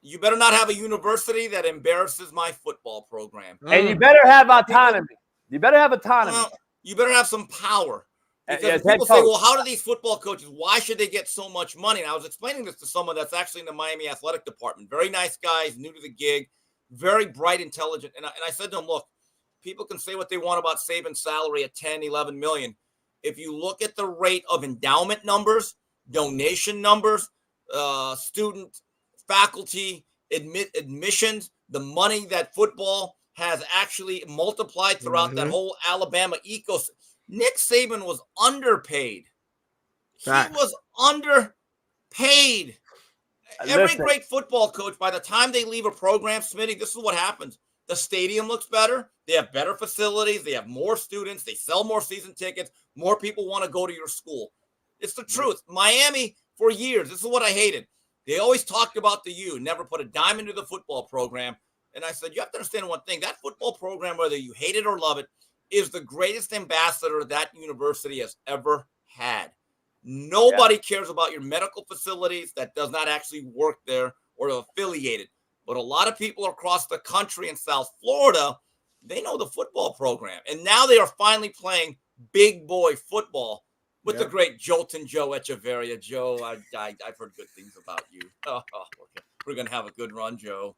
You better not have a university that embarrasses my football program. And you better have autonomy. You better have autonomy. You better have some power. Because people say, well, how do these football coaches, why should they get so much money? And I was explaining this to someone that's actually in the Miami athletic department. Very nice guys, new to the gig, very bright, intelligent. And I said to him, look, people can say what they want about Saban's salary at 10, 11 million. If you look at the rate of endowment numbers, donation numbers, student, faculty, admissions, the money that football has actually multiplied throughout that whole Alabama ecosystem. Nick Saban was underpaid. He was underpaid. Every great football coach, by the time they leave a program, Smitty, this is what happens. The stadium looks better. They have better facilities. They have more students. They sell more season tickets. More people want to go to your school. It's the truth. Miami, for years, this is what I hated. They always talked about the U, never put a dime into the football program. And I said, you have to understand one thing. That football program, whether you hate it or love it, is the greatest ambassador that university has ever had. Nobody cares about your medical facilities that does not actually work there or affiliated. But a lot of people across the country in South Florida, they know the football program. And now they are finally playing big boy football with the great Jolton Joe Echeverria. Joe, I've heard good things about you. We're going to have a good run, Joe.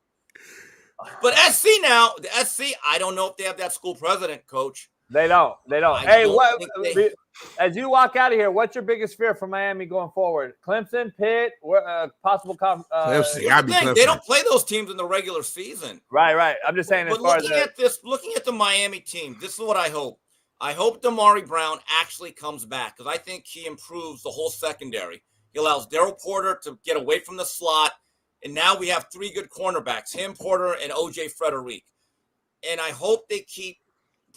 But SC now, the SC, I don't know if they have that school president, Coach. They don't. I Hey, don't think as you walk out of here, what's your biggest fear for Miami going forward? Clemson, Pitt, possible. Clemson. I'd be Clemson. They don't play those teams in the regular season. Right. I'm just saying. But looking at the Miami team, this is what I hope. I hope Damari Brown actually comes back because I think he improves the whole secondary. He allows Daryl Porter to get away from the slot, and now we have 3 good cornerbacks: him, Porter, and OJ Frederick. And I hope they keep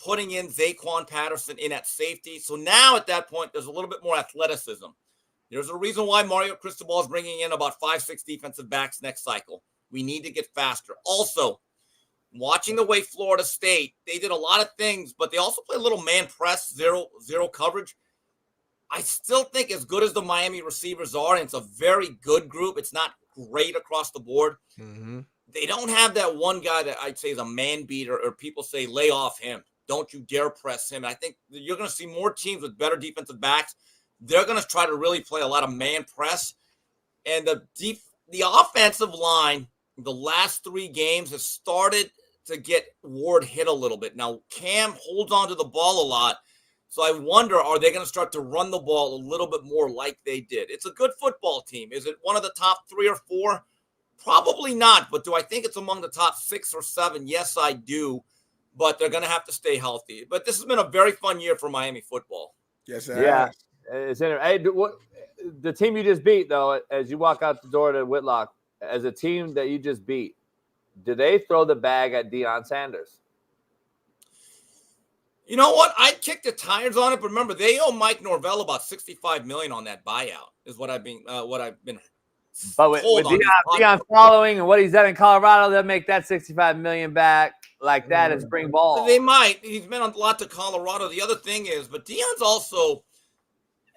putting in Zaquan Patterson in at safety. So now at that point, there's a little bit more athleticism. There's a reason why Mario Cristobal is bringing in about 5-6 defensive backs next cycle. We need to get faster. Also, watching the way Florida State, they did a lot of things, but they also play a little man press, zero coverage. I still think as good as the Miami receivers are, and it's a very good group, it's not great across the board. Mm-hmm. They don't have that one guy that I'd say is a man beater, or people say lay off him. Don't you dare press him. I think you're going to see more teams with better defensive backs. They're going to try to really play a lot of man press. And the offensive line, the last 3 games has started to get Ward hit a little bit. Now, Cam holds on to the ball a lot. So I wonder, are they going to start to run the ball a little bit more like they did? It's a good football team. Is it one of the top 3 or 4? Probably not. But do I think it's among the top 6 or 7? Yes, I do. But they're going to have to stay healthy. But this has been a very fun year for Miami football. Yes, yeah. It's interesting. Hey, the team you just beat, though, as you walk out the door to Whitlock, as a team that you just beat, do they throw the bag at Deion Sanders? You know what? I'd kick the tires on it, but remember, they owe Mike Norvell about $65 million on that buyout, is what I've been But with Dion following and what he's done in Colorado, they'll make that $65 million back like that in spring ball. They might. He's been a lot to Colorado. The other thing is, but Dion's also,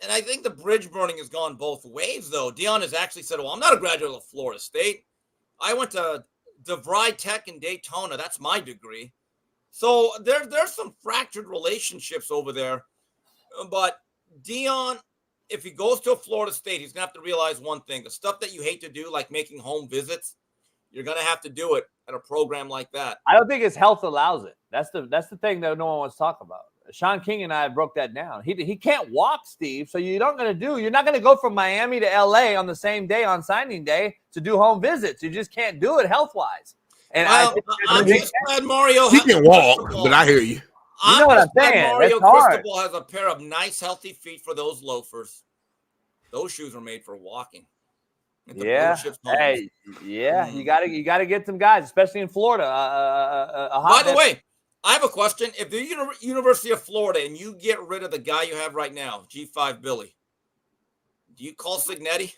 and I think the bridge burning has gone both ways, though. Dion has actually said, well, I'm not a graduate of Florida State. I went to DeVry Tech in Daytona. That's my degree. So there's some fractured relationships over there. But Dion, if he goes to Florida State, he's going to have to realize one thing. The stuff that you hate to do, like making home visits, you're going to have to do it at a program like that. I don't think his health allows it. That's the thing that no one wants to talk about. Sean King and I broke that down. He can't walk, Steve. So you're not going to go from Miami to LA on the same day on signing day to do home visits. You just can't do it health-wise. And I'm just glad Mario. He can walk, but I hear you. You know what I'm saying? Mario Cristobal has a pair of nice, healthy feet for those loafers. Those shoes are made for walking. Yeah. Hey, yeah. You gotta get some guys, especially in Florida. By the way, I have a question. If the University of Florida and you get rid of the guy you have right now, G5 Billy, do you call Cignetti?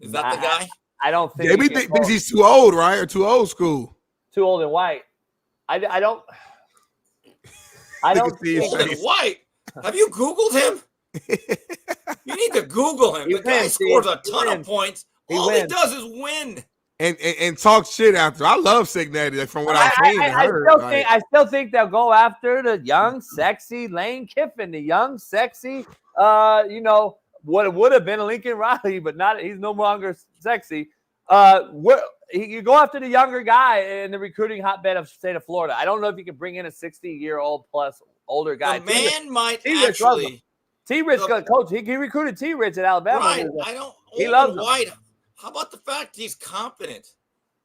Is that the guy? I don't think. Maybe thinks he's too old, right? Or too old school. Too old and white. I don't. I don't. Old and white. Have you Googled him? You need to Google him. The guy scores a ton of points. All he does is win. And talk shit after. I love Cignetti from what I've seen and heard. I still think they'll go after the young, sexy Lane Kiffin, the young, sexy, what it would have been a Lincoln Riley, but not. He's no longer sexy. You go after the younger guy in the recruiting hotbed of the state of Florida. I don't know if you can bring in a 60-year-old plus older guy. The man might actually. T-Rich, coach, he recruited T-Rich at Alabama. Right. He loves White. How about the fact he's competent?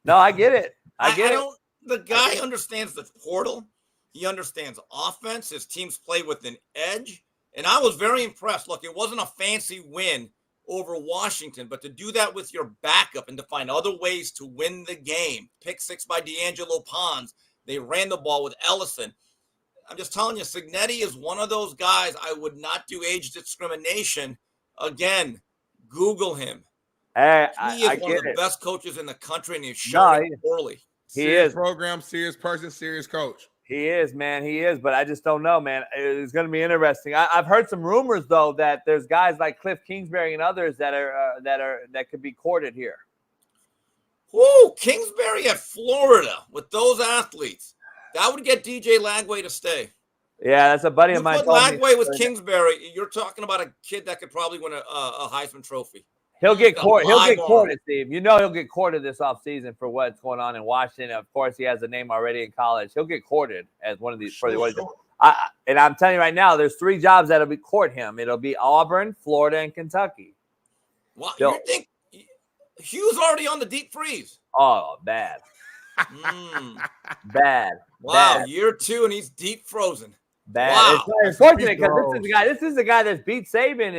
No, I get it. The guy understands the portal. He understands offense. His teams play with an edge. And I was very impressed. Look, it wasn't a fancy win over Washington, but to do that with your backup and to find other ways to win the game. Pick 6 by D'Angelo Pons. They ran the ball with Ellison. I'm just telling you, Cignetti is one of those guys. I would not do age discrimination. Again, Google him. Hey, he is one of the best coaches in the country, and he's showing poorly. He is. Program, serious person, serious coach. He is, man. He is, but I just don't know, man. It's going to be interesting. I've heard some rumors, though, that there's guys like Cliff Kingsbury and others that could be courted here. Ooh, Kingsbury at Florida with those athletes. That would get DJ Lagway to stay. Yeah, that's a buddy of mine. Put Lagway with Kingsbury. You're talking about a kid that could probably win a Heisman Trophy. He'll get courted. He'll get LIBOR. courted, Steve. You know he'll get courted this offseason for what's going on in Washington. Of course, he has a name already in college. He'll get courted as one of these. And I'm telling you right now, there's 3 jobs that'll be court him. It'll be Auburn, Florida, and Kentucky. Well, you think Hugh's already on the deep freeze? Oh, bad. Bad. Wow, Bad. year 2 and he's deep frozen. Bad. Wow. It's unfortunate because this is the guy that's beat Saban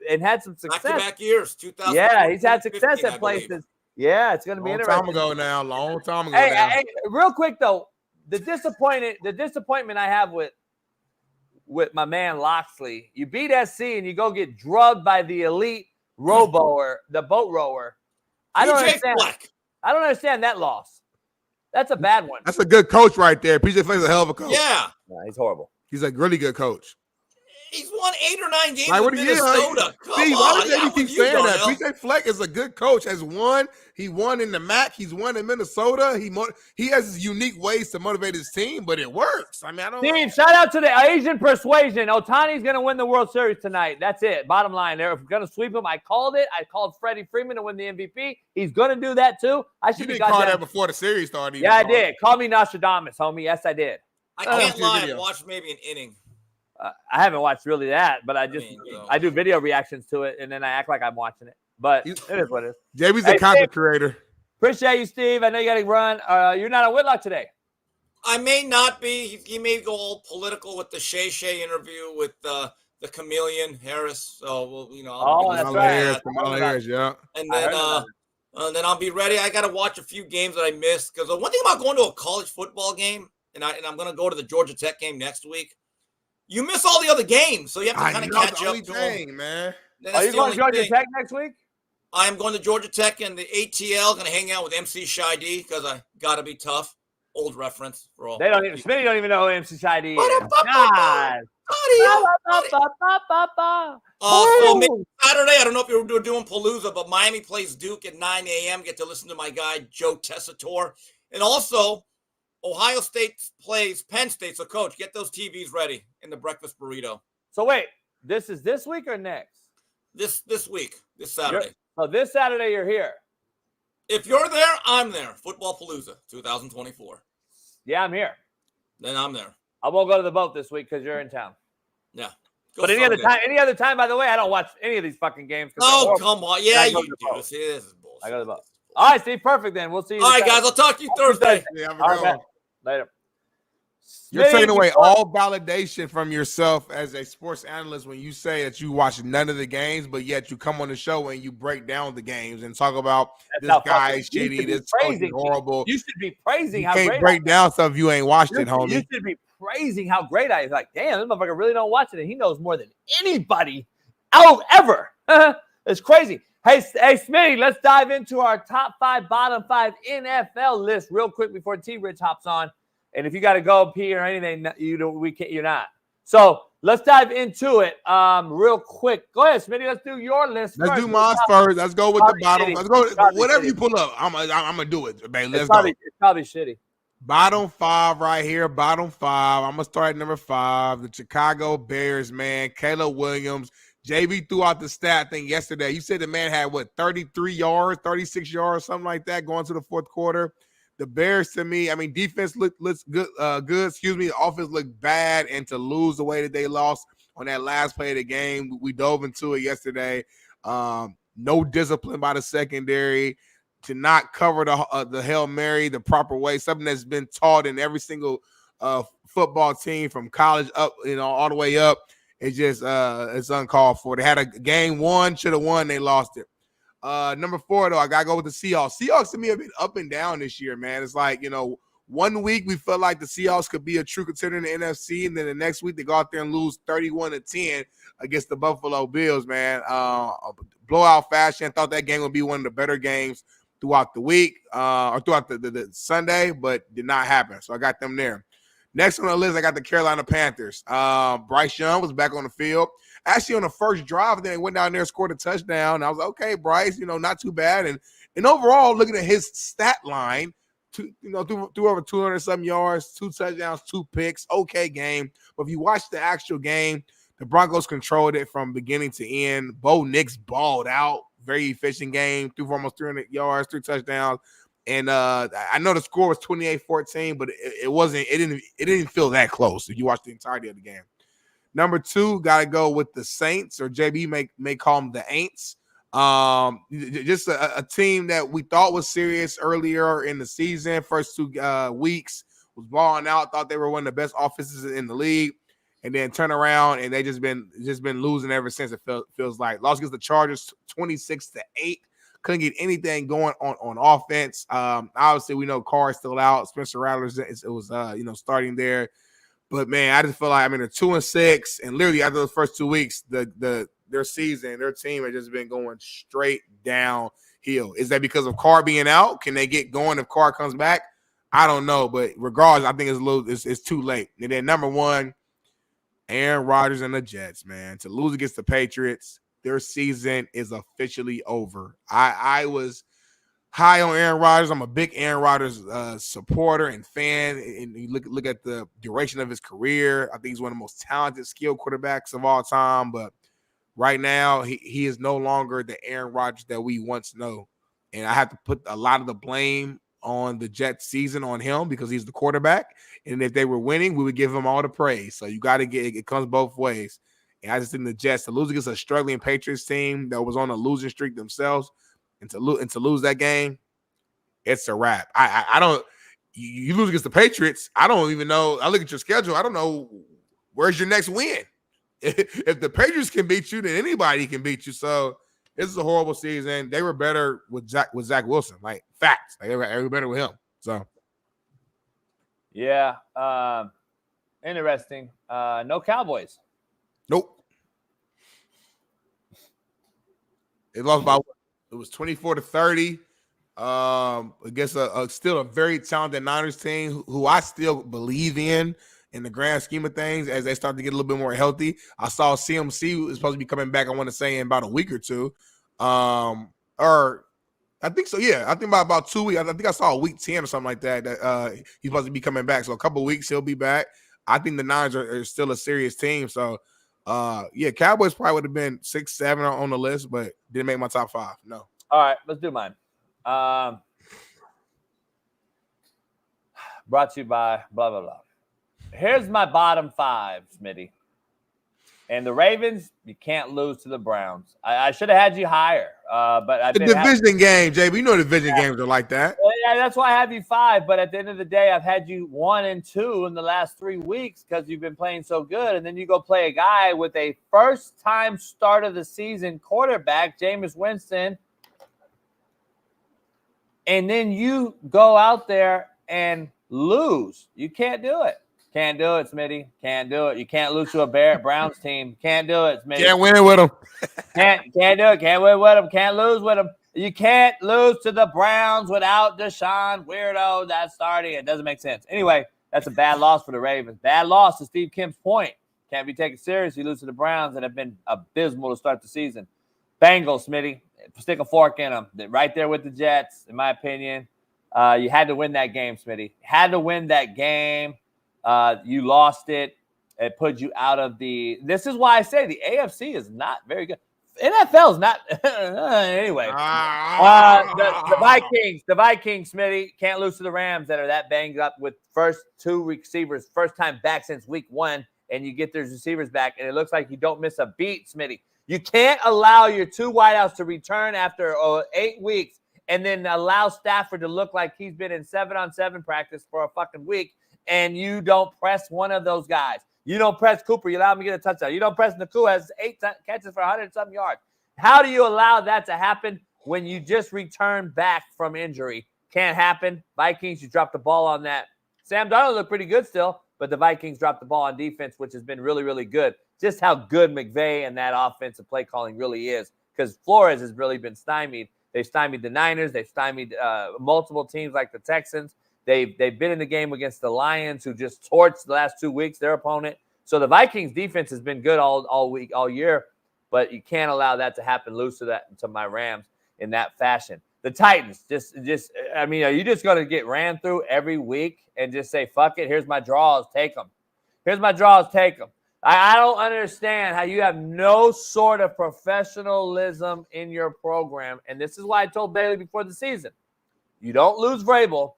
and had some success. Back-to-back years, 2000. Yeah, he's had success at places. Yeah, it's going to be interesting. Long time ago. Hey, real quick though, the disappointment I have with my man Loxley. You beat SC and you go get drugged by the elite the boat rower. I don't understand. I don't understand that loss. That's a bad one. That's a good coach right there. PJ Fleck's a hell of a coach. Yeah. No, he's horrible. He's a really good coach. He's won 8 or 9 games Like, with Minnesota. Steve, why do you keep saying that? PJ Fleck is a good coach. Has won. He won in the MAC. He's won in Minnesota. He has his unique ways to motivate his team, but it works. I mean, I don't. Steve, shout out to the Asian persuasion. Otani's going to win the World Series tonight. That's it. Bottom line, they're going to sweep him. I called it. I called Freddie Freeman to win the MVP. He's going to do that too. I should You be didn't call that before the series started. Yeah, I did. Call me Nostradamus, homie. Yes, I did. I can't lie. I watched maybe an inning. I haven't watched really that, but I do video reactions to it, and then I act like I'm watching it. But it is what it is. JB's a content creator. Appreciate you, Steve. I know you got to run. You're not on Whitlock today. I may not be. He may go all political with the Shay interview with the chameleon Harris. So that's right. Kamala Harris, yeah. And then I'll be ready. I got to watch a few games that I missed because the one thing about going to a college football game, and I'm going to go to the Georgia Tech game next week. You miss all the other games, so you have to kind of catch up to them. Man. Are you going to Georgia Tech next week? I am going to Georgia Tech and the ATL. Going to hang out with MC Shy D because I got to be tough. Old reference for all. Smitty don't even know who MC Shy D is. God. So maybe Saturday, I don't know if you're doing Palooza, but Miami plays Duke at 9 a.m. Get to listen to my guy, Joe Tessitore. And also, Ohio State plays Penn State. So, Coach, get those TVs ready in the breakfast burrito. So, wait, this is this week or next? This week, this Saturday. This Saturday you're here. If you're there, I'm there. Football Palooza 2024. Yeah, I'm here. Then I'm there. I won't go to the boat this week because you're in town. Yeah. But any other time, by the way, I don't watch any of these fucking games. Oh, come on. Yeah, you do. See, this is bullshit. I go to the boat. All right, Steve, perfect then. We'll see you. All right, guys, I'll talk to you Thursday. Yeah, all right, later. You're taking away all validation from yourself as a sports analyst when you say that you watch none of the games, but yet you come on the show and you break down the games and talk about this guy is shitty, this coach is horrible. You should be praising how great. You great can't break down stuff if you ain't watched it, homie. You should be praising how great I am. Like, damn, this motherfucker really don't watch it, and he knows more than anybody ever. It's crazy. Hey, Smitty, let's dive into our top 5, bottom 5 NFL list real quick before T-Rich hops on. And if you got to go pee or anything, you're not. So let's dive into it real quick. Go ahead, Smitty. Let's do your list. Let's do mine first. Let's go with the bottom. Let's go. Whatever you pull up, I'm gonna do it, baby. Let's go. It's probably shitty. Bottom 5 right here. Bottom 5. I'm gonna start at number 5. The Chicago Bears, man. Caleb Williams. JB threw out the stat thing yesterday. You said the man had 33 yards, 36 yards, something like that, going to the fourth quarter. The Bears, to me, I mean, defense looks good. The offense looked bad, and to lose the way that they lost on that last play of the game, we dove into it yesterday. No discipline by the secondary to not cover the Hail Mary the proper way, something that's been taught in every single football team from college up, all the way up. It's just it's uncalled for. They had a game won, should have won, they lost it. Number 4, though, I got to go with the Seahawks. Seahawks, to me, have been up and down this year, man. It's like, 1 week we felt like the Seahawks could be a true contender in the NFC, and then the next week they go out there and lose 31-10 against the Buffalo Bills, man. Blowout fashion. Thought that game would be one of the better games throughout the week or throughout the Sunday, but did not happen. So I got them there. Next on the list, I got the Carolina Panthers. Bryce Young was back on the field. Actually, on the first drive, then he went down there and scored a touchdown. I was like, okay, Bryce, not too bad. And overall, looking at his stat line, threw over 200-something yards, 2 touchdowns, 2 picks. Okay game. But if you watch the actual game, the Broncos controlled it from beginning to end. Bo Nix balled out. very efficient game, threw for almost 300 yards, 3 touchdowns. And I know the score was 28-14, but it didn't feel that close if you watch the entirety of the game. Number 2, got to go with the Saints, or JB may call them the Aints. Just a team that we thought was serious earlier in the season. First 2 weeks was balling out, thought they were one of the best offenses in the league, and then turn around and they just been losing ever since. It feels like lost against the Chargers 26-8. Couldn't get anything going on offense. Obviously we know Carr's still out. Spencer Rattler was starting there. But man, I just feel like, they're 2-6, and literally after those first 2 weeks, their team has just been going straight downhill. Is that because of Carr being out? Can they get going if Carr comes back? I don't know, but regardless, I think it's too late. And then number 1, Aaron Rodgers and the Jets, man, to lose against the Patriots, their season is officially over. I was high on Aaron Rodgers. I'm a big Aaron Rodgers supporter and fan. And you look at the duration of his career. I think he's one of the most talented, skilled quarterbacks of all time. But right now, he is no longer the Aaron Rodgers that we once know. And I have to put a lot of the blame on the Jets season on him because he's the quarterback. And if they were winning, we would give him all the praise. So you got to it comes both ways. And I just think the Jets to lose against a struggling Patriots team that was on a losing streak themselves, and to lose that game, it's a wrap. I don't. You lose against the Patriots. I don't even know. I look at your schedule. I don't know where's your next win. If the Patriots can beat you, then anybody can beat you. So this is a horrible season. They were better with Zach Wilson. Like facts. Like they were better with him. So yeah, interesting. No Cowboys. Nope. They lost by, it was 24-30 against still a very talented Niners team who I still believe in the grand scheme of things as they start to get a little bit more healthy. I saw CMC is supposed to be coming back, I want to say, in about a week or two. Or I think so, yeah. I think about 2 weeks. I think I saw a week 10 or something like that he's supposed to be coming back. So a couple of weeks he'll be back. I think the Niners are still a serious team. So, Cowboys probably would have been 6-7 on the list, but didn't make my top 5. No. All right, let's do mine. Brought to you by blah, blah, blah. Here's my bottom 5, Smitty. And the Ravens, you can't lose to the Browns. I should have had you higher. But the division game, JB. You know division games are like that. Well, yeah, that's why I have you 5. But at the end of the day, I've had you 1 and 2 in the last 3 weeks because you've been playing so good. And then you go play a guy with a first-time start of the season quarterback, Jameis Winston. And then you go out there and lose. You can't do it. Can't do it, Smitty. Can't do it. You can't lose to a Browns team. Can't do it, Smitty. Can't win with them. Can't do it. Can't win with them. Can't lose with them. You can't lose to the Browns without Deshaun. Weirdo. That's starting. It doesn't make sense. Anyway, that's a bad loss for the Ravens. Bad loss to Steve Kim's point. Can't be taken serious. You lose to the Browns that have been abysmal to start the season. Bengals, Smitty. Stick a fork in them. They're right there with the Jets, in my opinion. You had to win that game, Smitty. Had to win that game. You lost it. It put you out of the – this is why I say the AFC is not very good. NFL is not – anyway. The Vikings, Smitty, can't lose to the Rams that are that banged up with first 2 receivers, first time back since week 1, and you get those receivers back, and it looks like you don't miss a beat, Smitty. You can't allow your 2 wideouts to return after 8 weeks and then allow Stafford to look like he's been in 7-on-7 practice for a fucking week, and you don't press one of those guys. You don't press Cooper. You allow him to get a touchdown. You don't press Nadu, has 8 catches for 100-something yards. How do you allow that to happen when you just return back from injury? Can't happen. Vikings, you dropped the ball on that. Sam Darnold looked pretty good still, but the Vikings dropped the ball on defense, which has been really, really good. Just how good McVay and that offensive play calling really is, because Flores has really been stymied. They've stymied the Niners. They've stymied multiple teams like the Texans. They've been in the game against the Lions, who just torched the last 2 weeks, their opponent. So the Vikings defense has been good all week, all year, but you can't allow that to happen. Lose to my Rams in that fashion. The Titans, are you just going to get ran through every week and just say, fuck it, here's my draws, take them. Here's my draws, take them. I don't understand how you have no sort of professionalism in your program. And this is why I told Bailey before the season, you don't lose Vrabel.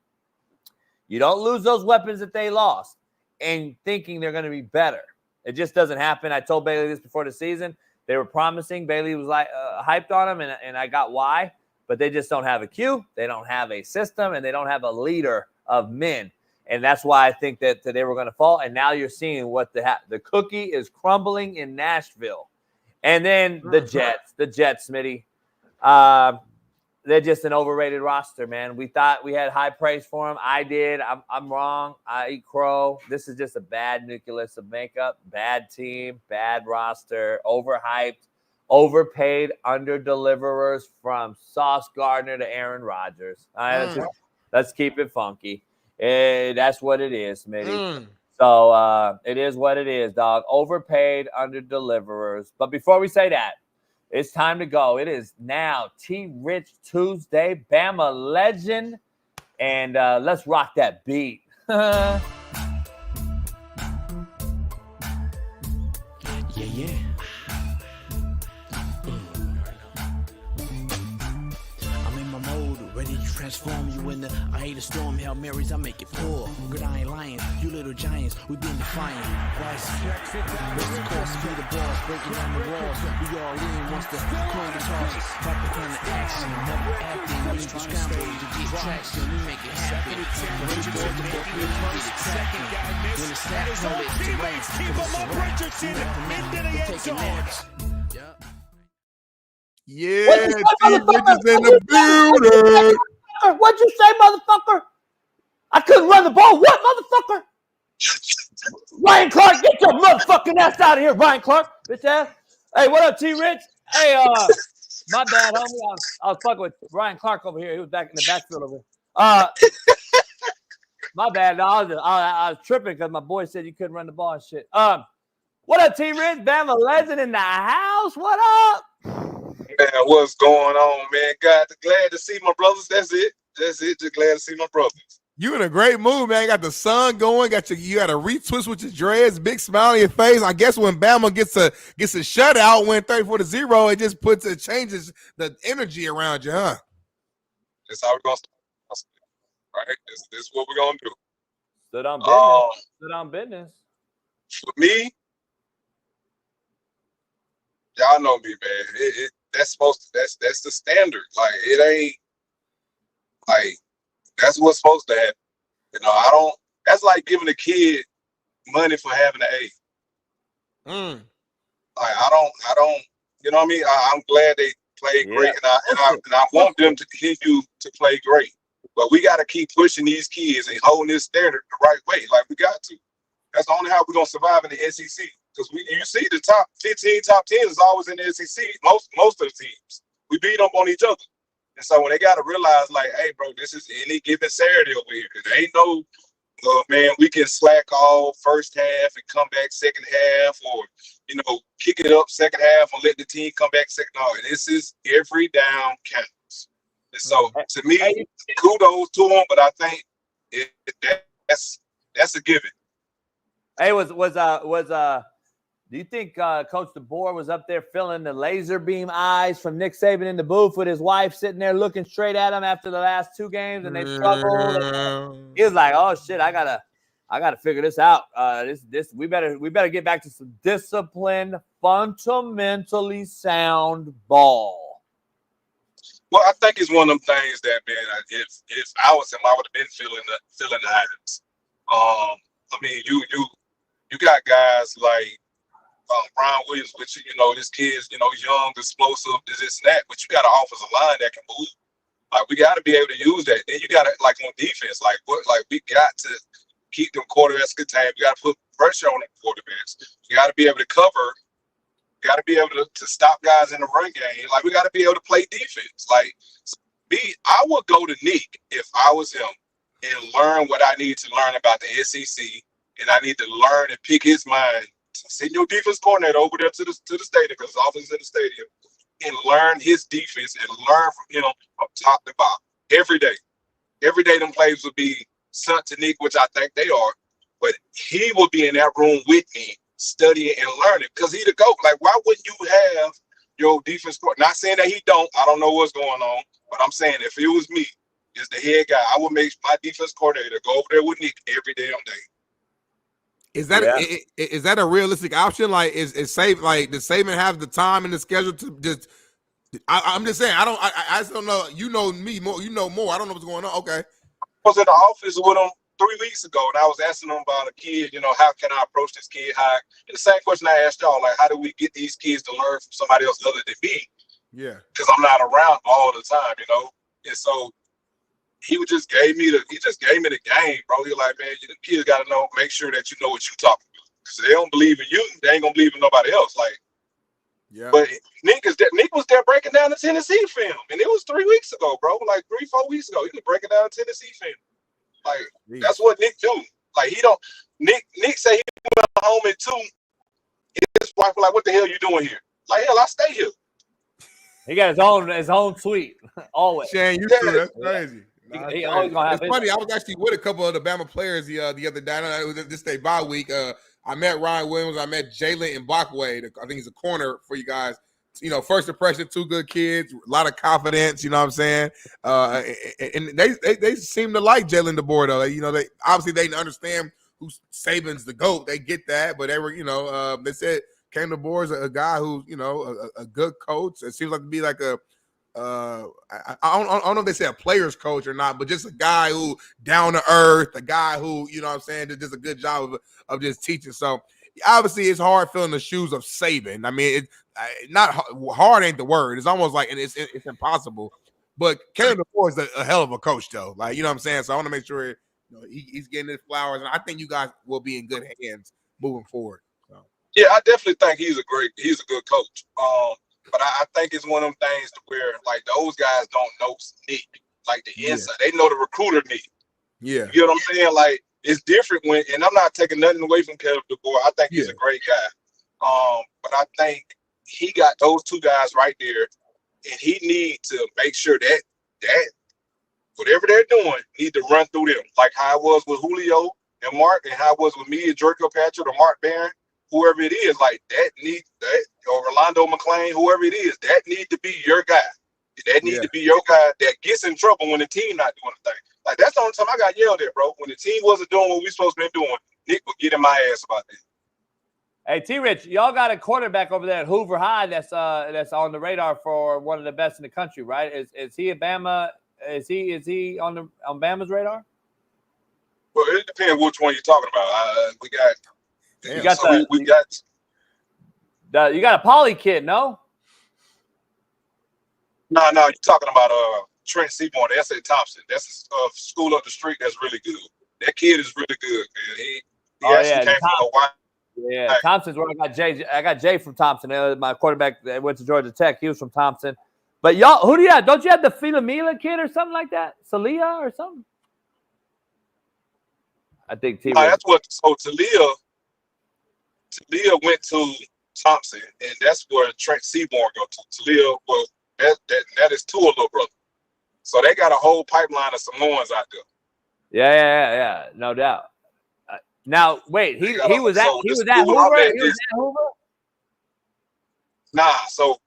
You don't lose those weapons that they lost and thinking they're going to be better. It just doesn't happen. I told Bailey this before the season. They were promising. Bailey was like hyped on him, and I got why. But they just don't have a Q. They don't have a system, and they don't have a leader of men. And that's why I think that they were going to fall. And now you're seeing what the cookie is crumbling in Nashville. And then the Jets, Smitty. They're just an overrated roster, man. We thought we had high praise for them. I did. I'm wrong. I eat crow. This is just a bad nucleus of makeup. Bad team, bad roster, overhyped, overpaid, under-deliverers from Sauce Gardner to Aaron Rodgers. All right, let's keep it funky. That's what it is, Smitty. So it is what it is, dog. Overpaid, under-deliverers. But before we say that, it's time to go. It is now T-Rich Tuesday, Bama legend. And let's rock that beat. Yeah. I'm in my mode, ready to transform you in the I hate a storm, Hail Marys, I make it pour. Good, I ain't lying, you little giants, we been defiant. What's the cost to be the boss, breaking down the walls. We all in once the coin the tosses. Pop the kind of action, never acting. We need to scramble to get traction, we make it happen. When you go to book, we get it cracking. When the stats know it's the race, keep them up, Richardson, into the end zone. Yeah, T-Rich is in the building. What'd you say, motherfucker? I couldn't run the ball. What, motherfucker? Ryan Clark, get your motherfucking ass out of here, Ryan Clark. Bitch ass. Hey, what up, T-Rich? Hey, my bad, homie. I was fucking with Ryan Clark over here. He was back in the backfield over here. My bad. No, I was tripping because my boy said you couldn't run the ball and shit. What up, T-Rich? Bama legend in the house. What up? Man, what's going on, man? Glad to see my brothers. That's it. Just glad to see my brothers. You in a great mood, man. Got the sun going. You got a retwist with your dreads, big smile on your face. I guess when Bama gets a shutout, win 34-0, it changes the energy around you, huh? That's how we're gonna start. Right? This is what we're gonna do. Stood on business. Stood on business. For me, y'all know me, man. That's the standard. Like, it ain't like that's what's supposed to happen. You know, that's like giving a kid money for having an A. Like, I don't, you know what I mean? I'm glad they played great, and I want them to continue to play great. But we got to keep pushing these kids and holding this standard the right way. Like, we got to. That's the only how we're gonna survive in the SEC. Because you see the top 15, top 10 is always in the SEC. Most of the teams, we beat up on each other. And so when they got to realize, like, hey, bro, this is any given Saturday over here. There ain't no, man, we can slack off first half and come back second half, or, kick it up second half and let the team come back second. No, this is every down counts. And so to me, kudos to them, but I think that's a given. Hey, do you think Coach DeBoer was up there feeling the laser beam eyes from Nick Saban in the booth with his wife sitting there looking straight at him after the last two games, and they struggled? And he was like, "Oh shit, I gotta figure this out. We better get back to some disciplined, fundamentally sound ball." Well, I think it's one of them things that, man, if I was him, I would have been feeling the items. I mean, you got guys like Brian Williams, which, this kid's, young, explosive, this and that, but you got an offensive line that can move. Like, we got to be able to use that. Then you got to, like, on defense, we got to keep them quarterbacks contained. We got to put pressure on them quarterbacks. We got to be able to cover. We got to be able to stop guys in the run game. Like, we got to be able to play defense. Like, I would go to Nick if I was him and learn what I need to learn about the SEC, and I need to learn and pick his mind. Send your defense coordinator over there to the stadium, because his office is in the stadium, and learn his defense and learn from him from top to bottom every day. Every day, them plays would be sent to Nick, which I think they are, but he will be in that room with me studying and learning because he the GOAT. Like, why wouldn't you have your defense court? Not saying that he don't. I don't know what's going on, but I'm saying if it was me, as the head guy, I would make my defense coordinator go over there with Nick every damn day. Is that a realistic option? Like, is does Saban have the time and the schedule to just? I'm just saying. I just don't know. You know me more. You know more. I don't know what's going on. Okay. I was in the office with him 3 weeks ago, and I was asking him about a kid. You know, how can I approach this kid? And the same question I asked y'all, like, how do we get these kids to learn from somebody else other than me? Yeah. Because I'm not around all the time, you know. And so he just gave me the game, bro. He's like, man, the kids got to know, make sure that you know what you're talking about. Because they don't believe in you, they ain't gonna believe in nobody else. Like, yeah. But Nick was there breaking down the Tennessee film, and it was 3 weeks ago, bro. Like 3-4 weeks ago, he was breaking down the Tennessee film. Like, that's what Nick do. Like, he don't. Nick said he went home at 2. His wife was like, "What the hell you doing here?" Like, hell, I stay here. He got his own suite always. Shane, you too. That's crazy. He always gonna have. It's funny. I was actually with a couple of the Bama players the other day. I know it was this day bye week. I met Ryan Williams. I met Jalen Mbakwe. I think he's a corner for you guys. You know, first impression, 2 good kids, a lot of confidence. You know what I'm saying? And they seem to like Jalen DeBoer though. You know, they obviously understand who Saban's the GOAT. They get that, but they were, you know, they said Cam DeBoer is a guy who's, you know, a good coach. It seems like to be like a I don't know if they say a player's coach or not, but just a guy who down to earth, a guy who, you know what I'm saying, that does a good job of just teaching. So obviously it's hard filling the shoes of Saban. I mean, not hard ain't the word. It's almost like it's impossible. But Kevin DeBoer is a hell of a coach, though. Like, you know what I'm saying? So I want to make sure, you know, he's getting his flowers, and I think you guys will be in good hands moving forward. So. Yeah, I definitely think he's a good coach. But I think it's one of them things to where, like, those guys don't know Nick, like the inside. They know the recruiter Nick. Yeah. You know what I'm saying? Like, it's different when, and I'm not taking nothing away from Kevin DeBoer. I think he's a great guy. But I think he got those 2 guys right there, and he needs to make sure that whatever they're doing need to run through them, like how it was with Julio and Mark, and how it was with me and Jerko Patrick or Mark Barron. Whoever it is, like that, or Rolando McClain, whoever it is, that need to be your guy. That need to be your guy that gets in trouble when the team not doing the thing. Like, that's the only time I got yelled at, bro. When the team wasn't doing what we supposed to be doing, Nick would get in my ass about that. Hey, T-Rich, y'all got a quarterback over there at Hoover High that's on the radar for one of the best in the country, right? Is he at Bama? Is he on Bama's radar? Well, it depends which one you're talking about. We got. You got a Poly kid, no? No, you're talking about Trent Seaborn, S.A. Thompson. That's a school up the street that's really good. That kid is really good, man. He actually came from Hawaii. Yeah, Thompson's where I got Jay. I got Jay from Thompson. My quarterback that went to Georgia Tech. He was from Thompson. But y'all, who do you have? Don't you have the Philomela kid or something like that? Salia or something? I think T. That's what. So Talia went to Thompson, and that's where Trent Seaborn go to. Talia, well, that is Tua little brother. So they got a whole pipeline of Samoans out there. Yeah, no doubt. Now, wait, he was at Hoover? Nah, so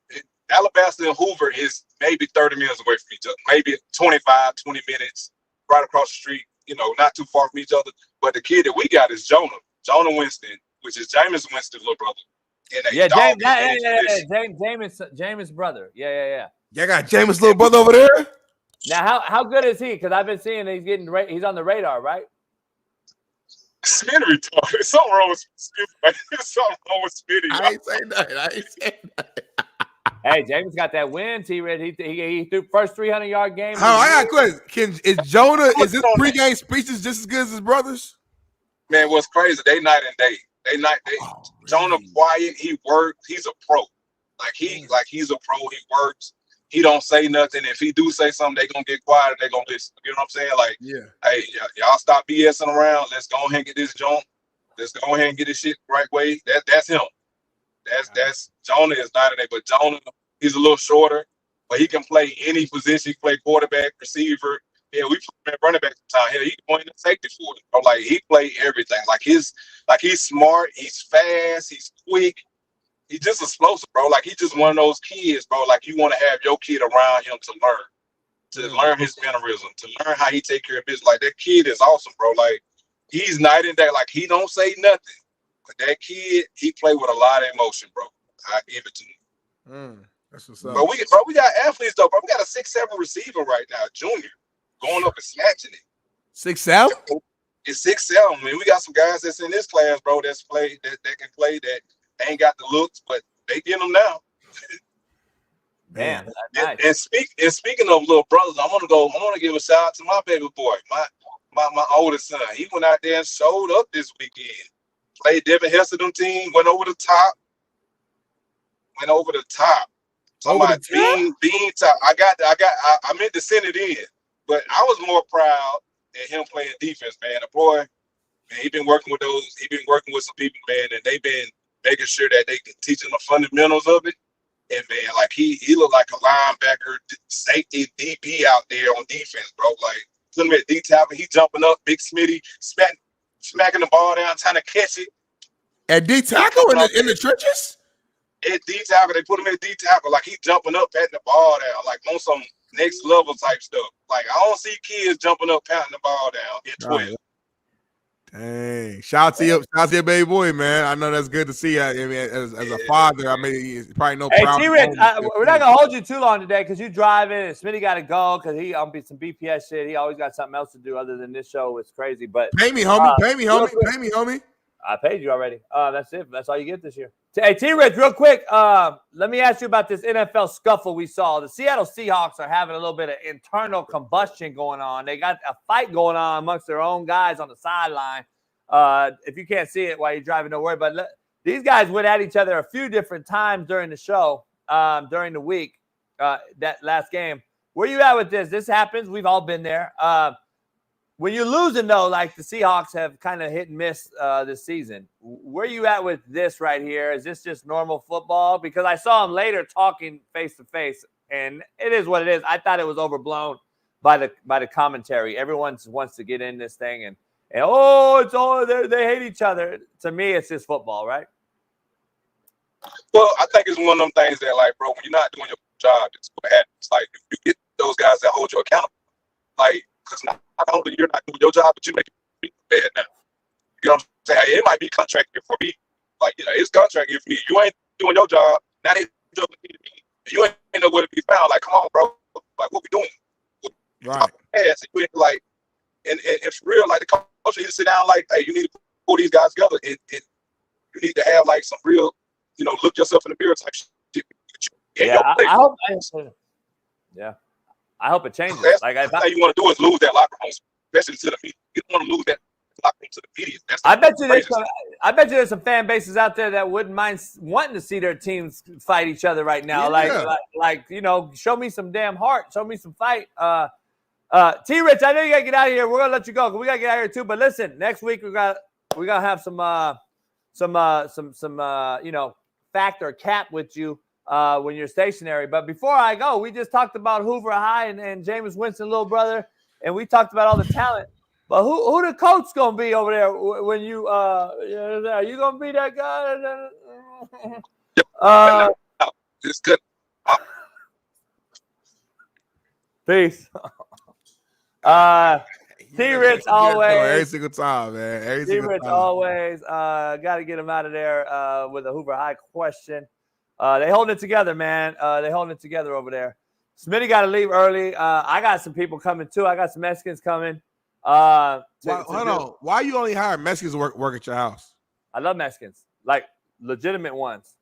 Alabama and Hoover is maybe 30 minutes away from each other, maybe 25, 20 minutes right across the street, you know, not too far from each other. But the kid that we got is Jonah Winston, which is Jameis Winston's little brother. Jameis' brother. Yeah. Y'all got Jameis' little brother over there? Now, how good is he? Because I've been seeing he's on the radar, right? Smitty talk. There's something wrong with Smitty. There's something wrong with Smitty. I ain't saying nothing. Hey, James got that win, T-Red. He threw first 300-yard game. I got a question. Is his pregame speeches just as good as his brother's? Man, what's crazy, they night and day. Jonah quiet, he works, he's a pro. He's a pro, he works. He don't say nothing. If he do say something, they gonna get quiet. They gonna listen. You know what I'm saying? Like, hey, y'all stop BSing around. Let's go ahead and get this joint. Let's go ahead and get this shit the right way. That's him. That's Jonah is not in there, but Jonah, he's a little shorter, but he can play any position. He can play quarterback, receiver. Yeah, we play running back time. Hell, he can play in the safety for it. Like, he played everything. Like, his Like he's smart, he's fast, he's quick. He's just explosive, bro. Like he's just one of those kids, bro. Like you want to have your kid around him to learn his mannerism, to learn how he take care of business. Like that kid is awesome, bro. Like he's night and day. Like he don't say nothing, but that kid, he play with a lot of emotion, bro. I give it to him. That's what's up. But we got athletes though, bro. We got a 6'7" receiver right now, junior, going up and snatching it. 6'7"? It's 6'7". Man, we got some guys that's in this class, bro. That can play. That ain't got the looks, but they get them now. Man, nice. and speaking of little brothers, I want to give a shout out to my baby boy, my oldest son. He went out there and showed up this weekend. Played Devin Hessedon team, went over the top. Bean top. I meant to send it in, but I was more proud at him playing defense, man. The boy, man, he been working with some people, man, and they've been making sure that they can teach him the fundamentals of it. And man, like he looked like a linebacker, safety, DB out there on defense, bro. Like put him at D tackle, he jumping up, Big Smitty, smacking the ball down, trying to catch it. At D tackle in the trenches? At D tackle, they put him at D tackle, like he jumping up, patting the ball down, like on some next level type stuff. Like I don't see kids jumping up, patting the ball down in 12. Dang! Shout out to your baby boy, man. I know that's good to see. I mean, as a father, I mean, he's probably no. Hey, T-Rich, we're not gonna hold you too long today because you driving and Smitty got to go because he be some BPS shit. He always got something else to do other than this show. It's crazy, but pay me, homie. Pay me, homie. I paid you already. That's it. That's all you get this year. Hey, T-Rich, real quick. Let me ask you about this NFL scuffle we saw. The Seattle Seahawks are having a little bit of internal combustion going on. They got a fight going on amongst their own guys on the sideline. If you can't see it while you're driving, don't worry. But these guys went at each other a few different times during the show, during the week, that last game. Where you at with this? This happens. We've all been there. When you're losing, though, like the Seahawks have kind of hit and miss this season, where you at with this right here? Is this just normal football? Because I saw them later talking face-to-face, and it is what it is. I thought it was overblown by the commentary. Everyone wants to get in this thing, and it's all they hate each other. To me, it's just football, right? Well, I think it's one of them things that, like, bro, when you're not doing your job, it's what happens. Like, if you get those guys that hold you accountable, like, because not only you're not doing your job, but you make it bad now. You know what I'm saying? Hey, it might be contract here for me. Like, it's contract here for me. You ain't doing your job. Now they jumping to me. You ain't nowhere to be found. Like, come on, bro. Like, what we doing? Right. You ain't like, and it's real. Like, the coach needs to sit down. Like, hey, you need to pull these guys together. You need to have like some real, look yourself in the mirror type shit. I hope it changes. Like, all you want to do is lose that locker room, especially to the media. You don't want to lose that locker room to the media. I bet you there's some fan bases out there that wouldn't mind wanting to see their teams fight each other right now. Yeah. Like show me some damn heart, show me some fight. T-Rich, I know you gotta get out of here. We're gonna let you go because we gotta get out of here too. But listen, next week we gotta have some fact or cap with you. When you're stationary. But before I go, we just talked about Hoover High and Jameis Winston, little brother, and we talked about all the talent. But who the coach gonna be over there when you are you gonna be that guy? It's good. Peace. T-Rich always. Every single time, man. T-Rich always. Got to get him out of there with a Hoover High question. They holding it together, man. They holding it together over there. Smitty got to leave early. I got some people coming too. I got some Mexicans coming. Hold on. Why you only hire Mexicans to work at your house? I love Mexicans, like legitimate ones.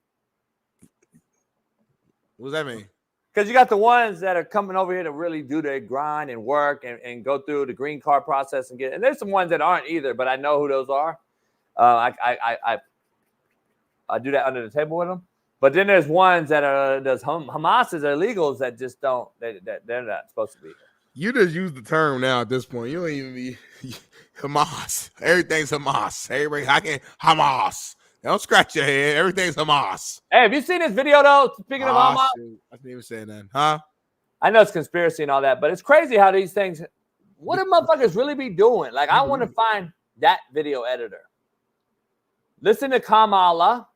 What does that mean? Because you got the ones that are coming over here to really do their grind and work and go through the green card process and there's some ones that aren't either, but I know who those are. I do that under the table with them. But then there's ones that are those Hamas's or illegals that just don't. They're not supposed to be. You just use the term now at this point. You don't even be Hamas. Everything's Hamas. Everybody, Hamas. Don't scratch your head. Everything's Hamas. Hey, have you seen this video though? Speaking of Hamas, I didn't even say that, huh? I know it's conspiracy and all that, but it's crazy how these things. What do motherfuckers really be doing? Like, I want to find that video editor. Listen to Kamala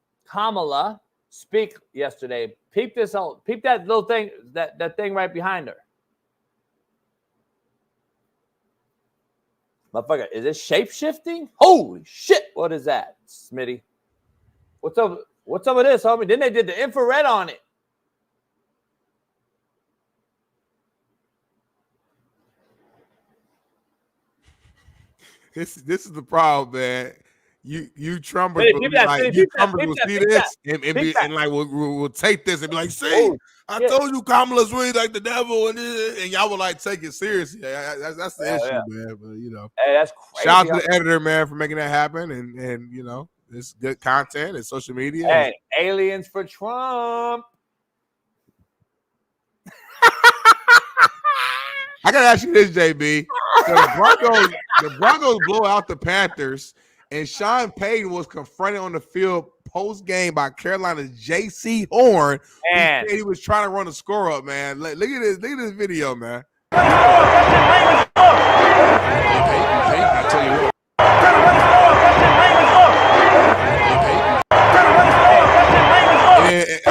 speak yesterday. Peep that little thing, that thing right behind her. Motherfucker, is it shape-shifting? Holy shit, what is that, Smitty? What's up with this, homie? Then they did the infrared on it. This is the problem, man. You Trumpers will see this and like we'll take this and be like, see, I told you Kamala's really like the devil, and y'all will like take it seriously. That's the issue, man. But hey, that's crazy. Shout out to the editor, man, for making that happen, and it's good content and social media. Hey, aliens for Trump. I gotta ask you this, JB. So the Broncos blow out the Panthers, and Sean Payton was confronted on the field post game by Carolina's J.C. Horn. And he was trying to run the score up, man. Look at this video, man. All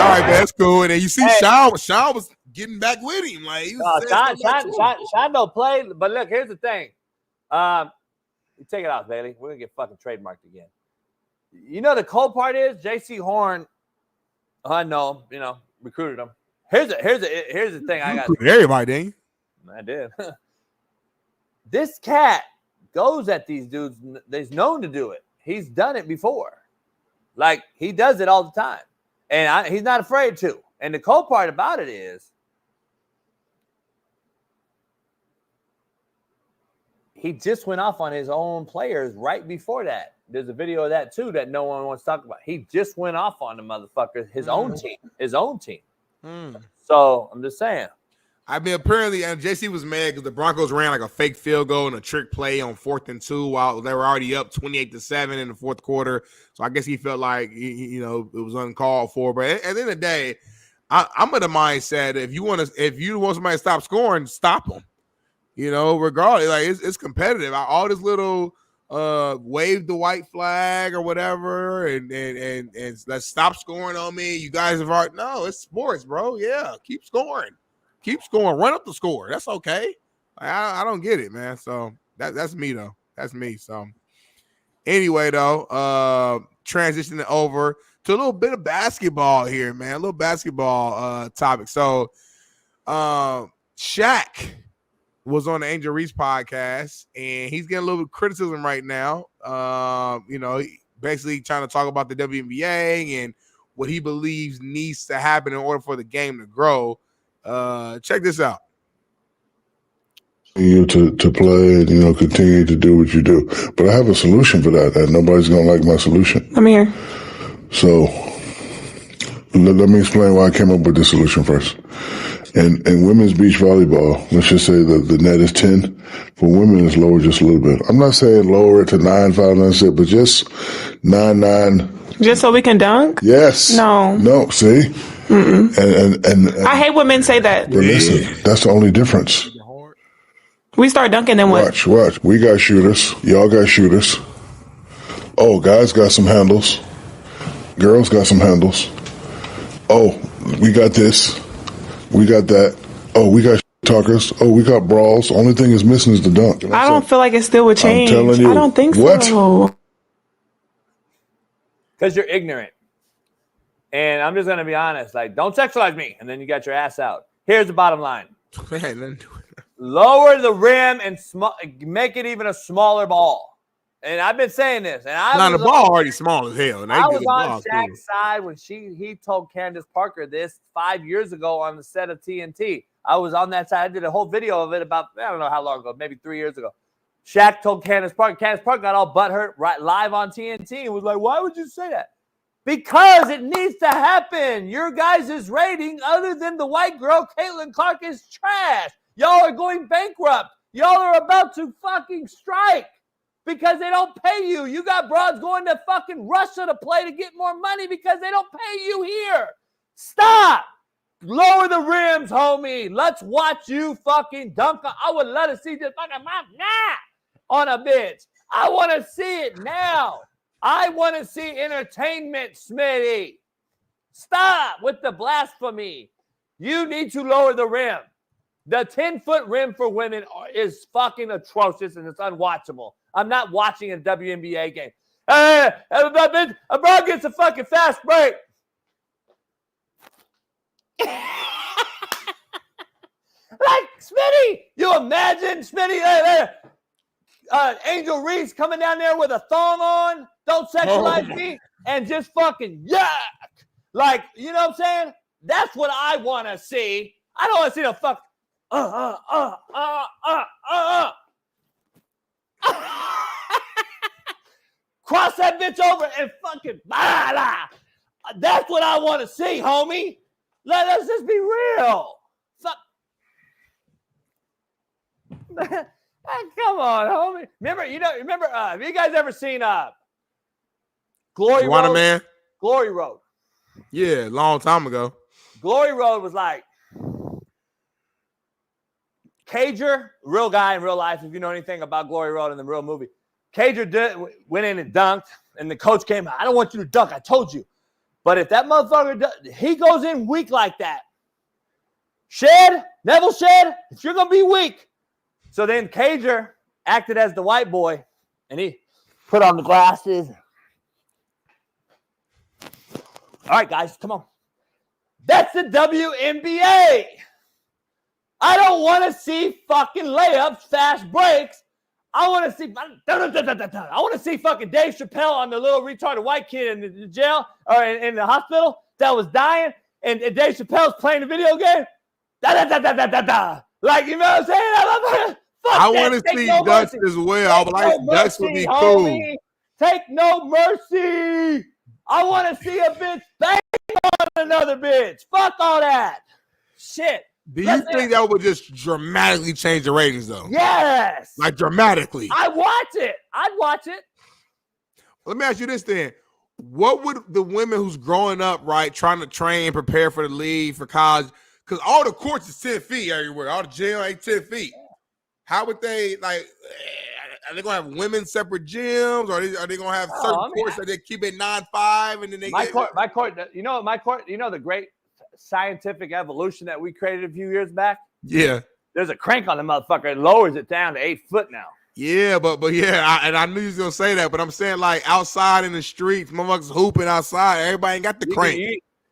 right, man, that's cool. And then you see Shaun was getting back with him. Like Shaun don't play, but look, here's the thing. You take it out, Bailey. We're gonna get fucking trademarked again. You know the cold part is J.C. Horn. I know, recruited him. Here's the thing. I got everybody, didn't you? I did. This cat goes at these dudes. He's known to do it. He's done it before. Like he does it all the time, and he's not afraid to. And the cold part about it is, he just went off on his own players right before that. There's a video of that too that no one wants to talk about. He just went off on the motherfucker, his own team. So I'm just saying. I mean, apparently, and JC was mad because the Broncos ran like a fake field goal and a trick play on 4th and 2 while they were already up 28-7 in the fourth quarter. So I guess he felt like it was uncalled for. But at the end of the day, I'm of the mindset if you want somebody to stop scoring, stop them. Regardless, like it's competitive. All this little wave the white flag or whatever, and let's stop scoring on me. You guys have already it's sports, bro. Yeah, keep scoring, run up the score. That's okay. I don't get it, man. So that's me though. That's me. So anyway, though, transitioning over to a little bit of basketball here, man. A little basketball topic. So, Shaq was on the Angel Reese podcast, and he's getting a little bit of criticism right now. Basically trying to talk about the WNBA and what he believes needs to happen in order for the game to grow. Check this out. You to play and continue to do what you do, but I have a solution for that, and nobody's gonna like my solution. I'm here. So let me explain why I came up with this solution first. In women's beach volleyball, let's just say that the net is 10. For women, it's lower just a little bit. I'm not saying lower it to 9, 5, 9, 6, but just 9, 9. Just so we can dunk? Yes. No. See? And I hate when men say that. But listen, that's the only difference. We start dunking, then what? Watch. We got shooters. Y'all got shooters. Oh, guys got some handles. Girls got some handles. Oh, we got this. We got that. Oh, we got talkers. Oh, we got brawls. Only thing is missing is the dunk. I don't feel like it still would change. I'm telling you. I don't think so. Because you're ignorant. And I'm just going to be honest. Like, don't sexualize me. And then you got your ass out. Here's the bottom line. Lower the rim and make it even a smaller ball. And I've been saying this. And the ball already small as hell. And I was on Shaq's side when he told Candace Parker this 5 years ago on the set of TNT. I was on that side. I did a whole video of it about, I don't know how long ago, maybe 3 years ago. Shaq told Candace Parker. Candace Parker got all butthurt right live on TNT and was like, why would you say that? Because it needs to happen. Your guys' rating, other than the white girl, Caitlin Clark, is trash. Y'all are going bankrupt. Y'all are about to fucking strike. Because they don't pay you. You got broads going to fucking Russia to play to get more money because they don't pay you here. Stop. Lower the rims, homie. Let's watch you fucking dunk. I would love to see this fucking on a bitch. I want to see it now. I want to see entertainment, Smitty. Stop with the blasphemy. You need to lower the rim. The 10-foot rim for women is fucking atrocious and it's unwatchable. I'm not watching a WNBA game. Hey, a bro gets a fucking fast break. Like, Smitty, you imagine, Smitty, Angel Reese coming down there with a thong on, don't sexualize me, and just fucking yuck. Like, you know what I'm saying? That's what I want to see. I don't want to see the fuck. Cross that bitch over and fucking that's what I want to see, homie. Let's just be real. Come on, homie. Remember, have you guys ever seen Glory Road? Man? Glory Road. Yeah, long time ago. Glory Road was like Cager, real guy in real life, if you know anything about Glory Road in the real movie. Cager went in and dunked, and the coach came out. I don't want you to dunk. I told you. But if that motherfucker, he goes in weak like that. Neville Shid, if you're going to be weak. So then Cager acted as the white boy, and he put on the glasses. All right, guys, come on. That's the WNBA. I don't want to see fucking layups, fast breaks. I want to see fucking Dave Chappelle on the little retarded white kid in the jail or in the hospital that was dying, and Dave Chappelle's playing the video game. Like, you know what I'm saying? I want to see Dutch as well. I would like Dutch would be cool. Take no mercy. I want to see a bitch bang on another bitch. Fuck all that. Shit. Do you think that would just dramatically change the ratings, though? Yes. Like dramatically. I'd watch it. Let me ask you this then. What would the women who's growing up, right, trying to train, prepare for the league, for college, because all the courts is 10 feet everywhere. All the gym ain't 10 feet. How would they, like, are they going to have women separate gyms? Or are they going to have certain courts that they keep it 9-5 and then they my court, you know the great scientific evolution that we created a few years back? Yeah. There's a crank on the motherfucker. It lowers it down to 8 foot now. Yeah, but yeah, I knew you was going to say that, but I'm saying, like, outside in the streets, motherfuckers hooping outside, everybody ain't got the crank.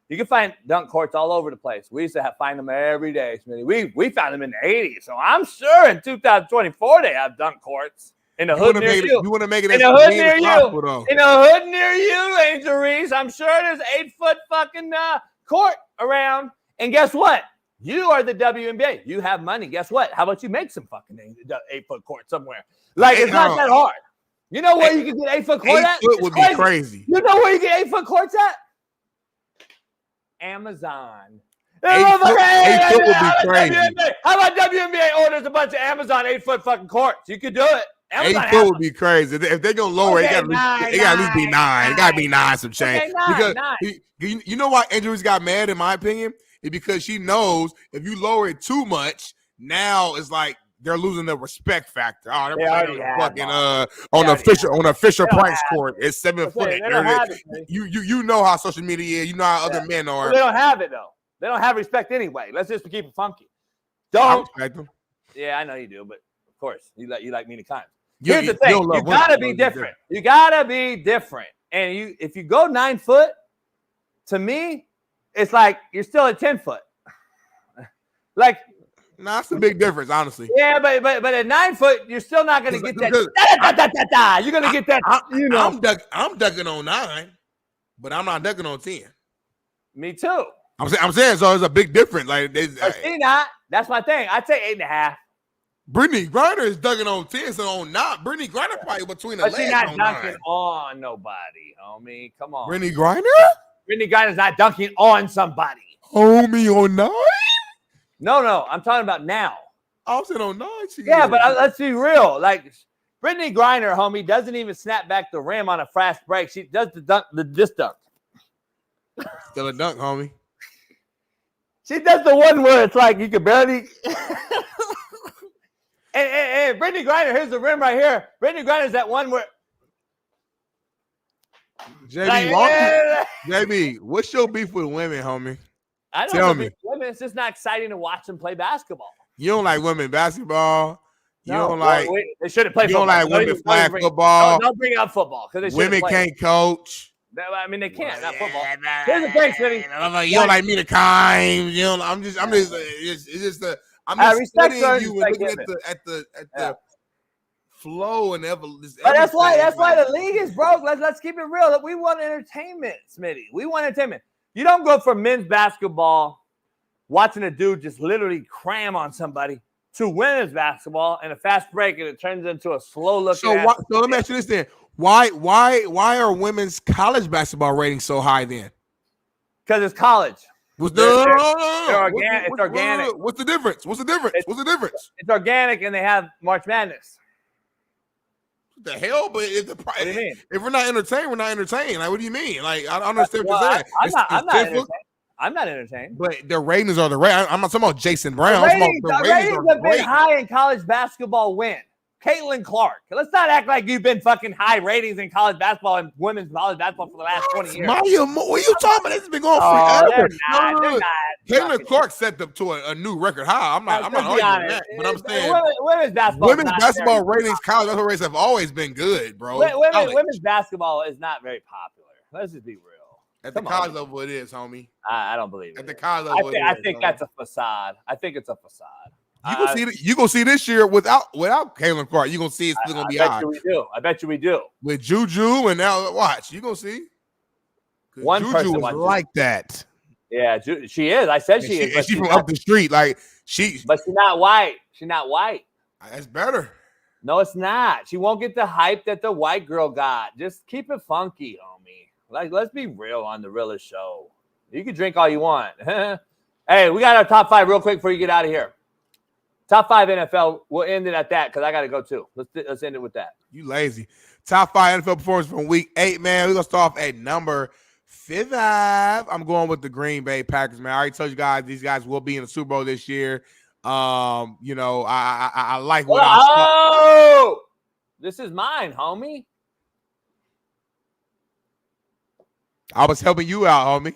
You can find dunk courts all over the place. We used to find them every day, Smitty. We found them in the 80s. So I'm sure in 2024 they have dunk courts in the hood near you. You want to make it in the hood near you. In the hood near you, Angel Reese. I'm sure there's 8 foot fucking court around. And guess what? You are the WNBA. You have money. Guess what? How about you make some fucking 8 foot court somewhere? Like, it's not that hard. You know where you can get 8 foot court at? 8 foot would be crazy. You know where you get 8 foot courts at? Amazon. 8 foot would be crazy. How about WNBA orders a bunch of Amazon 8 foot fucking courts? You could do it. Amazon 8 foot would be crazy. If they're gonna lower it, it got to at least be 9. It got to be 9 some change. Because you know why Andrews got mad, in my opinion? Is because she knows if you lower it too much, now it's like they're losing the respect factor. Oh, they're playing fucking on the official price court. It's 7 foot. You know how social media is. You know how other men are. Well, they don't have it though. They don't have respect anyway. Let's just keep it funky. Don't. Yeah, I know you do, but of course you like me to kind. Here's the thing: you gotta be different. You gotta be different. And if you go 9 foot, to me, it's like you're still at 10 foot. Like. Nah, that's a big difference, honestly. Yeah, but at 9 foot, you're still not going to get that. You're going to get that. I'm ducking on 9, but I'm not ducking on 10. Me too. I'm saying so. It's a big difference. Like see not. That's my thing. I'd say 8.5. Brittany Griner is ducking on 10, so on 9. Brittany Griner probably between the legs. She's not on dunking 9. on nobody, homie. Come on. Brittany Griner? Brittany Griner's not dunking on somebody. Homie on 9? No, I'm talking about now. I'm saying on 9. Yeah, but let's be real. Like, Brittany Griner, homie, doesn't even snap back the rim on a fast break. She does this dunk. Still a dunk, homie. She does the one where it's like you can barely. and Brittany Griner, here's the rim right here. Brittany Griner's that one where. JB, what's your beef with women, homie? I don't Tell know me. women. It's just not exciting to watch them play basketball. You don't like women basketball. You No, don't like. they shouldn't play. You don't football. like women flag football. Don't bring up football because women can't coach. I mean, they can't. Not football. Here's the thing, Smitty. You don't like me to kind. You know, I'm just. It's just the. I'm just studying you and looking at the flow and everything. But that's why the league is broke. Let's keep it real. We want entertainment, Smitty. We want entertainment. You don't go from men's basketball, watching a dude just literally cram on somebody, to women's basketball and a fast break, and it turns into a slow look. So let me ask you this then: Why are women's college basketball ratings so high then? Because it's college. It's organic. What's the difference? It's organic, and they have March Madness. What the hell? But what do you mean? If we're not entertained, we're not entertained. Like, what do you mean? Like, I don't understand what you're saying. I'm not entertained. But the ratings are the ratings. I'm not talking about Jason Brown. The ratings have been high in college basketball. When Caitlin Clark. Let's not act like you've been fucking high ratings in college basketball and women's college basketball for the last 20 years. What are you talking about? This has been going forever. They're not. Caitlin Clark set them to a new record high. I'm not arguing that, but I'm saying women's basketball ratings, college basketball ratings have always been good, bro. Women's basketball is not very popular. Let's just be real. At the college level, it is, homie. I don't believe it. At the college level, I think that's a facade. I think it's a facade. You gonna see this year without Caitlin Clark. You gonna see it's still gonna be high. I bet you we do. With Juju and now watch, you gonna see. One Juju person was like that. Yeah, she is. I said she is. But she's from up the street, like she. But she's not white. She's not white. That's better. No, it's not. She won't get the hype that the white girl got. Just keep it funky, homie. Like, let's be real on the realest show. You can drink all you want. Hey, we got our top 5 real quick before you get out of here. Top 5 NFL. We'll end it at that because I got to go too. Let's end it with that. You lazy. Top 5 NFL performance from week 8, man. We're going to start off at number 5. I'm going with the Green Bay Packers, man. I already told you guys these guys will be in the Super Bowl this year. You know, I like what I saw. This is mine, homie. I was helping you out, homie.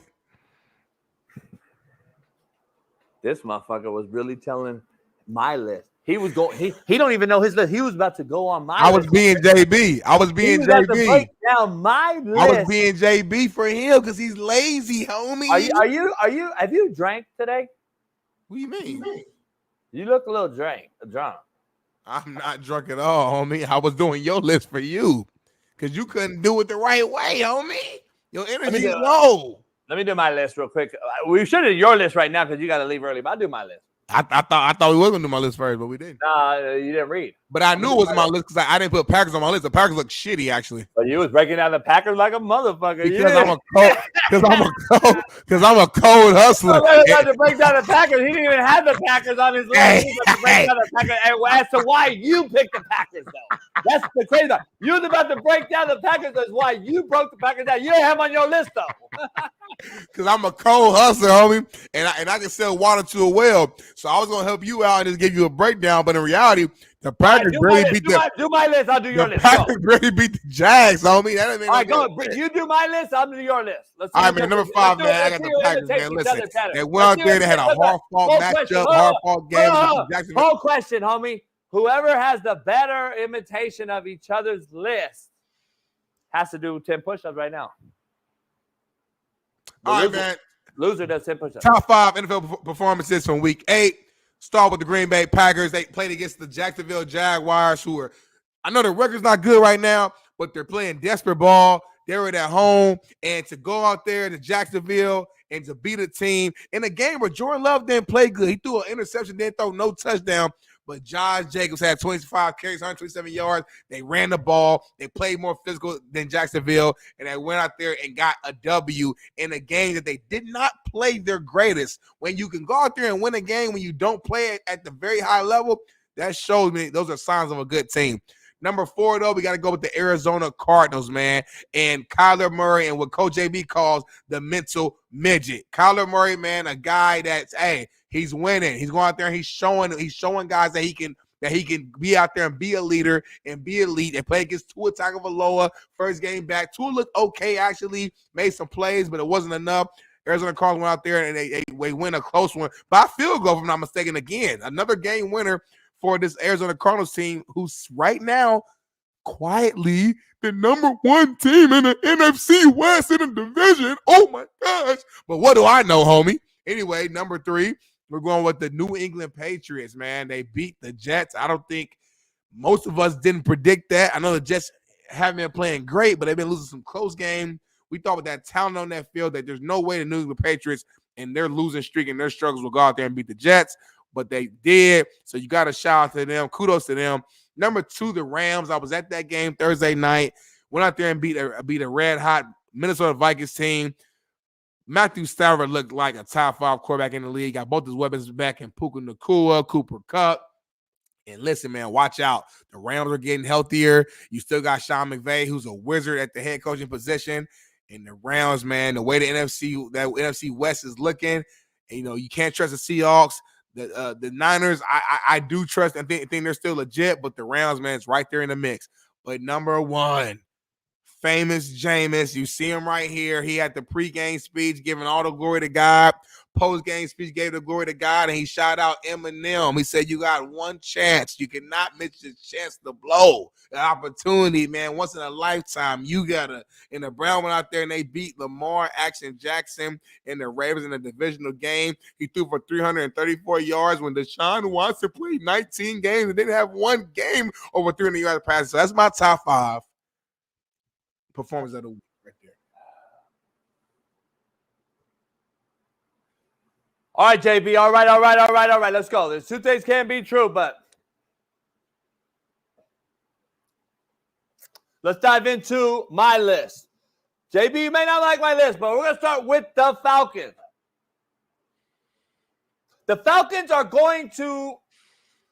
This motherfucker was really telling my list. He was going. He don't even know his list. He was about to go on my. I was being JB. I was being JB. To break down my list. I was being JB for him because he's lazy, homie. Are you? Have you drank today? What do you mean? You look a little drunk. I'm not drunk at all, homie. I was doing your list for you because you couldn't do it the right way, homie. Your energy is low. Let me do my list real quick. We should do your list right now because you got to leave early. But I'll do my list. I thought we were gonna do my list first, but we didn't. Nah, you didn't read. But I knew it was my list because I didn't put Packers on my list. The Packers look shitty, actually. But you was breaking down the Packers like a motherfucker. Because I'm a cold hustler. He was about to break down the Packers. He didn't even have the Packers on his list. He was about to break down the Packers. And as to why you picked the Packers, though. That's the crazy thing. You was about to break down the Packers. That's why you broke the Packers down. You didn't have them on your list, though. Because I'm a cold hustler, homie, and I can sell water to a well. So I was gonna help you out and just give you a breakdown, but in reality, the Packers barely beat the. Do my list. I'll do your list. Packers barely beat the Jags, homie. That doesn't mean. All right, go. You do my list. I'll do your list. All right, man. Number 5, man. I got the Packers, man. Listen, they went out there. They had a hard-fought matchup, hard-fought game. Whole question, homie. Whoever has the better imitation of each other's list has to do 10 push-ups right now. All right, man. Loser does 10 push-ups. Top 5 NFL performances from week 8. Start with the Green Bay Packers. They played against the Jacksonville Jaguars, who are, I know the record's not good right now, but they're playing desperate ball. They're at home. And to go out there to Jacksonville and to beat a team in a game where Jordan Love didn't play good. He threw an interception, didn't throw no touchdown. But Josh Jacobs had 25 carries, 127 yards. They ran the ball. They played more physical than Jacksonville. And they went out there and got a W in a game that they did not play their greatest. When you can go out there and win a game when you don't play it at the very high level, that shows me those are signs of a good team. Number 4, though, we got to go with the Arizona Cardinals, man. And Kyler Murray and what Coach JB calls the mental midget. Kyler Murray, man, a guy that's, hey, he's winning. He's going out there and he's showing guys that he can that he can be out there and be a leader and be elite and play against Tua Tagovailoa. First game back. Tua looked okay, actually. Made some plays, but it wasn't enough. Arizona Cardinals went out there and they win a close one by field goal, if I'm not mistaken. Again, another game winner for this Arizona Cardinals team, who's right now quietly the number one team in the NFC West in the division. Oh, my gosh. But what do I know, homie? Anyway, number 3, we're going with the New England Patriots, man. They beat the Jets. I don't think most of us didn't predict that. I know the Jets haven't been playing great, but they've been losing some close games. We thought with that talent on that field that there's no way the New England Patriots and their losing streak and their struggles will go out there and beat the Jets, but they did. So you got to shout out to them. Kudos to them. Number 2, the Rams. I was at that game Thursday night. Went out there and beat a red-hot Minnesota Vikings team. Matthew Stafford looked like a top 5 quarterback in the league. Got both his weapons back in Puka Nacua, Cooper Kupp. And listen, man, watch out. The Rams are getting healthier. You still got Sean McVay, who's a wizard at the head coaching position. And the Rams, man, the way the NFC West is looking, and, you can't trust the Seahawks. The Niners, I do trust and think they're still legit, but the Rams, man, it's right there in the mix. But number 1, famous Jameis. You see him right here. He had the pregame speech giving all the glory to God. Post-game speech gave the glory to God, and he shot out Eminem. He said, you got one chance. You cannot miss your chance to blow. An opportunity, man, once in a lifetime. You got to. And the Browns went out there, and they beat Lamar Jackson and the Ravens in a divisional game. He threw for 334 yards when Deshaun Watson played 19 games and didn't have one game over 300 yards passes. So that's my top 5 performance of the week right there. All right, JB. All right. Let's go. There's 2 things can't be true, but let's dive into my list. JB, you may not like my list, but we're going to start with the Falcons. The Falcons are going to,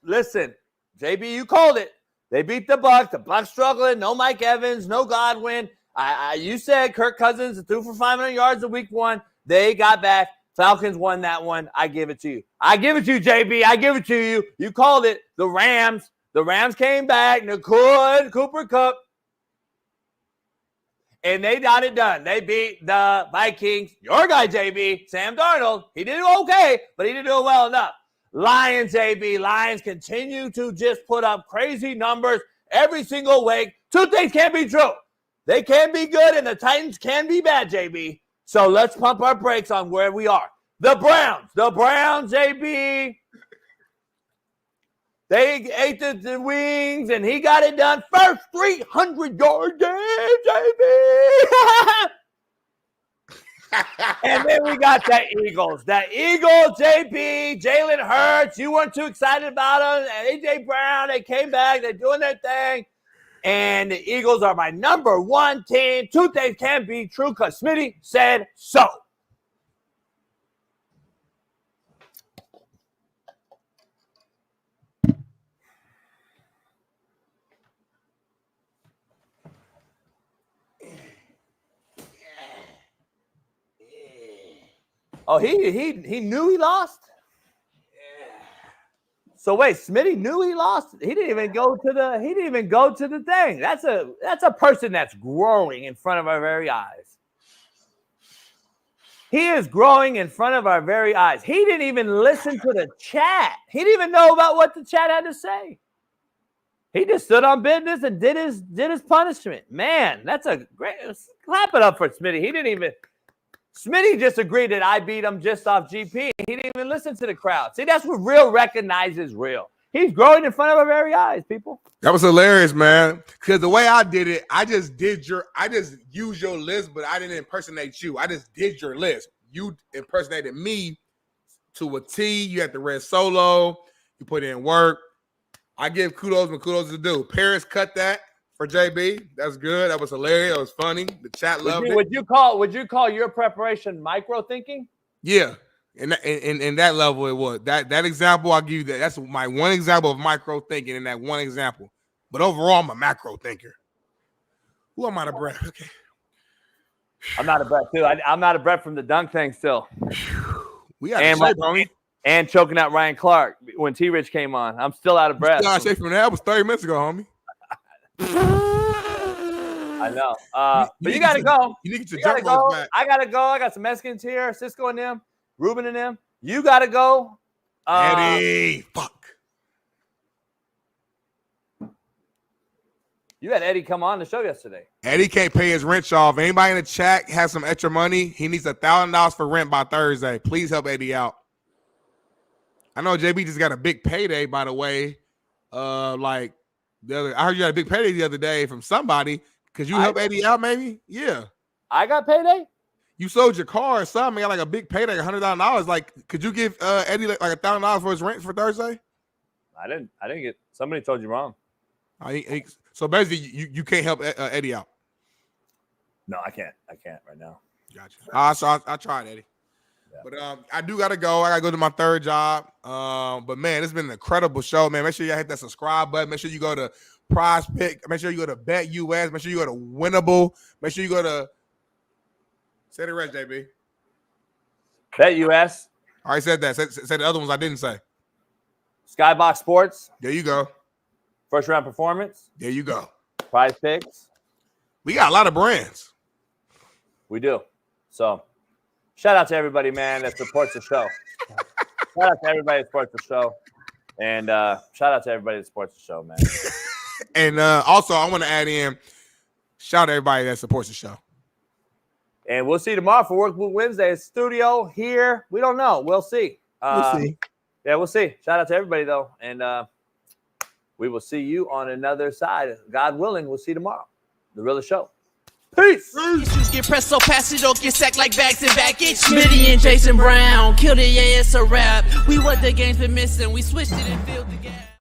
listen, JB, you called it. They beat the Bucs. The Bucs struggling. No Mike Evans, no Godwin. You said Kirk Cousins threw for 500 yards in week 1. They got back. Falcons won that one. I give it to you. I give it to you, JB. I give it to you. You called it. The Rams. The Rams came back. Nicole, Cooper Kupp. And they got it done. They beat the Vikings. Your guy, JB, Sam Darnold. He did okay, but he didn't do well enough. Lions, JB. Lions continue to just put up crazy numbers every single week. 2 things can't be true. They can be good, and the Titans can be bad, JB. So let's pump our brakes on where we are. The Browns, JB. They ate the wings, and he got it done. First 300-yard game, JB. And then we got the Eagles. The Eagles, JB, Jalen Hurts. You weren't too excited about them. And A.J. Brown, they came back. They're doing their thing. And the Eagles are my number 1 team. 2 things can't be true because Smitty said so. Oh, he knew he lost? So wait, Smitty knew he lost. He didn't even go to the thing. That's a person that's growing in front of our very eyes. He is growing in front of our very eyes. He didn't even listen to the chat. He didn't even know about what the chat had to say. He just stood on business and did his punishment. Man, that's a great clap it up for Smitty. Smitty just agreed that I beat him just off GP. He didn't even listen to the crowd. See, that's what real recognizes real. He's growing in front of our very eyes, people. That was hilarious, man. Because the way I did it, I just used your list, but I didn't impersonate you. I just did your list. You impersonated me to a T. You had to read solo. You put in work. I give kudos when kudos is due. Paris cut that for JB. That's good. That was hilarious. That was funny. The chat loved it. Would you call your preparation micro thinking? Yeah. In that level, it was. That example, I'll give you that. That's my one example of micro thinking in that one example. But overall, I'm a macro thinker. Who am I out of breath? Okay. I'm out of breath, too. I'm out of breath from the dunk thing still. We got to And choking out Ryan Clark when T-Rich came on. I'm still out of breath. I say from that was 30 minutes ago, homie. I know. But you got to go. You need to gotta jump go. back. I got to go. I got some Mexicans here. Cisco and them. Ruben and them. You got to go. Eddie. Fuck. You had Eddie come on the show yesterday. Eddie can't pay his rent off. Anybody in the chat has some extra money? He needs $1,000 for rent by Thursday. Please help Eddie out. I know JB just got a big payday, by the way. I heard you had a big payday the other day from somebody. Could you help Eddie out, maybe? Yeah. I got payday? You sold your car or something. Got like a big payday, $100,000. Like, could you give Eddie like $1,000 for his rent for Thursday? I didn't get. Somebody told you wrong. So basically, you can't help Eddie out. No, I can't. I can't right now. Gotcha. So I tried, Eddie. Yeah. But I do gotta go. I gotta go to my third job. But man, it's been an incredible show, man. Make sure you hit that subscribe button. Make sure you go to Prize Pick. Make sure you go to BetUS. Make sure you go to Winnable. Make sure you go to say the rest, JB. BetUS. I already said that. Say the other ones I didn't say. Skybox Sports. There you go. First Round Performance. There you go. Prize Picks. We got a lot of brands. We do. So, shout out to everybody, man, that supports the show. Shout out to everybody that supports the show. And shout out to everybody that supports the show, man. And also, I want to add in, shout out to everybody that supports the show. And we'll see you tomorrow for Workbook Wednesday. Studio here. We don't know. We'll see. We'll see. Yeah, we'll see. Shout out to everybody, though. And we will see you on another side. God willing, we'll see you tomorrow. The Realest Show. Peace. Issues get pressed so fast it don't get sacked like bags and baggage. Smitty and Jason Brown killed it, yeah, it's a wrap. We what the game's been missing. We switched it and filled the gap.